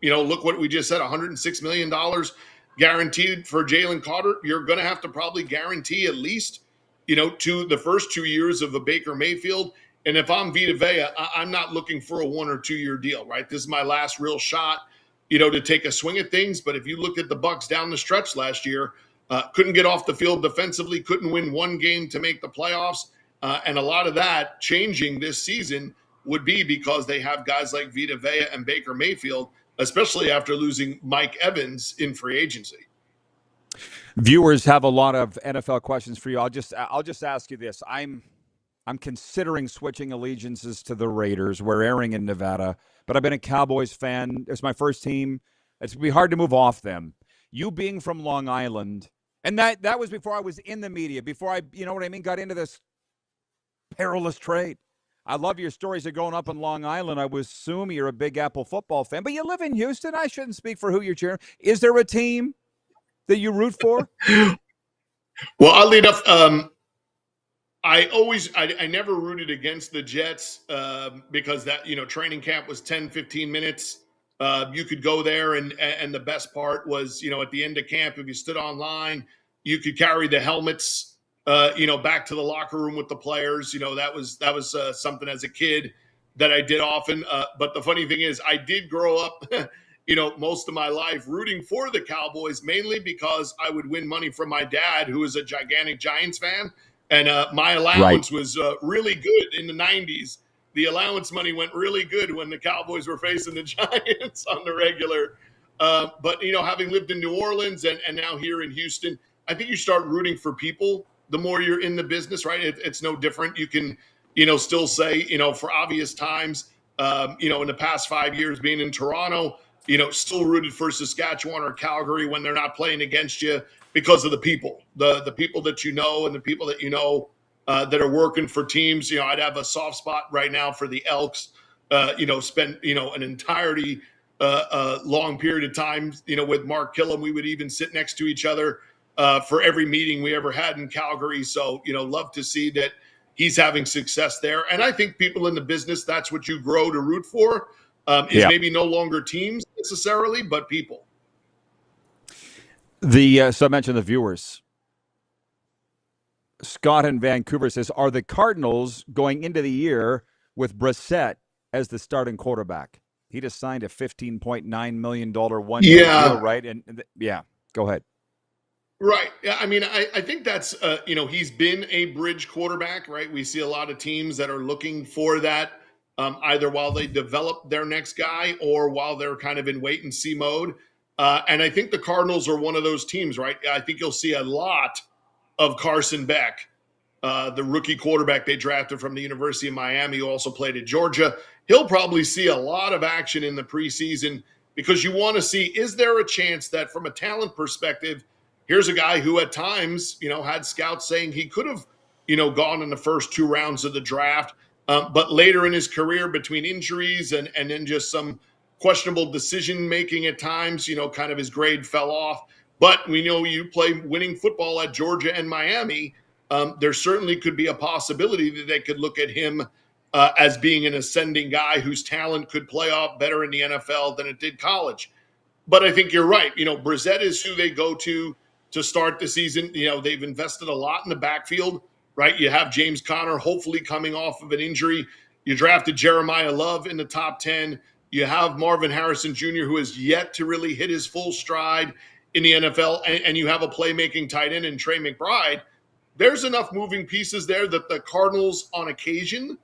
look what we just said, $106 million guaranteed for Jalen Carter? You're going to have to probably guarantee at least, to the first 2 years of a Baker Mayfield. And if I'm Vita Vea, I'm not looking for a 1 or 2 year deal, right? This is my last real shot, to take a swing at things. But if you look at the Bucs down the stretch last year, couldn't get off the field defensively, couldn't win one game to make the playoffs. And a lot of that changing this season would be because they have guys like Vita Vea and Baker Mayfield, especially after losing Mike Evans in free agency. Viewers have a lot of NFL questions for you. I'll just ask you this. I'm considering switching allegiances to the Raiders. We're airing in Nevada, but I've been a Cowboys fan. It's my first team. It's going to be hard to move off them. You being from Long Island, and that was before I was in the media, before I, got into this perilous trade. I love your stories of growing up in Long Island. I would assume you're a Big Apple football fan, but you live in Houston. I shouldn't speak for who you're cheering. Is there a team that you root for? Well, oddly enough, I never rooted against the Jets because that, training camp was 10, 15 minutes. You could go there and the best part was, at the end of camp, if you stood online, you could carry the helmets, back to the locker room with the players. That was something as a kid that I did often. But the funny thing is I did grow up, most of my life rooting for the Cowboys, mainly because I would win money from my dad, who is a gigantic Giants fan. And my allowance was really good in the 90s. The allowance money went really good when the Cowboys were facing the Giants on the regular. But, having lived in New Orleans and now here in Houston, I think you start rooting for people the more you're in the business, right? It's no different. You can, still say, for obvious times, in the past 5 years being in Toronto, still rooted for Saskatchewan or Calgary when they're not playing against you because of the people, the people that and the people that that are working for teams. I'd have a soft spot right now for the Elks. Spent an entirety long period of time, with Mark Killam. We would even sit next to each other for every meeting we ever had in Calgary. So love to see that he's having success there. And I think people in the business, that's what you grow to root for. Is maybe no longer teams necessarily, but people. So I mentioned the viewers. Scott in Vancouver says, are the Cardinals going into the year with Brissett as the starting quarterback? He just signed a $15.9 million one-year deal, right? And go ahead. Right. Yeah. I mean, I think that's, he's been a bridge quarterback, right? We see a lot of teams that are looking for that, either while they develop their next guy or while they're kind of in wait and see mode. And I think the Cardinals are one of those teams, right? I think you'll see a lot of Carson Beck, the rookie quarterback they drafted from the University of Miami, who also played at Georgia. He'll probably see a lot of action in the preseason because you want to see, is there a chance that from a talent perspective, here's a guy who at times, had scouts saying he could have, gone in the first 2 rounds of the draft. But later in his career, between injuries and then just some questionable decision-making at times, kind of his grade fell off. But we know you play winning football at Georgia and Miami. There certainly could be a possibility that they could look at him as being an ascending guy whose talent could play off better in the NFL than it did college. But I think you're right. Brissett is who they go to start the season. They've invested a lot in the backfield, right? You have James Conner hopefully coming off of an injury. You drafted Jeremiah Love in the top 10. You have Marvin Harrison Jr., who has yet to really hit his full stride in the NFL. And you have a playmaking tight end in Trey McBride. There's enough moving pieces there that the Cardinals on occasion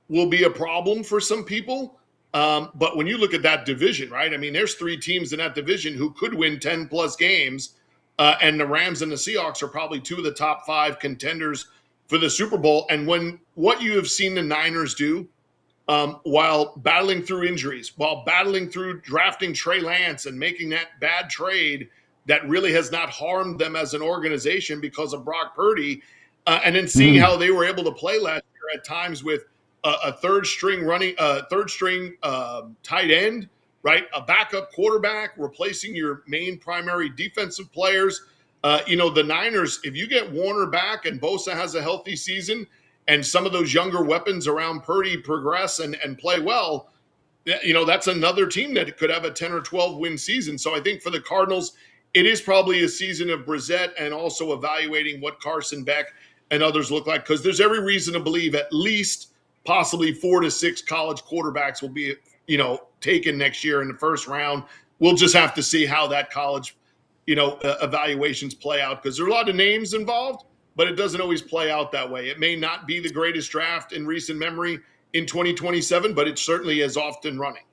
will be a problem for some people. But when you look at that division, right? I mean, there's 3 teams in that division who could win 10 plus games. And the Rams and the Seahawks are probably 2 of the top 5 contenders for the Super Bowl. And when what you have seen the Niners do, while battling through injuries, while battling through drafting Trey Lance and making that bad trade that really has not harmed them as an organization because of Brock Purdy, and then seeing how they were able to play last year at times with a third string tight end, right? A backup quarterback, replacing your main primary defensive players. The Niners, if you get Warner back and Bosa has a healthy season and some of those younger weapons around Purdy progress and play well, that's another team that could have a 10 or 12 win season. So I think for the Cardinals, it is probably a season of Brissett and also evaluating what Carson Beck and others look like, because there's every reason to believe at least possibly 4 to 6 college quarterbacks will be, taken next year in the first round. We'll just have to see how that college, evaluations play out, because there are a lot of names involved, but it doesn't always play out that way. It may not be the greatest draft in recent memory in 2027, but it certainly is often running.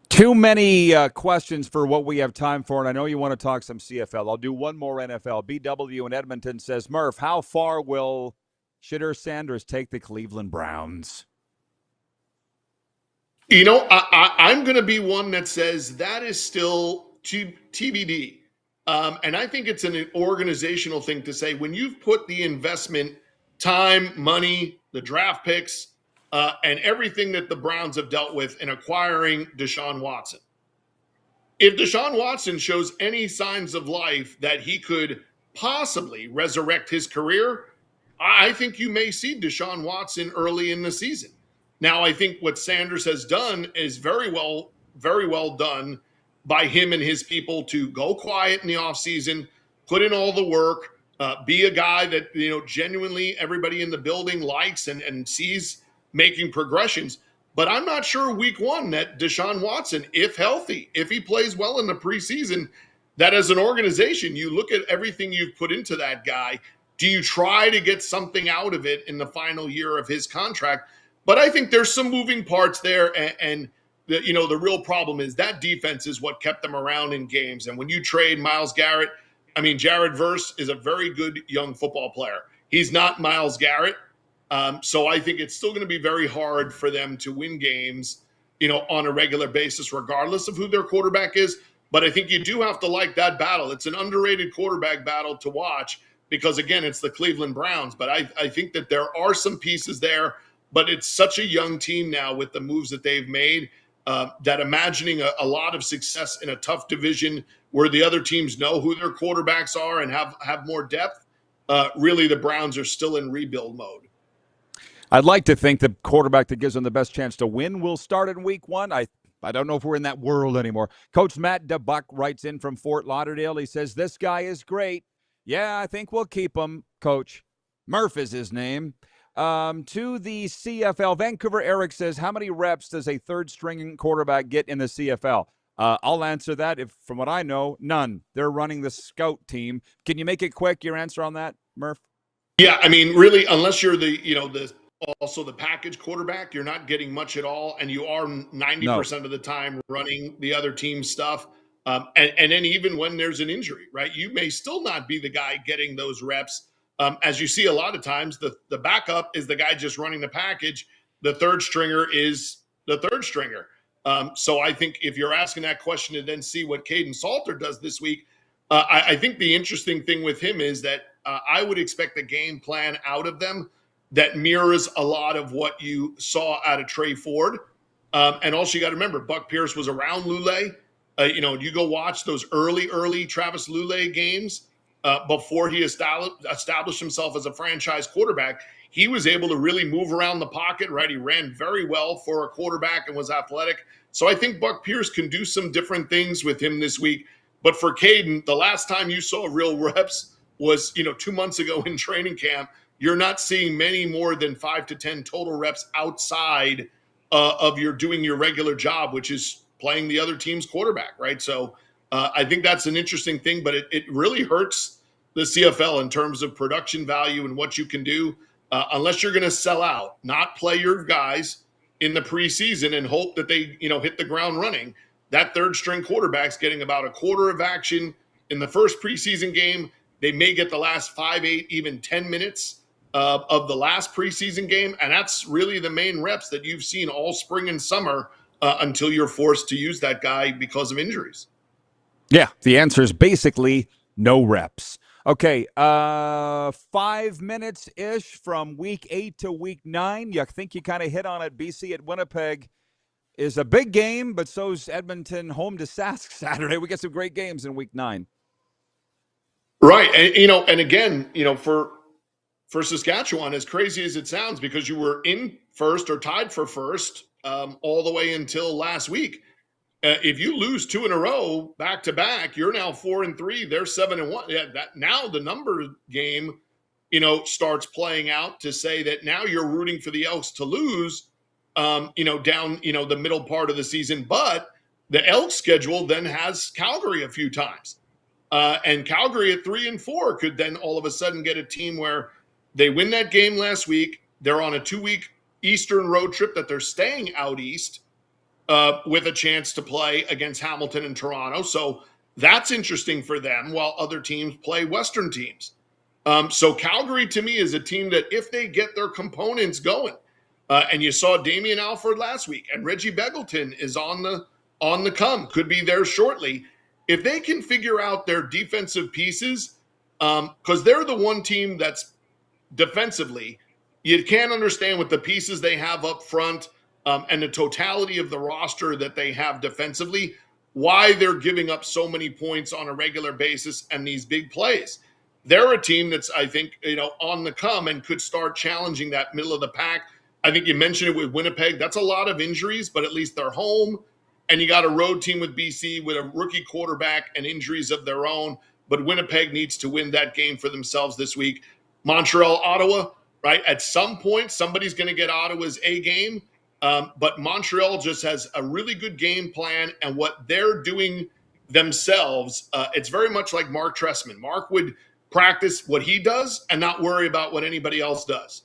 Too many questions for what we have time for, and I know you want to talk some CFL. I'll do one more NFL. BW in Edmonton says, Murph, how far will Shitter Sanders take the Cleveland Browns? I'm going to be one that says that is still TBD. And I think it's an organizational thing to say when you've put the investment, time, money, the draft picks, and everything that the Browns have dealt with in acquiring Deshaun Watson. If Deshaun Watson shows any signs of life that he could possibly resurrect his career, I think you may see Deshaun Watson early in the season. Now, I think what Sanders has done is very well done by him and his people to go quiet in the offseason, put in all the work, be a guy that, genuinely everybody in the building likes and sees making progressions. But I'm not sure week 1 that Deshaun Watson, if healthy, if he plays well in the preseason, that as an organization, you look at everything you've put into that guy. Do you try to get something out of it in the final year of his contract? But I think there's some moving parts there. And the real problem is that defense is what kept them around in games. And when you trade Myles Garrett, Jared Verse is a very good young football player. He's not Myles Garrett. So I think it's still going to be very hard for them to win games, on a regular basis, regardless of who their quarterback is. But I think you do have to like that battle. It's an underrated quarterback battle to watch because, again, it's the Cleveland Browns. But I think that there are some pieces there, but it's such a young team now with the moves that they've made that imagining a lot of success in a tough division where the other teams know who their quarterbacks are and have more depth, really the Browns are still in rebuild mode. I'd like to think the quarterback that gives them the best chance to win will start in week 1. I don't know if we're in that world anymore. Coach Matt DeBuck writes in from Fort Lauderdale. He says, this guy is great. Yeah, I think we'll keep him, Coach. Murph is his name. To the CFL, Vancouver Eric says, how many reps does a third-string quarterback get in the CFL? I'll answer that. From what I know, none. They're running the scout team. Can you make it quick, your answer on that, Murph? Yeah, I mean, really, unless you're also the package quarterback, you're not getting much at all, and you are 90% of the time running the other team's stuff. And then even when there's an injury, right, you may still not be the guy getting those reps. As you see a lot of times, the backup is the guy just running the package. The third stringer is the third stringer. So I think if you're asking that question and then see what Caden Salter does this week, I think the interesting thing with him is that I would expect a game plan out of them that mirrors a lot of what you saw out of Trey Ford. And also you got to remember, Buck Pierce was around Lulay. You go watch those early Travis Lulay games before he established himself as a franchise quarterback. He was able to really move around the pocket, right? He ran very well for a quarterback and was athletic. So I think Buck Pierce can do some different things with him this week. But for Caden, the last time you saw real reps was, 2 months ago in training camp. You're not seeing many more than 5 to 10 total reps outside of doing your regular job, which is playing the other team's quarterback, right? So I think that's an interesting thing, but it really hurts the CFL in terms of production value and what you can do unless you're going to sell out, not play your guys in the preseason and hope that they, hit the ground running. That third string quarterback's getting about a quarter of action in the first preseason game. They may get the last 5, 8, even 10 minutes of the last preseason game. And that's really the main reps that you've seen all spring and summer until you're forced to use that guy because of injuries. Yeah, the answer is basically no reps. Okay, 5 minutes-ish from week 8 to week 9. You think you kind of hit on it. BC at Winnipeg is a big game, but so's Edmonton home to Sask Saturday. We get some great games in week 9. Right. And, and again, for Saskatchewan, as crazy as it sounds, because you were in first or tied for first all the way until last week. If you lose 2 in a row back to back, you're now 4-3. They're 7-1. Yeah, now the number game, starts playing out to say that now you're rooting for the Elks to lose, down the middle part of the season. But the Elks schedule then has Calgary a few times, and Calgary at 3-4 could then all of a sudden get a team where they win that game last week. They're on a 2-week Eastern road trip that they're staying out east with a chance to play against Hamilton and Toronto. So that's interesting for them while other teams play Western teams. So Calgary, to me, is a team that if they get their components going, and you saw Damian Alford last week, and Reggie Begelton is on the come, could be there shortly. If they can figure out their defensive pieces, because they're the one team that's defensively, you can't understand with the pieces they have up front and the totality of the roster that they have defensively, why they're giving up so many points on a regular basis and these big plays. They're a team that's, I think, on the come and could start challenging that middle of the pack. I think you mentioned it with Winnipeg. That's a lot of injuries, but at least they're home. And you got a road team with BC with a rookie quarterback and injuries of their own. But Winnipeg needs to win that game for themselves this week. Montreal, Ottawa, right? At some point, somebody's going to get Ottawa's A game. But Montreal just has a really good game plan, and what they're doing themselves, it's very much like Mark Trestman. Mark would practice what he does and not worry about what anybody else does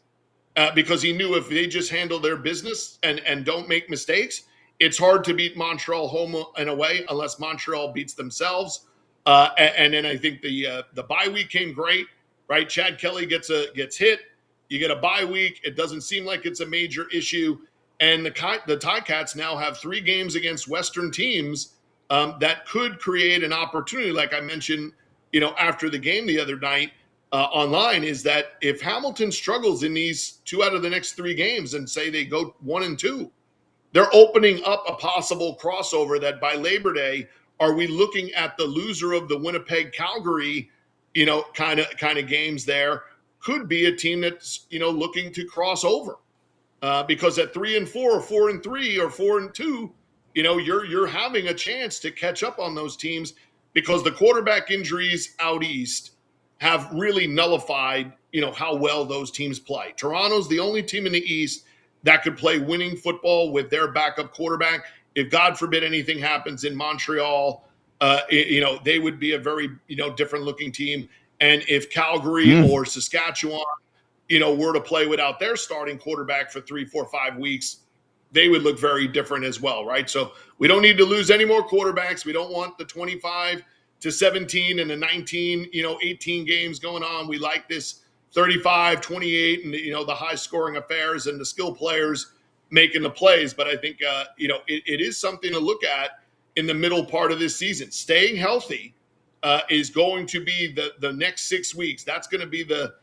because he knew if they just handle their business and don't make mistakes, it's hard to beat Montreal home and away unless Montreal beats themselves. And then I think the bye week came great, right? Chad Kelly gets hit. You get a bye week. It doesn't seem like it's a major issue. And the Ticats now have 3 games against Western teams that could create an opportunity, like I mentioned, after the game the other night online, is that if Hamilton struggles in these 2 out of the next 3 games and say they go 1-2, they're opening up a possible crossover that by Labor Day, are we looking at the loser of the Winnipeg-Calgary, kind of games there, could be a team that's, looking to cross over. Because at 3-4 or 4-3 or 4-2, you're having a chance to catch up on those teams because the quarterback injuries out east have really nullified, how well those teams play. Toronto's the only team in the East that could play winning football with their backup quarterback. If God forbid anything happens in Montreal, they would be a very, different looking team. And if Calgary or Saskatchewan, were to play without their starting quarterback for 3, 4, 5 weeks, they would look very different as well, right? So we don't need to lose any more quarterbacks. We don't want the 25-17 and the 19, 18 games going on. We like this 35, 28, and, the high scoring affairs and the skill players making the plays. But I think, it is something to look at in the middle part of this season. Staying healthy is going to be the next 6 weeks. That's going to be the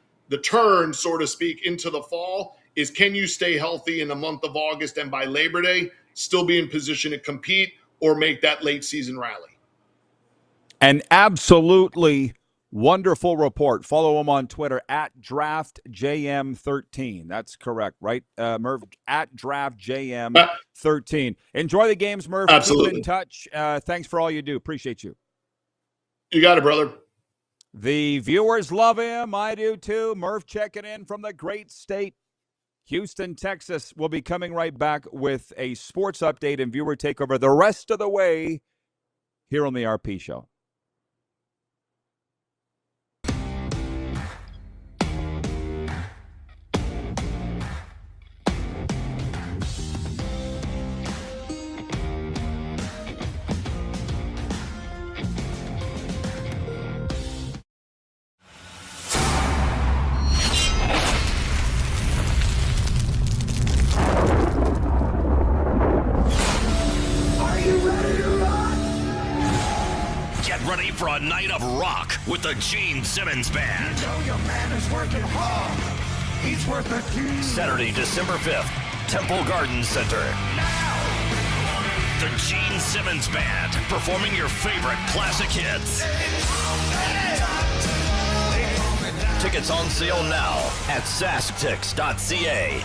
turn, so to speak, into the fall, is can you stay healthy in the month of August and by Labor Day still be in position to compete or make that late season rally? An absolutely wonderful report. Follow him on Twitter at DraftJM13. That's correct, right, Murph? At DraftJM13. Enjoy the games, Murph. Absolutely. Keep in touch. Thanks for all you do. Appreciate you. You got it, brother. The viewers love him. I do too. Murph checking in from the great state, Houston, Texas. We'll be coming right back with a sports update and viewer takeover the rest of the way here on the RP Show. Ready for a night of rock with the Gene Simmons Band. You know your man is working hard. He's worth the key. Saturday, December 5th, Temple Garden Center. Now. The Gene Simmons Band performing your favorite classic hits. Tickets on sale now at sasktix.ca.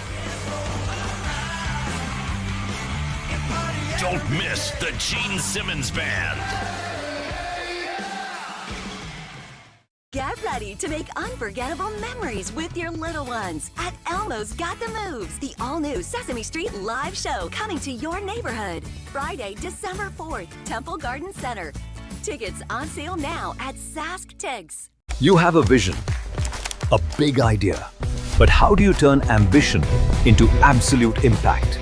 Don't miss the Gene Simmons Band. Get ready to make unforgettable memories with your little ones at Elmo's Got the Moves, the all-new Sesame Street live show coming to your neighborhood. Friday, December 4th, Temple Garden Center. Tickets on sale now at SaskTix. You have a vision, a big idea, but how do you turn ambition into absolute impact?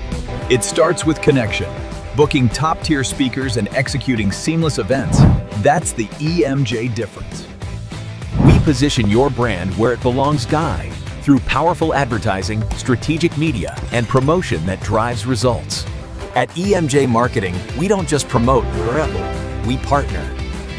It starts with connection. Booking top-tier speakers and executing seamless events. That's the EMJ difference. We position your brand where it belongs, Guy, through powerful advertising, strategic media, and promotion that drives results. At EMJ Marketing, we don't just promote, we partner.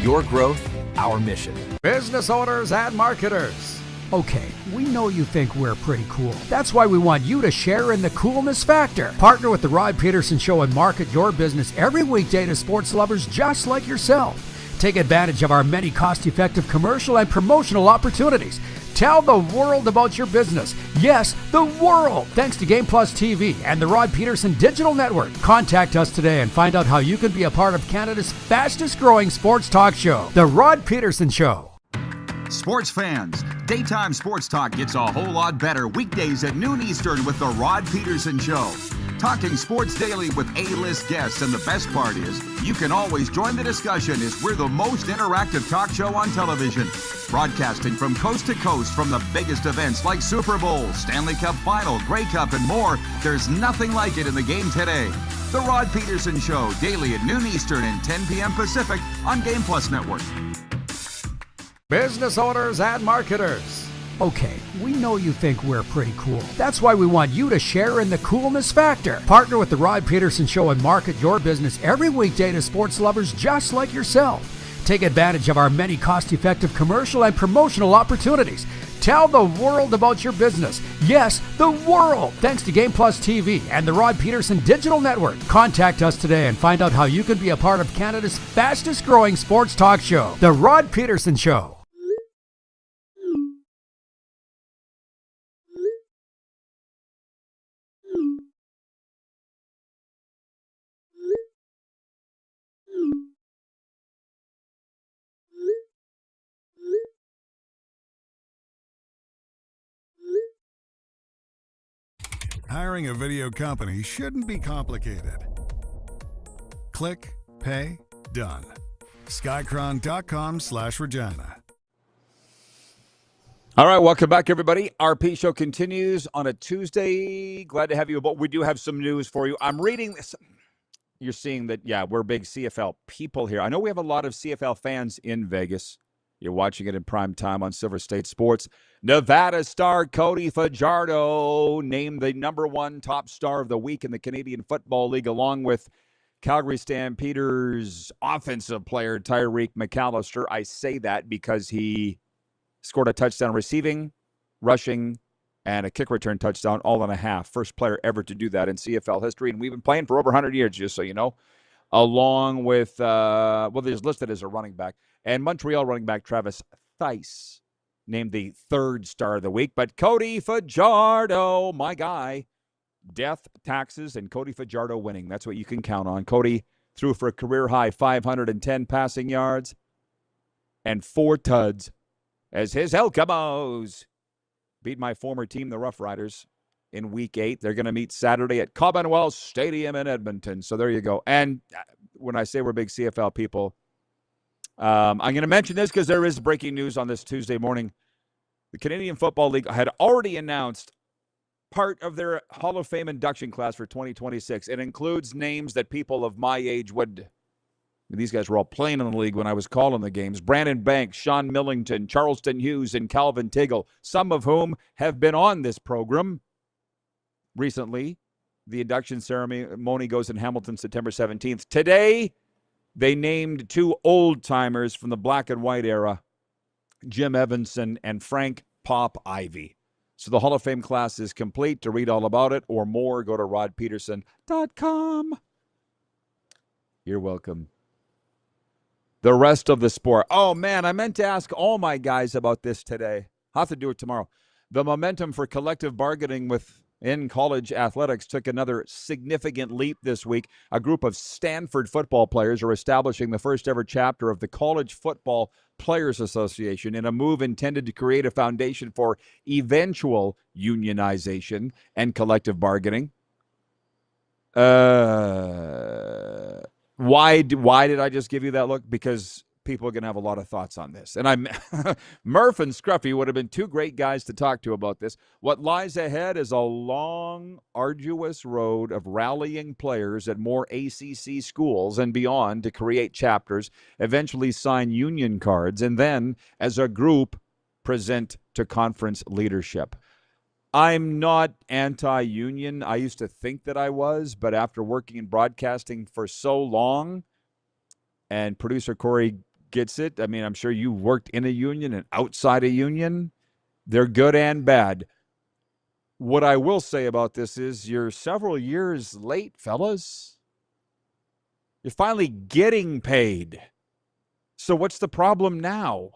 Your growth, our mission. Business owners and marketers. Okay, we know you think we're pretty cool. That's why we want you to share in the coolness factor. Partner with the Rod Pedersen Show and market your business every weekday to sports lovers just like yourself. Take advantage of our many cost-effective commercial and promotional opportunities. Tell the world about your business. Yes, the world. Thanks to Game Plus TV and the Rod Pedersen Digital Network. Contact us today and find out how you can be a part of Canada's fastest-growing sports talk show, The Rod Pedersen Show. Sports fans, daytime sports talk gets a whole lot better weekdays at noon Eastern with the Rod Pedersen Show. Talking sports daily with A-list guests, and the best part is, you can always join the discussion as we're the most interactive talk show on television. Broadcasting from coast to coast from the biggest events like Super Bowl, Stanley Cup Final, Grey Cup, and more, there's nothing like it in the game today. The Rod Pedersen Show, daily at noon Eastern and 10 p.m. Pacific on Game Plus Network. Business owners and marketers. Okay, we know you think we're pretty cool. That's why we want you to share in the coolness factor. Partner with the Rod Pedersen Show and market your business every weekday to sports lovers just like yourself. Take advantage of our many cost-effective commercial and promotional opportunities. Tell the world about your business. Yes, the world. Thanks to Game Plus TV and the Rod Pedersen Digital Network. Contact us today and find out how you can be a part of Canada's fastest growing sports talk show, The Rod Pedersen Show. Hiring a video company shouldn't be complicated. Click, pay, done. Skycron.com/Regina. All right, welcome back, everybody. RP Show continues on a Tuesday. Glad to have you aboard. We do have some news for you. I'm reading this. You're seeing that, yeah, we're big CFL people here. I know we have a lot of CFL fans in Vegas. You're watching it in prime time on Silver State Sports. Nevada star Cody Fajardo named the #1 top star of the week in the Canadian Football League, along with Calgary Stampeders offensive player Tyreek McAllister. I say that because he scored a touchdown receiving, rushing, and a kick return touchdown all in a half. First player ever to do that in CFL history, and we've been playing for over 100 years, just so you know. Along with, there's listed as a running back. And Montreal running back Travis Thice named the 3rd star of the week. But Cody Fajardo, my guy, death, taxes, and Cody Fajardo winning. That's what you can count on. Cody threw for a career-high 510 passing yards and 4 tuds as his Elcamos beat my former team, the Rough Riders, in Week 8. They're going to meet Saturday at Commonwealth Stadium in Edmonton. So there you go. And when I say we're big CFL people, I'm going to mention this because there is breaking news on this Tuesday morning. The Canadian Football League had already announced part of their Hall of Fame induction class for 2026. It includes names that people of my age would. These guys were all playing in the league when I was calling the games. Brandon Banks, Sean Millington, Charleston Hughes, and Calvin Tiggle, some of whom have been on this program recently. The induction ceremony goes in Hamilton September 17th. Today, they named 2 old-timers from the black and white era, Jim Evanson and Frank Pop Ivy. So the Hall of Fame class is complete. To read all about it or more, go to rodpedersen.com. You're welcome. The rest of the sport. Oh, man, I meant to ask all my guys about this today. I'll have to do it tomorrow. The momentum for collective bargaining in college athletics took another significant leap this week. A group of Stanford football players are establishing the first ever chapter of the College Football Players Association in a move intended to create a foundation for eventual unionization and collective bargaining. Why did I just give you that look? Because people are going to have a lot of thoughts on this. And Murph and Scruffy would have been 2 great guys to talk to about this. What lies ahead is a long, arduous road of rallying players at more ACC schools and beyond to create chapters, eventually sign union cards, and then, as a group, present to conference leadership. I'm not anti-union. I used to think that I was, but after working in broadcasting for so long, and producer Corey gets it. I mean, I'm sure you worked in a union and outside a union. They're good and bad. What I will say about this is you're several years late, fellas. You're finally getting paid. So what's the problem now?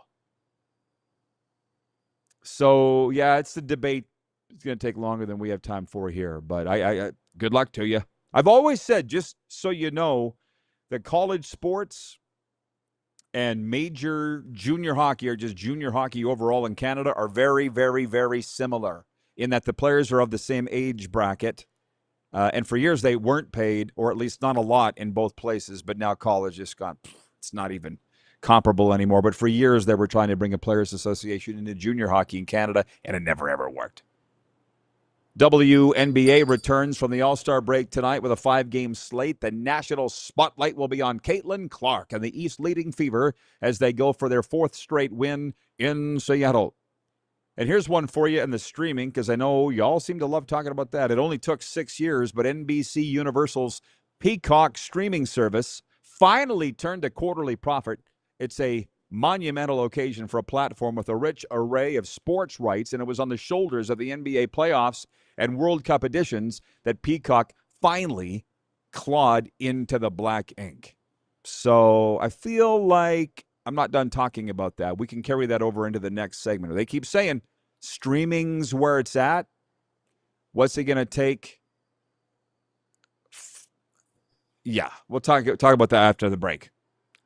So, yeah, it's the debate. It's going to take longer than we have time for here, but I good luck to you. I've always said, just so you know, that college sports and major junior hockey, or just junior hockey overall in Canada, are very, very, very similar in that the players are of the same age bracket. And for years they weren't paid, or at least not a lot in both places, but now college has gone, it's not even comparable anymore. But for years they were trying to bring a players association into junior hockey in Canada, and it never, ever worked. WNBA returns from the All-Star break tonight with a 5-game slate. The national spotlight will be on Caitlin Clark and the East Leading Fever as they go for their 4th straight win in Seattle. And here's one for you in the streaming, because I know you all seem to love talking about that. It only took 6 years, but NBC Universal's Peacock streaming service finally turned a quarterly profit. It's a monumental occasion for a platform with a rich array of sports rights, and it was on the shoulders of the NBA playoffs and World Cup editions that Peacock finally clawed into the black ink. So I feel like I'm not done talking about that. We can carry that over into the next segment. They keep saying streaming's where it's at. What's it going to take? Yeah, we'll talk about that after the break.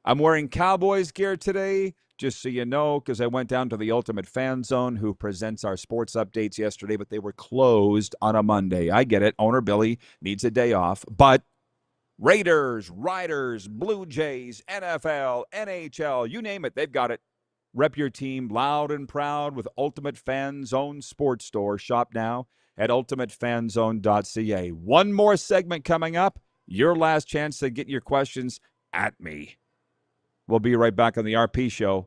I'm wearing Cowboys gear today, just so you know, because I went down to the Ultimate Fan Zone, who presents our sports updates yesterday, but they were closed on a Monday. I get it. Owner Billy needs a day off, but Raiders, Riders, Blue Jays, NFL, NHL, you name it, they've got it. Rep your team loud and proud with Ultimate Fan Zone Sports Store. Shop now at ultimatefanzone.ca. One more segment coming up. Your last chance to get your questions at me. We'll be right back on the RP Show.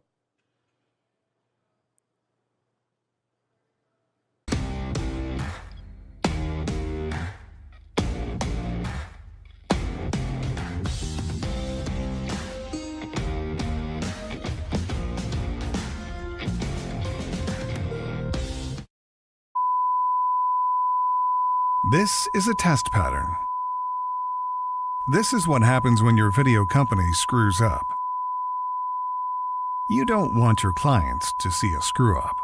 This is a test pattern. This is what happens when your video company screws up. You don't want your clients to see a screw-up.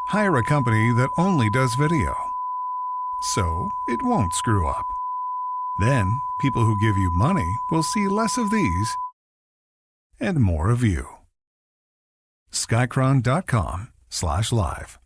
Hire a company that only does video, so it won't screw up. Then, people who give you money will see less of these and more of you. Skycron.com/live.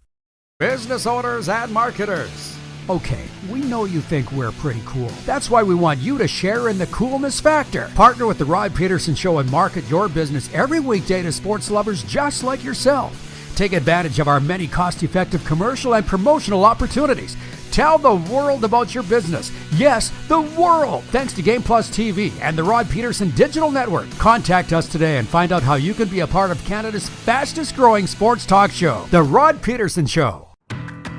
Business owners and marketers. Okay, we know you think we're pretty cool. That's why we want you to share in the coolness factor. Partner with the Rod Pedersen Show and market your business every weekday to sports lovers just like yourself. Take advantage of our many cost-effective commercial and promotional opportunities. Tell the world about your business. Yes, the world. Thanks to Game Plus TV and the Rod Pedersen Digital Network. Contact us today and find out how you can be a part of Canada's fastest-growing sports talk show, The Rod Pedersen Show.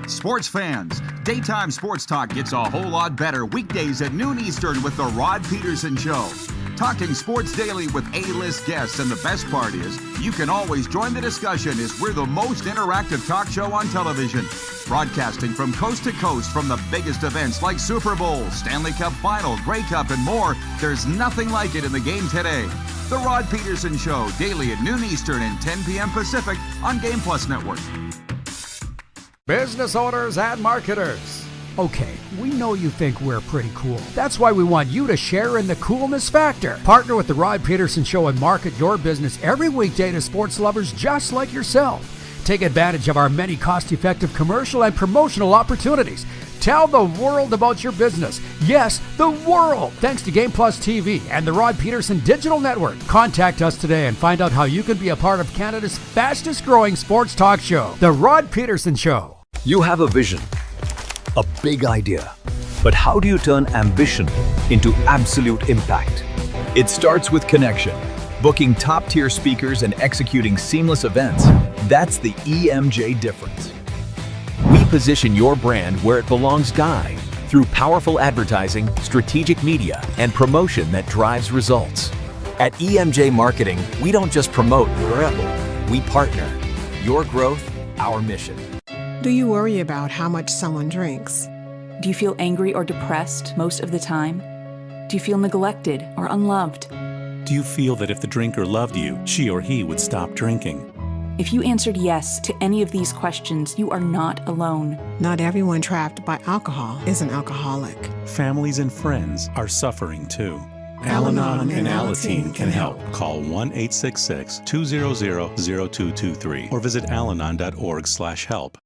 Sports fans, daytime sports talk gets a whole lot better weekdays at noon Eastern with the Rod Pedersen Show. Talking sports daily with A-list guests, and the best part is you can always join the discussion as we're the most interactive talk show on television. Broadcasting from coast to coast from the biggest events like Super Bowl, Stanley Cup Final, Grey Cup, and more. There's nothing like it in the game today. The Rod Pedersen Show, daily at noon Eastern and 10 p.m. Pacific on Game Plus Network. Business owners and marketers. Okay, we know you think we're pretty cool. That's why we want you to share in the coolness factor. Partner with the Rod Pedersen Show and market your business every weekday to sports lovers just like yourself. Take advantage of our many cost-effective commercial and promotional opportunities. Tell the world about your business. Yes, the world. Thanks to Game Plus TV and the Rod Pedersen Digital Network. Contact us today and find out how you can be a part of Canada's fastest-growing sports talk show, The Rod Pedersen Show. You have a vision, a big idea, but how do you turn ambition into absolute impact? It starts with connection. Booking top-tier speakers and executing seamless events. That's the EMJ difference. We position your brand where it belongs, Guy, through powerful advertising, strategic media, and promotion that drives results. At EMJ Marketing, we don't just promote, we partner. Your growth, our mission. Do you worry about how much someone drinks? Do you feel angry or depressed most of the time? Do you feel neglected or unloved? Do you feel that if the drinker loved you, she or he would stop drinking? If you answered yes to any of these questions, you are not alone. Not everyone trapped by alcohol is an alcoholic. Families and friends are suffering too. Al-Anon and Alateen can help. Call 1-866-200-0223 or visit alanon.org/help.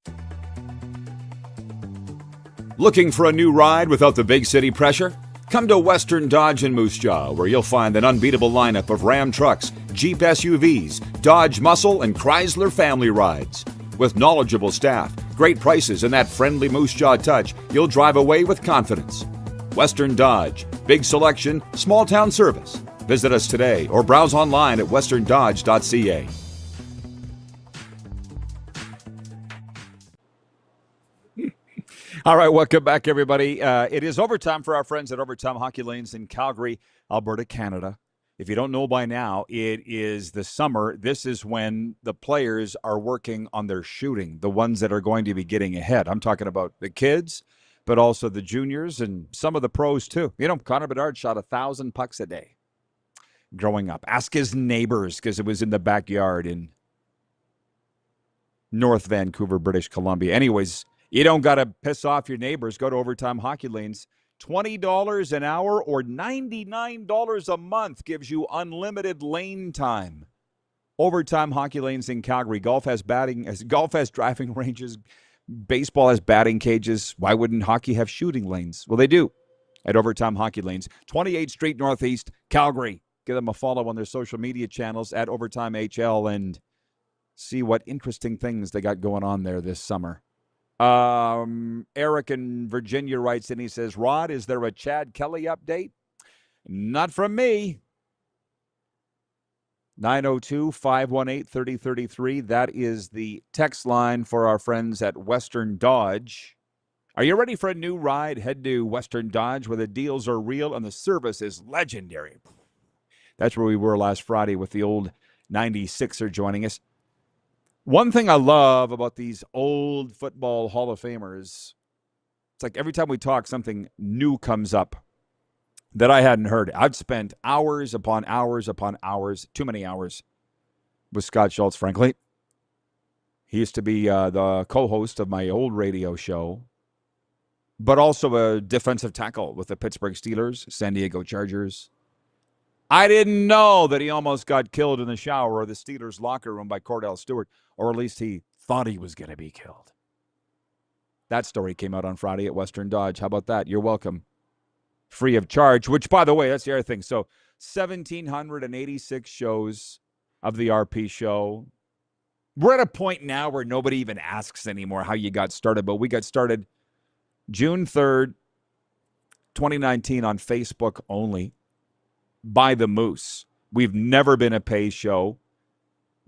Looking for a new ride without the big city pressure? Come to Western Dodge in Moose Jaw, where you'll find an unbeatable lineup of Ram trucks, Jeep SUVs, Dodge Muscle, and Chrysler family rides. With knowledgeable staff, great prices, and that friendly Moose Jaw touch, you'll drive away with confidence. Western Dodge. Big selection, small town service. Visit us today or browse online at westerndodge.ca. All right, welcome back, everybody. It is overtime for our friends at Overtime Hockey Lanes in Calgary, Alberta, Canada. If you don't know by now, it is the summer. This is when the players are working on their shooting, the ones that are going to be getting ahead. I'm talking about the kids, but also the juniors and some of the pros, too. You know, Connor Bedard shot 1,000 pucks a day growing up. Ask his neighbors, because it was in the backyard in North Vancouver, British Columbia. Anyways, you don't got to piss off your neighbors. Go to Overtime Hockey Lanes. $20 an hour or $99 a month gives you unlimited lane time. Overtime Hockey Lanes in Calgary. Golf has driving ranges. Baseball has batting cages. Why wouldn't hockey have shooting lanes? Well, they do at Overtime Hockey Lanes. 28th Street Northeast, Calgary. Give them a follow on their social media channels at Overtime HL and see what interesting things they got going on there this summer. Eric in Virginia writes in, he says, Rod, is there a Chad Kelly update? Not from me. 902-518-3033. That is the text line for our friends at Western Dodge. Are you ready for a new ride? Head to Western Dodge where the deals are real and the service is legendary. That's where we were last Friday with the old 96er joining us. One thing I love about these old football Hall of Famers, it's like every time we talk, something new comes up that I hadn't heard. I've spent hours upon hours upon hours, too many hours, with Scott Schultz, frankly. He used to be the co-host of my old radio show, but also a defensive tackle with the Pittsburgh Steelers, San Diego Chargers. I didn't know that he almost got killed in the shower of the Steelers locker room by Cordell Stewart, or at least he thought he was going to be killed. That story came out on Friday at Western Dodge. How about that? You're welcome. Free of charge, which, by the way, that's the other thing. So 1,786 shows of the RP show. We're at a point now where nobody even asks anymore how you got started, but we got started June 3rd, 2019 on Facebook only. By the Moose. We've never been a pay show.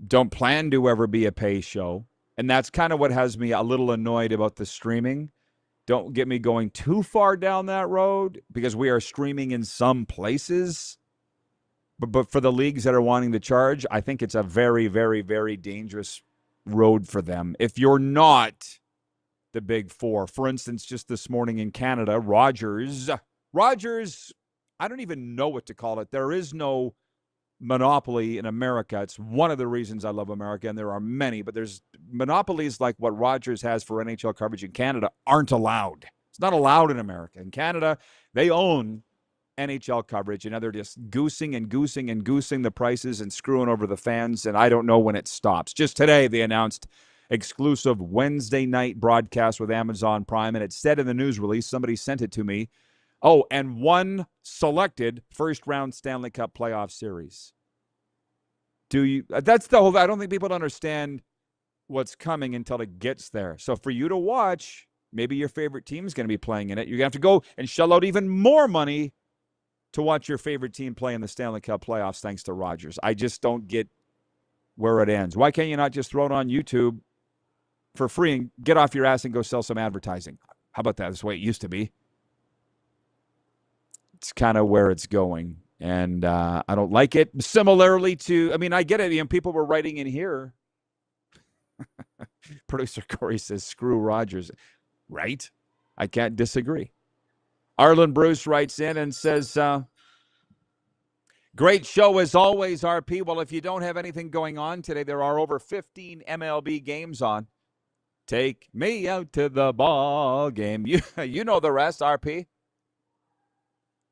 Don't plan to ever be a pay show. And that's kind of what has me a little annoyed about the streaming. Don't get me going too far down that road because we are streaming in some places. But for the leagues that are wanting to charge, I think it's a very, very, very dangerous road for them. If you're not the big four, for instance, just this morning in Canada, Rogers, I don't even know what to call it. There is no monopoly in America. It's one of the reasons I love America, and there are many, but there's monopolies like what Rogers has for NHL coverage in Canada aren't allowed. It's not allowed in America. In Canada, they own NHL coverage, and now they're just goosing the prices and screwing over the fans, and I don't know when it stops. Just today, they announced exclusive Wednesday night broadcast with Amazon Prime, and it said in the news release, somebody sent it to me, oh, and one selected first-round Stanley Cup playoff series. That's the whole, I don't think people understand what's coming until it gets there. So for you to watch, maybe your favorite team is going to be playing in it. You're going to have to go and shell out even more money to watch your favorite team play in the Stanley Cup playoffs thanks to Rogers. I just don't get where it ends. Why can't you not just throw it on YouTube for free and get off your ass and go sell some advertising? How about that? That's the way it used to be. It's kind of where it's going, and I don't like it. Similarly to, I mean, I get it. You know, people were writing in here. Producer Corey says, screw Rogers. Right? I can't disagree. Arlen Bruce writes in and says, great show as always, RP. Well, if you don't have anything going on today, there are over 15 MLB games on. Take me out to the ball game. You know the rest, RP.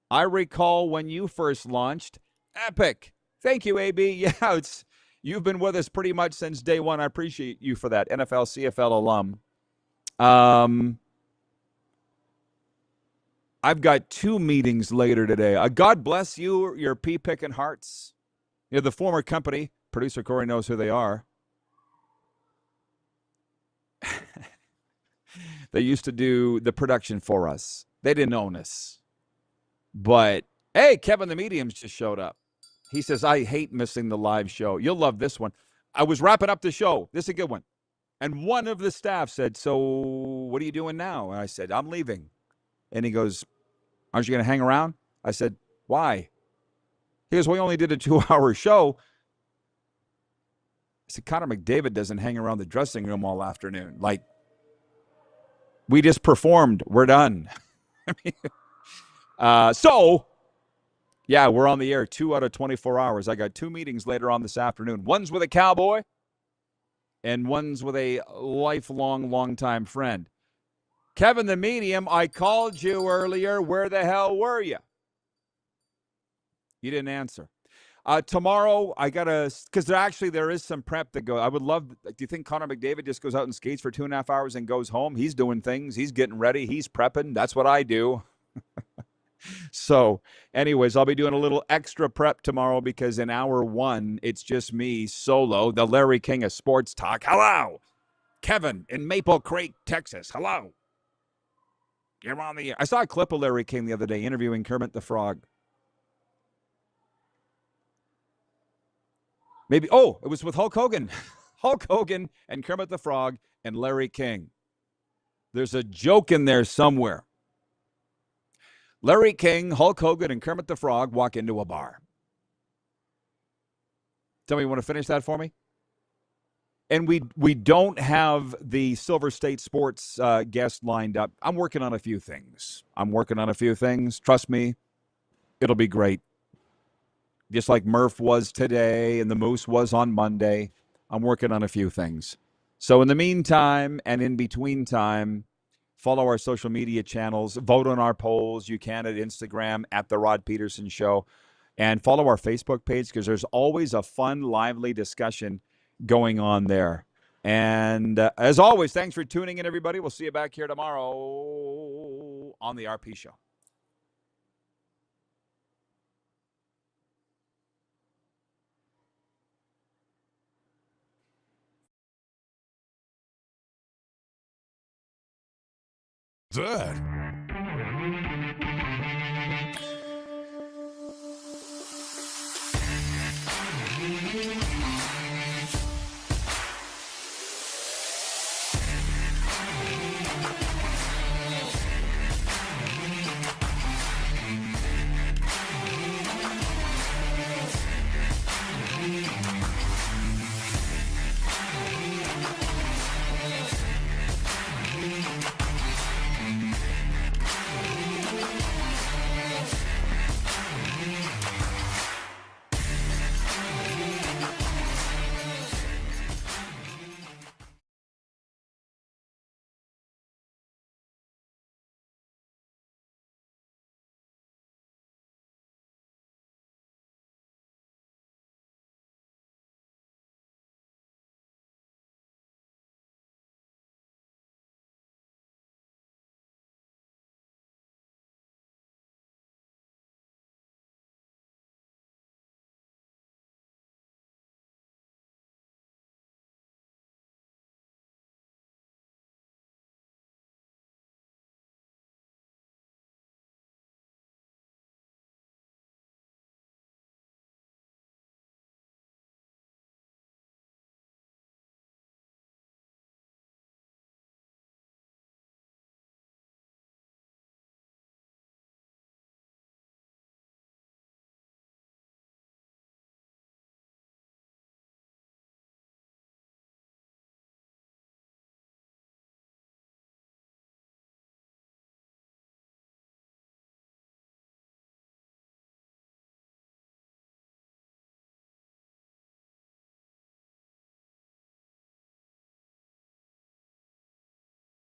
I recall when you first launched. Epic. Thank you, AB. Yeah, you've been with us pretty much since day one. I appreciate you for that. NFL, CFL alum. I've got 2 meetings later today. God bless you, your pea-picking hearts. You know, the former company, producer Corey knows who they are. They used to do the production for us. They didn't own us. But, hey, Kevin the Medium's just showed up. He says, I hate missing the live show. You'll love this one. I was wrapping up the show. This is a good one. And one of the staff said, so what are you doing now? And I said, I'm leaving. And he goes, aren't you going to hang around? I said, why? He goes, we only did a 2-hour show. I said, Connor McDavid doesn't hang around the dressing room all afternoon. Like, we just performed. We're done. So, yeah, we're on the air 2 out of 24 hours. I got 2 meetings later on this afternoon. One's with a cowboy and one's with a lifelong, long-time friend. Kevin the Medium, I called you earlier. Where the hell were you? You didn't answer. Tomorrow, I got to, because there is some prep that goes. I would love, do you think Connor McDavid just goes out and skates for 2.5 hours and goes home? He's doing things. He's getting ready. He's prepping. That's what I do. So, anyways, I'll be doing a little extra prep tomorrow because in hour 1, it's just me solo, the Larry King of Sports Talk. Hello, Kevin in Maple Creek, Texas. Hello. You're on the air. I saw a clip of Larry King the other day interviewing Kermit the Frog. Maybe, it was with Hulk Hogan. Hulk Hogan and Kermit the Frog and Larry King. There's a joke in there somewhere. Larry King, Hulk Hogan, and Kermit the Frog walk into a bar. Tell me, you want to finish that for me? And we don't have the Silver State Sports guest lined up. I'm working on a few things. Trust me, it'll be great. Just like Murph was today and the Moose was on Monday. I'm working on a few things. So in the meantime and in between time, follow our social media channels. Vote on our polls. You can at Instagram at The Rod Pedersen Show. And follow our Facebook page because there's always a fun, lively discussion going on there. And as always, thanks for tuning in, everybody. We'll see you back here tomorrow on The RP Show. That